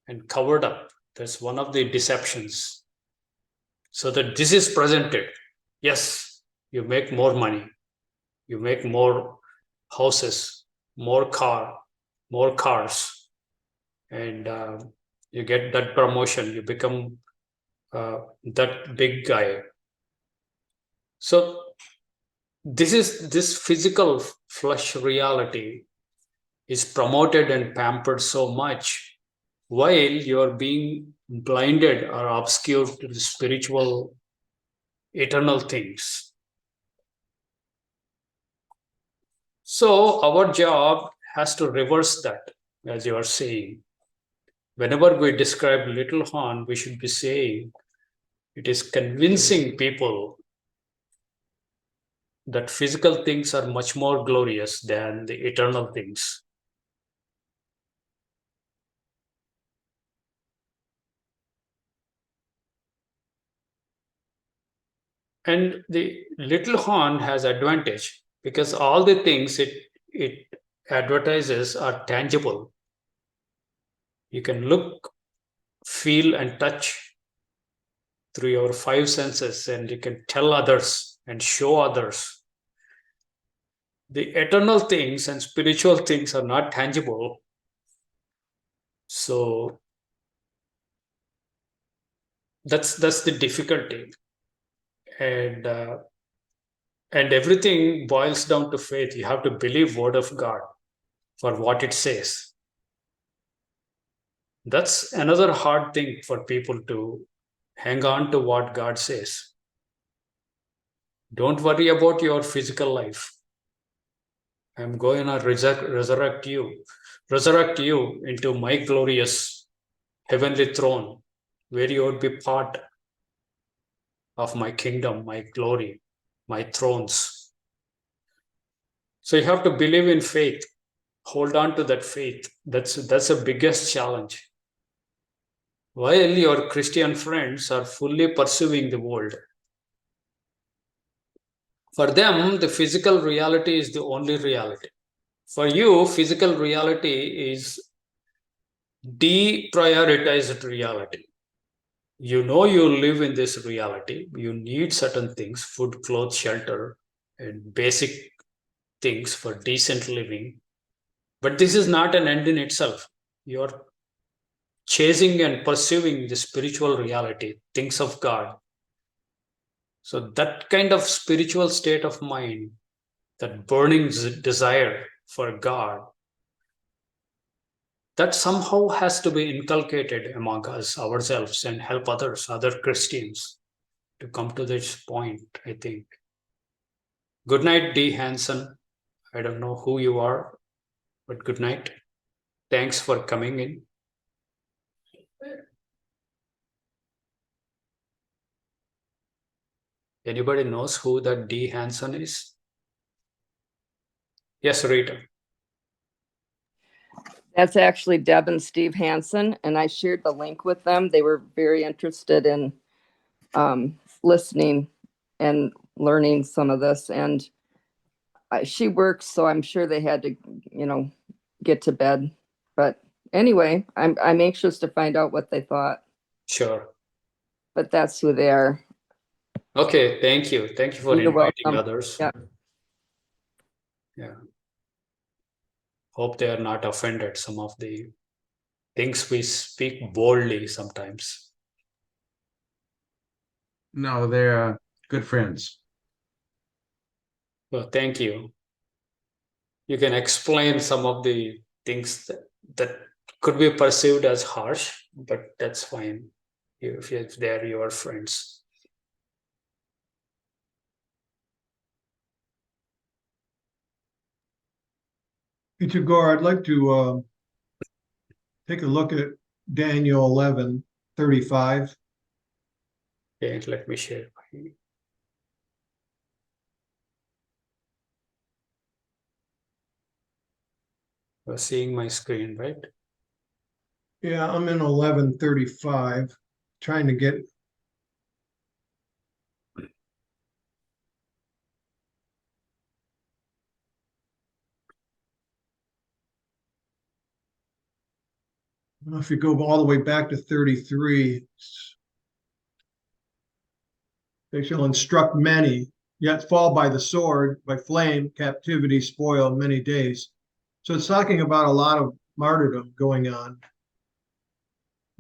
and covered up. That's one of the deceptions. So that this is presented. Yes, you make more money. You make more houses, more cars, and you get that promotion. You become that big guy. So this physical flesh reality is promoted and pampered so much, while you're being blinded or obscured to the spiritual, eternal things. So our job has to reverse that, as you are saying. Whenever we describe little horn, we should be saying it is convincing people that physical things are much more glorious than the eternal things. And the little horn has advantage because all the things it advertises are tangible. You can look, feel, and touch through your five senses, and you can tell others and show others. The eternal things and spiritual things are not tangible. So that's the difficulty. And everything boils down to faith. You have to believe word of God for what it says. That's another hard thing for people to hang on to what God says. Don't worry about your physical life. I'm going to resurrect you into my glorious heavenly throne, where you would be part of my kingdom, my glory, my thrones. So you have to believe in faith. Hold on to that faith. That's the biggest challenge. While your Christian friends are fully pursuing the world, for them, the physical reality is the only reality. For you, physical reality is deprioritized reality. You know you live in this reality. You need certain things, food, clothes, shelter, and basic things for decent living. But this is not an end in itself. You're chasing and pursuing the spiritual reality, things of God. So that kind of spiritual state of mind, that burning desire for God, that somehow has to be inculcated among us, ourselves, and help others, other Christians, to come to this point, I think. Good night, D. Hanson. I don't know who you are, but good night. Thanks for coming in. Anybody knows who that D. Hanson is? Yes, Rita. That's actually Deb and Steve Hansen, and I shared the link with them. They were very interested in listening and learning some of this. And she works, so I'm sure they had to, get to bed. But anyway, I'm anxious to find out what they thought. Sure. But that's who they are. Okay, thank you. Thank you for You're inviting welcome. others. Yeah. Yeah. Hope they are not offended. Some of the things we speak boldly sometimes. No, they're good friends. Well, thank you. You can explain some of the things that could be perceived as harsh, but that's fine if they're your friends. Hey, Tagore, I'd like to take a look at Daniel 11:35. Okay, let me share. You're seeing my screen, right? Yeah, I'm in 11:35, trying to get. Well, if you go all the way back to 33, they shall instruct many, yet fall by the sword, by flame, captivity, spoil, many days. So it's talking about a lot of martyrdom going on.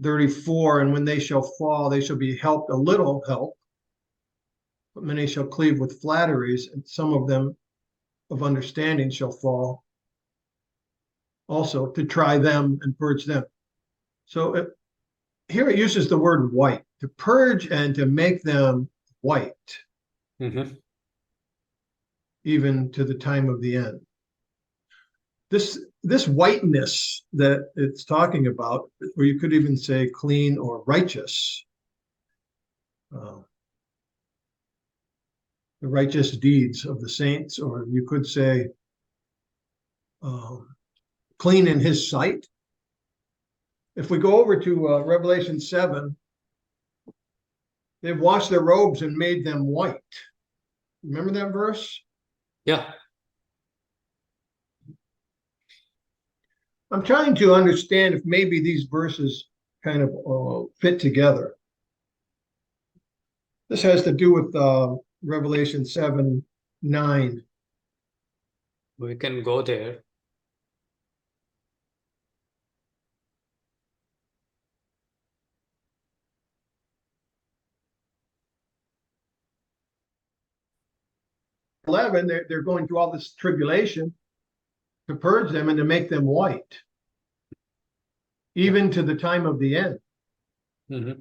34, and when they shall fall, they shall be helped a little help, but many shall cleave with flatteries, and some of them of understanding shall fall also to try them and purge them. So here it uses the word white, to purge and to make them white, even to the time of the end. This whiteness that it's talking about, or you could even say clean or righteous, the righteous deeds of the saints, or you could say clean in his sight. If we go over to Revelation 7, they've washed their robes and made them white. Remember that verse? Yeah. I'm trying to understand if maybe these verses kind of fit together. This has to do with Revelation 7:9. We can go there. They're going through all this tribulation to purge them and to make them white, even to the time of the end. Mm-hmm.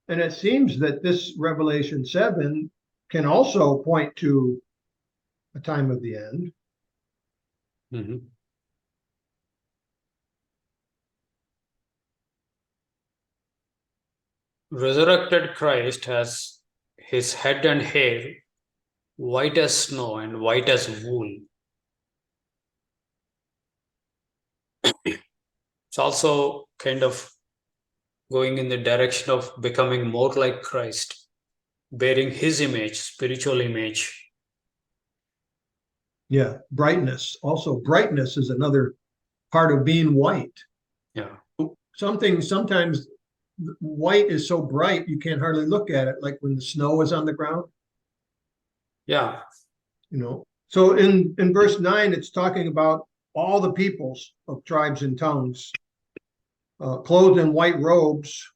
And it seems that this Revelation 7 can also point to a time of the end. Mm-hmm. Resurrected Christ has his head and hair white as snow and white as wool. It's also kind of going in the direction of becoming more like Christ, bearing his image, spiritual image. Yeah, brightness. Also, brightness is another part of being white. Yeah. Sometimes white is so bright you can't hardly look at it, like when the snow is on the ground. Yeah. So in verse 9, it's talking about all the peoples of tribes and tongues, clothed in white robes,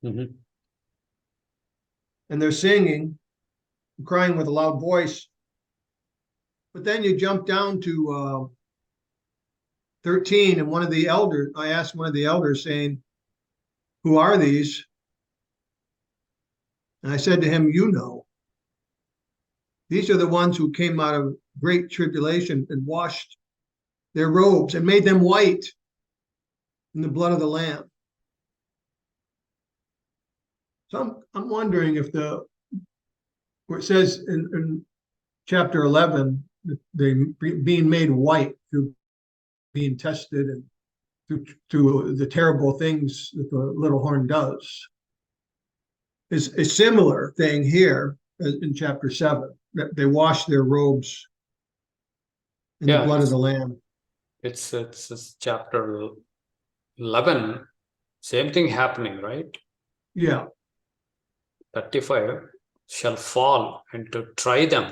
Mm-hmm. and they're singing, crying with a loud voice. But then you jump down to 13, and I asked one of the elders saying, "Who are these?" And I said to him, "You know. These are the ones who came out of great tribulation and washed their robes and made them white in the blood of the Lamb." So I'm wondering if where it says in chapter 11, they being made white through being tested and through the terrible things that the little horn does. Is a similar thing here in chapter 7, that they wash their robes in Yeah, the blood of it's- the Lamb. It's chapter 11. Same thing happening, right? Yeah, 35 shall fall and to try them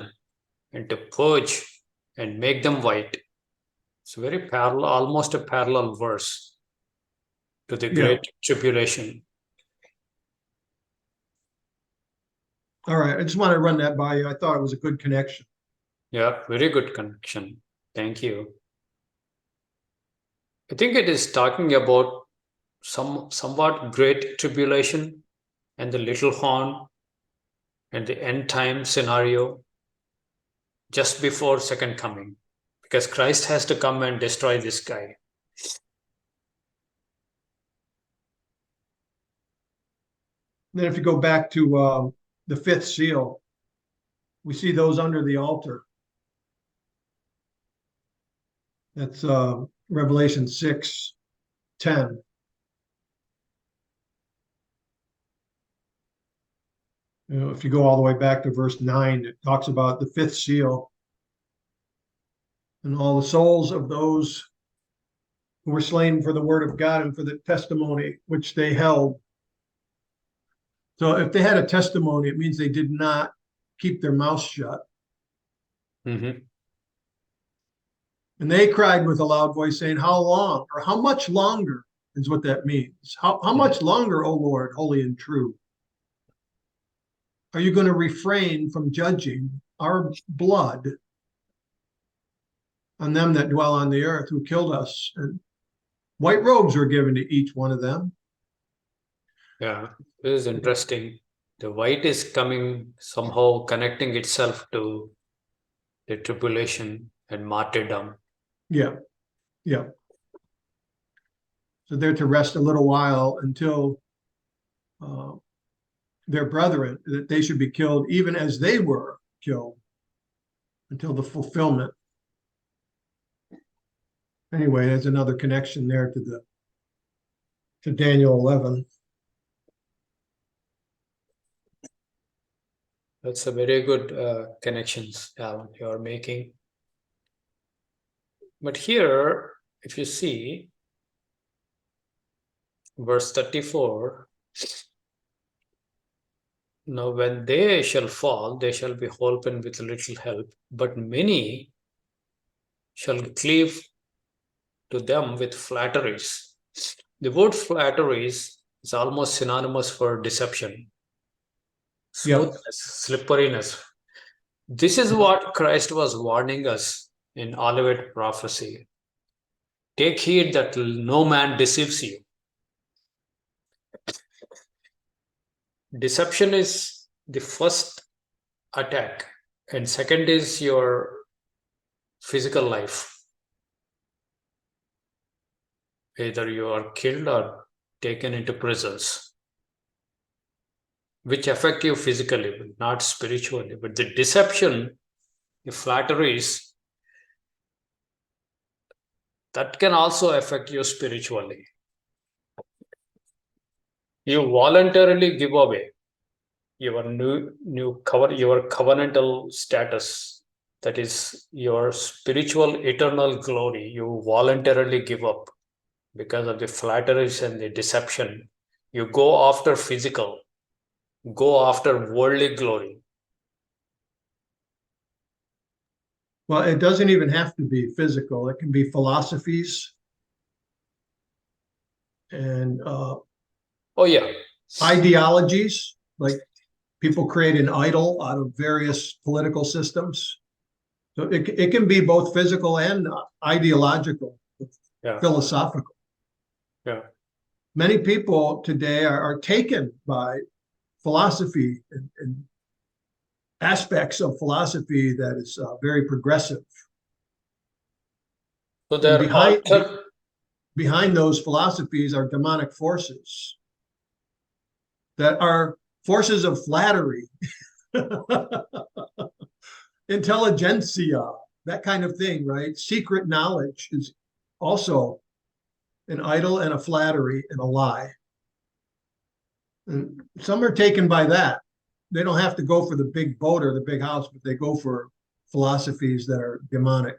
and to purge and make them white. It's very parallel, almost a parallel verse to the Yeah. great tribulation. all right. I just want to run that by you. I thought it was a good connection. Yeah, very good connection. Thank you. I think it is talking about somewhat great tribulation and the little horn and the end time scenario just before second coming, because Christ has to come and destroy this guy. Then if you go back to the 5th seal, we see those under the altar. That's Revelation 6:10. You know, if you go all the way back to verse 9, it talks about the 5th seal and all the souls of those who were slain for the word of God and for the testimony which they held. So if they had a testimony, it means they did not keep their mouth shut. Mm-hmm. And they cried with a loud voice, saying, how long, or how much longer is what that means. How much longer, O Lord, holy and true, are you going to refrain from judging our blood on them that dwell on the earth who killed us? And white robes were given to each one of them. Yeah, this is interesting. The white is coming, somehow connecting itself to the tribulation and martyrdom. Yeah, yeah. So they're to rest a little while until their brethren, that they should be killed even as they were killed, until the fulfillment. Anyway, there's another connection there to Daniel 11. That's a very good connections, Alan, you're making. But here, if you see verse 34, now when they shall fall, they shall be holpen with little help, but many shall cleave to them with flatteries. The word flatteries is almost synonymous for deception, smoothness, slipperiness. This is what Christ was warning us in Olivet prophecy. Take heed that no man deceives you. Deception is the first attack, and second is your physical life. Either you are killed or taken into prisons, which affect you physically, but not spiritually. But the deception, the flatteries, that can also affect you spiritually. You voluntarily give away your your covenantal status, that is your spiritual eternal glory. You voluntarily give up because of the flatteries and the deception. You go after physical, go after worldly glory. Well, it doesn't even have to be physical. It can be philosophies and Oh yeah, ideologies. Like people create an idol out of various political systems. So it can be both physical and ideological, yeah, philosophical. yeah. Many people today are taken by philosophy and aspects of philosophy that is very progressive. So they're Behind those philosophies are demonic forces that are forces of flattery, intelligentsia, that kind of thing, right? Secret knowledge also an idol and a flattery and a lie. And some are taken by that. They don't have to go for the big boat or the big house, but they go for philosophies that are demonic.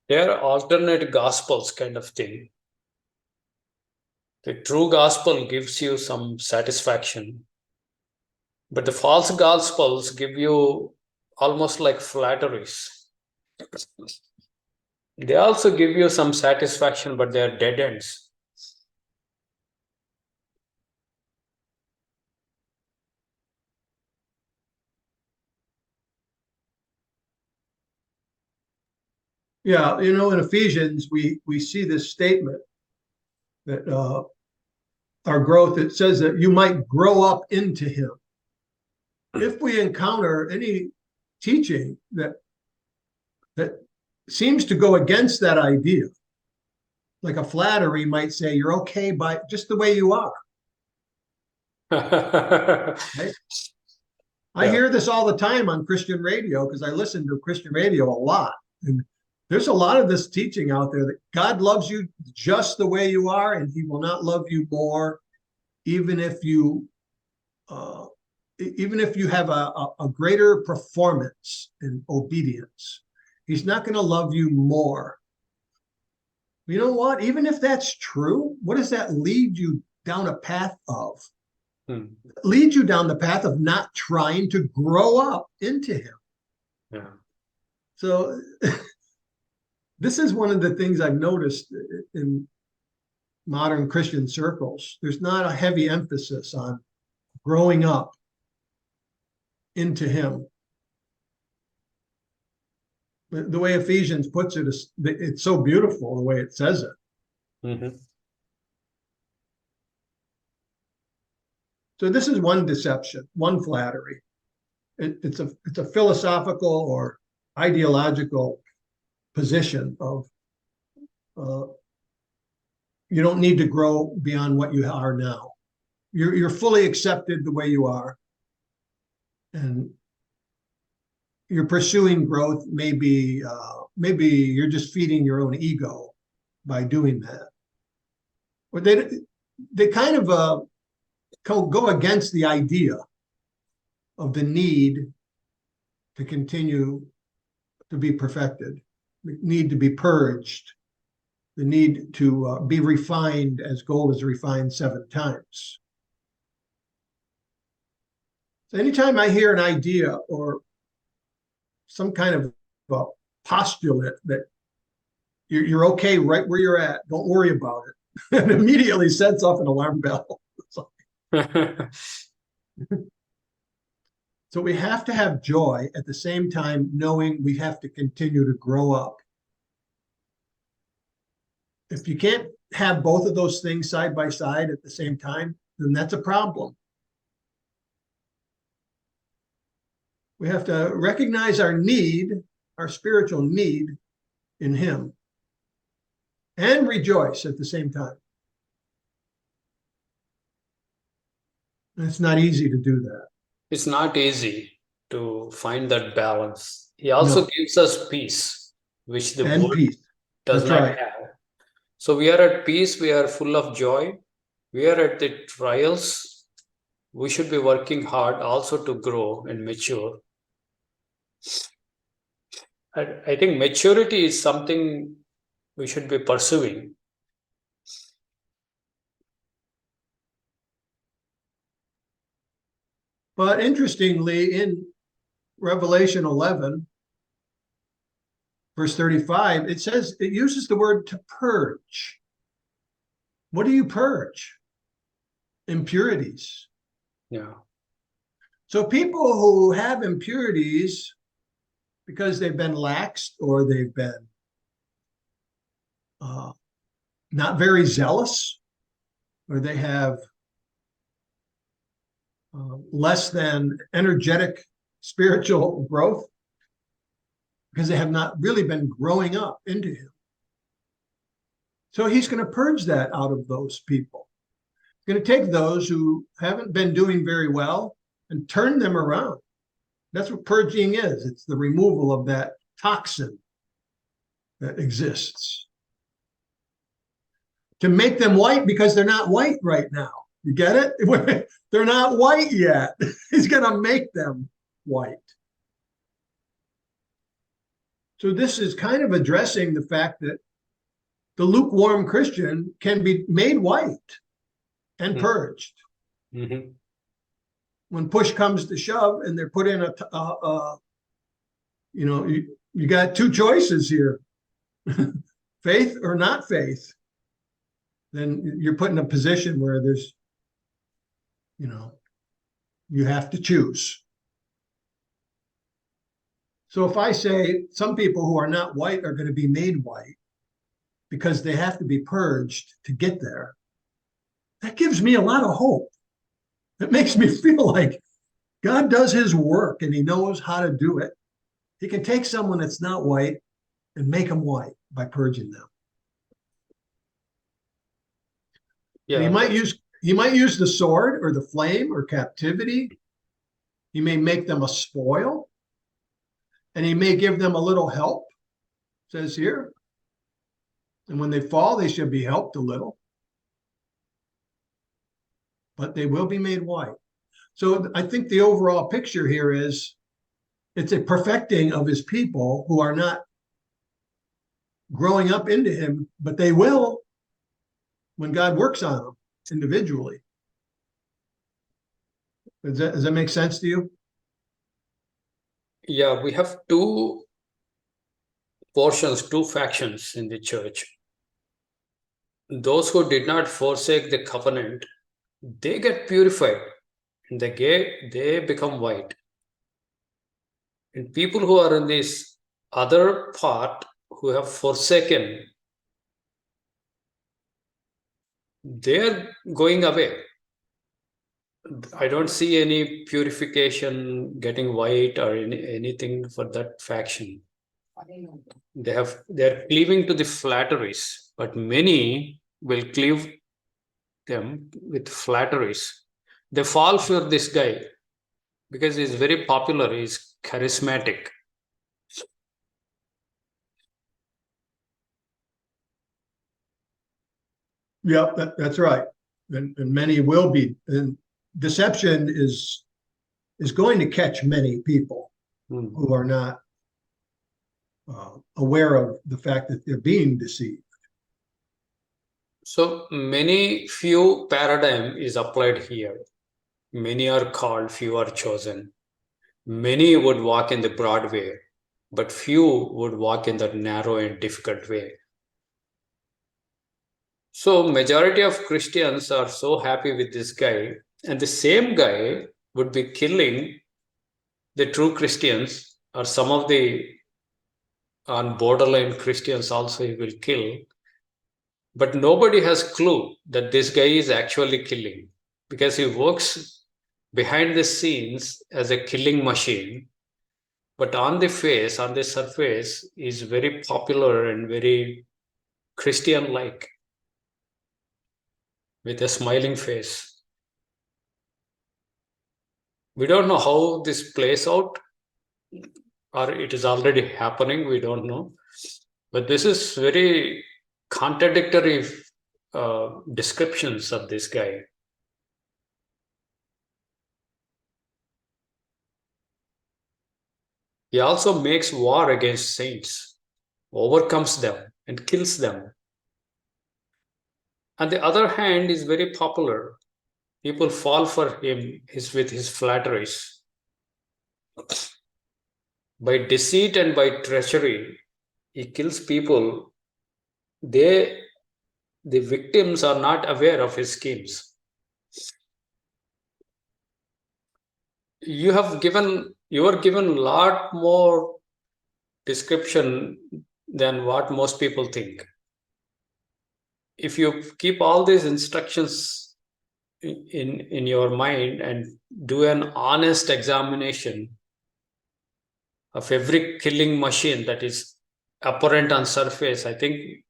They are alternate gospels kind of thing. The true gospel gives you some satisfaction, but the false gospels give you almost like flatteries. They also give you some satisfaction, but they are dead ends. Yeah, you know, in Ephesians, we see this statement that our growth, it says that you might grow up into him. If we encounter any teaching that seems to go against that idea, like a flattery might say, you're okay by just the way you are. Right? I hear this all the time on Christian radio because I listen to Christian radio a lot. And there's a lot of this teaching out there that God loves you just the way you are, and he will not love you more, even if you have a greater performance in obedience. He's not going to love you more. You know what? Even if that's true, what does that lead you down a path of? Lead you down the path of not trying to grow up into him. Yeah. So this is one of the things I've noticed in modern Christian circles. There's not a heavy emphasis on growing up into him. The way Ephesians puts it, it's so beautiful the way it says it. Mm-hmm. So this is one deception, one flattery. It's a philosophical or ideological position of you don't need to grow beyond what you are now. You're fully accepted the way you are, and you're pursuing growth. Maybe you're just feeding your own ego by doing that. But they kind of go against the idea of the need to continue to be perfected, the need to be purged, the need to be refined as gold is refined 7 times. So anytime I hear an idea or some kind of postulate that you're okay right where you're at, don't worry about it, it immediately sets off an alarm bell. So we have to have joy at the same time, knowing we have to continue to grow up. If you can't have both of those things side by side at the same time, then that's a problem. We have to recognize our need, our spiritual need in him, and rejoice at the same time. And it's not easy to do that. It's not easy to find that balance. He also gives us peace, which the And world peace. does That's not right. have. So we are at peace, we are full of joy, we are at the trials. We should be working hard also to grow and mature. I think maturity is something we should be pursuing. But interestingly, in Revelation 11, verse 35, it says, it uses the word to purge. What do you purge? Impurities. Yeah. So people who have impurities because they've been laxed or they've been not very zealous, or they have less than energetic spiritual growth because they have not really been growing up into him. So he's going to purge that out of those people. He's going to take those who haven't been doing very well and turn them around. That's what purging is. It's the removal of that toxin that exists. To make them white because they're not white right now. You get it? They're not white yet. He's going to make them white. So this is kind of addressing the fact that the lukewarm Christian can be made white and purged. Mhm. When push comes to shove and they're put in you got two choices here, faith or not faith. Then you're put in a position where there's, you have to choose. So if I say some people who are not white are going to be made white because they have to be purged to get there, that gives me a lot of hope. It makes me feel like God does his work and he knows how to do it. He can take someone that's not white and make them white by purging them. And Yeah. he might use the sword or the flame or captivity. He may make them a spoil. And he may give them a little help, says here. And when they fall, they should be helped a little. But they will be made white. So I think the overall picture here is it's a perfecting of his people who are not growing up into him, but they will when God works on them individually. Does that make sense to you? Yeah, we have two portions, two factions in the church. Those who did not forsake the covenant, they get purified. They become white. And people who are in this other part who have forsaken, they're going away. I don't see any purification, getting white or anything for that faction. They're cleaving to the flatteries, but many will cleave them with flatteries. They fall for this guy because he's very popular, he's charismatic. Yeah, that's right. And many will be. And deception is going to catch many people who are not aware of the fact that they're being deceived. So few paradigm is applied here. Many are called, few are chosen. Many would walk in the broad way, but few would walk in the narrow and difficult way. So majority of Christians are so happy with this guy, and the same guy would be killing the true Christians, or some of the on borderline Christians also he will kill. But nobody has clue that this guy is actually killing, because he works behind the scenes as a killing machine. But on the surface, is very popular and very Christian-like, with a smiling face. We don't know how this plays out, or it is already happening, we don't know. But this is very contradictory descriptions of this guy. He also makes war against saints, overcomes them and kills them. On the other hand, is very popular. People fall for him with his flatteries. By deceit and by treachery, he kills people. The victims are not aware of his schemes. You are given a lot more description than what most people think. If you keep all these instructions in your mind and do an honest examination of every killing machine that is apparent on surface, I think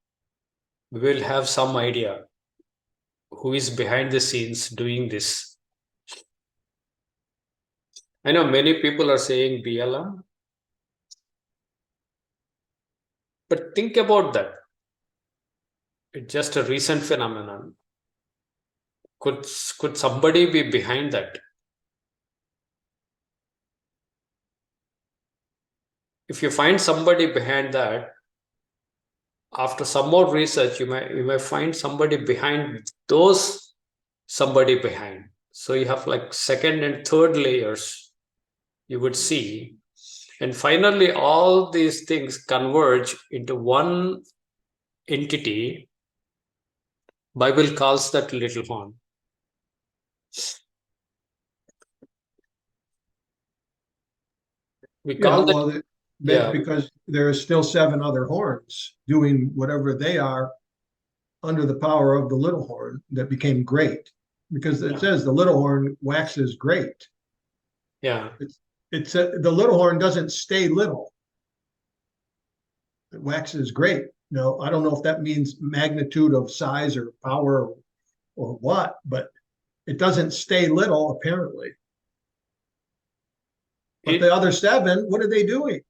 we will have some idea who is behind the scenes doing this. I know many people are saying BLM, but think about that. It's just a recent phenomenon. Could somebody be behind that? If you find somebody behind that, after some more research, you may find somebody behind those somebody behind. So you have like second and third layers you would see. And finally, all these things converge into one entity. Bible calls that little horn. We Yeah, call that, well, that's yeah. because there are still 7 other horns doing whatever they are under the power of the little horn that became great. Because it Yeah. says the little horn waxes great. Yeah. It's the little horn doesn't stay little. It waxes great. No, I don't know if that means magnitude of size or power or what, but it doesn't stay little apparently. But It- the other 7, what are they doing?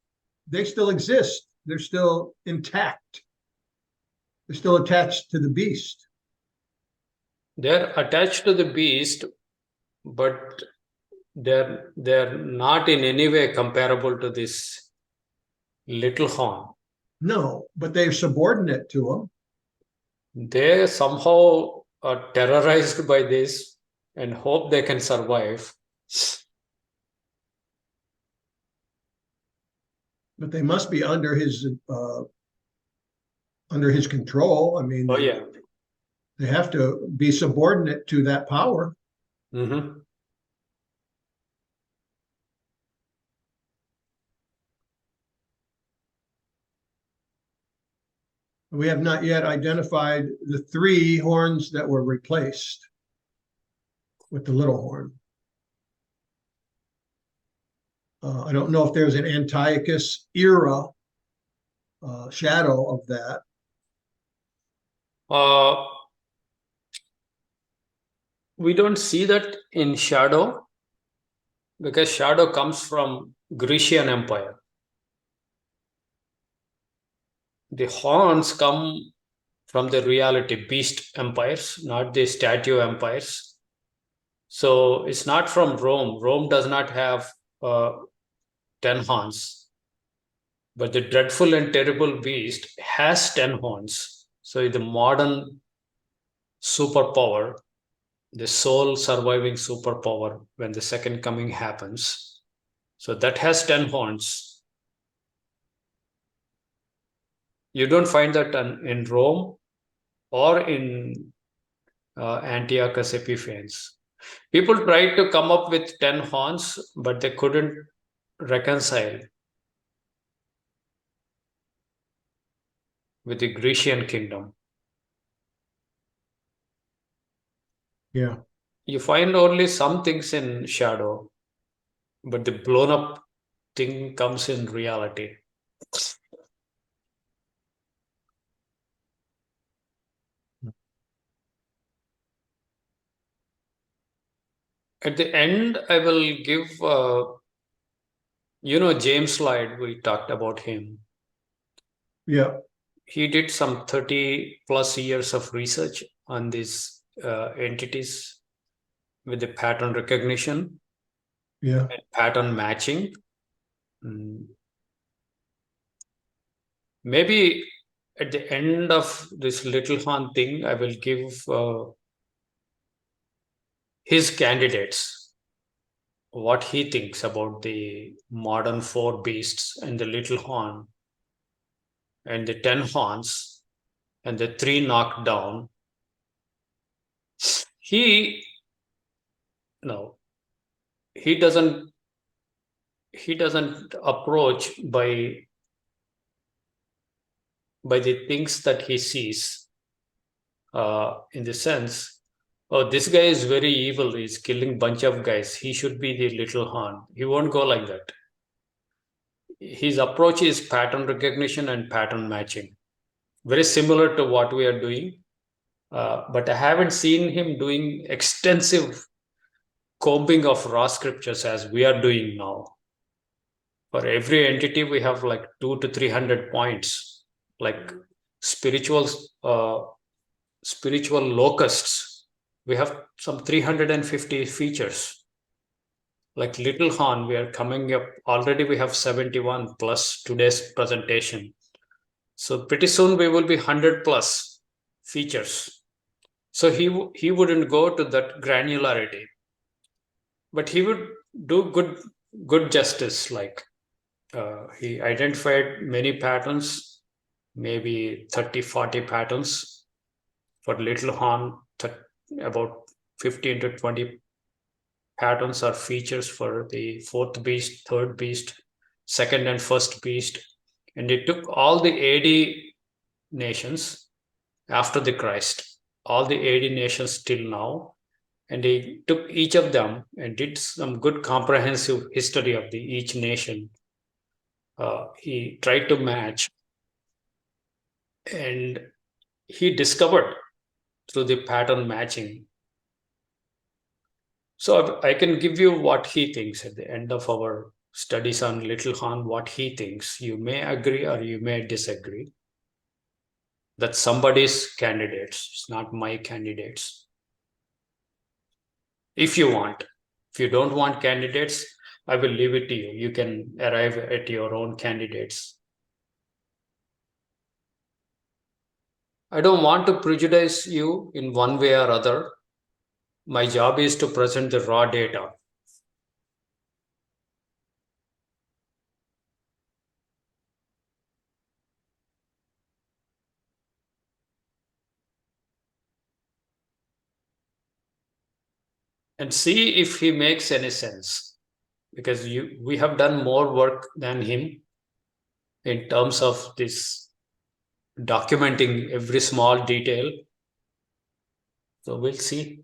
They still exist. They're still intact. They're still attached to the beast. They're attached to the beast, but they're not in any way comparable to this little horn. No, but they're subordinate to them. They somehow are terrorized by this and hope they can survive. But they must be under his control. I mean, Oh yeah. they have to be subordinate to that power. Mm-hmm. We have not yet identified the 3 horns that were replaced with the little horn. I don't know if there's an Antiochus era shadow of that. We don't see that in shadow because shadow comes from Grecian Empire. The horns come from the reality beast empires, not the statue empires. So it's not from Rome. Rome does not have 10 horns. But the dreadful and terrible beast has 10 horns. So the modern superpower, the sole surviving superpower when the second coming happens. So that has 10 horns. You don't find that in Rome or in Antiochus Epiphanes. People tried to come up with 10 horns, but they couldn't reconcile with the Grecian kingdom. Yeah. You find only some things in shadow, but the blown up thing comes in reality. At the end, I will give, James Lloyd, we talked about him. Yeah. He did some 30 plus years of research on these entities with the pattern recognition Yeah. and pattern matching. Maybe at the end of this little horn thing, I will give his candidates what he thinks about the modern 4 beasts and the little horn and the 10 horns and the 3 knocked down. He doesn't approach by the things that he sees in the sense, oh, this guy is very evil, he's killing bunch of guys, he should be the little horn. He won't go like that. His approach is pattern recognition and pattern matching, very similar to what we are doing, but I haven't seen him doing extensive combing of raw scriptures as we are doing now. For every entity, we have like 200 to 300 points, like spiritual locusts. We have some 350 features. Like Little Horn, we are coming up, already we have 71 plus today's presentation. So pretty soon we will be 100 plus features. So he wouldn't go to that granularity, but he would do good justice. Like he identified many patterns, maybe 30, 40 patterns. For Little Horn, about 15 to 20 patterns or features for the fourth beast, third beast, second and first beast. And it took all the AD nations after the Christ, all the AD nations till now, and he took each of them and did some good comprehensive history of each nation. He tried to match, and he discovered through the pattern matching. So I can give you what he thinks at the end of our studies on Little Horn, what he thinks. You may agree or you may disagree. That's somebody's candidates. It's not my candidates. If you want. If you don't want candidates, I will leave it to you. You can arrive at your own candidates. I don't want to prejudice you in one way or other. My job is to present the raw data. And see if he makes any sense. Because we have done more work than him in terms of this documenting every small detail. So we'll see.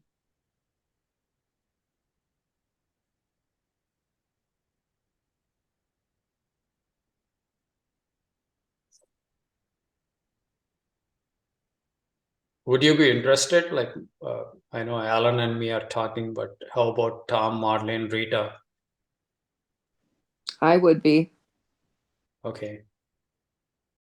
Would you be interested? Like, I know Alan and me are talking, but how about Tom, Marlene, Rita? I would be. Okay.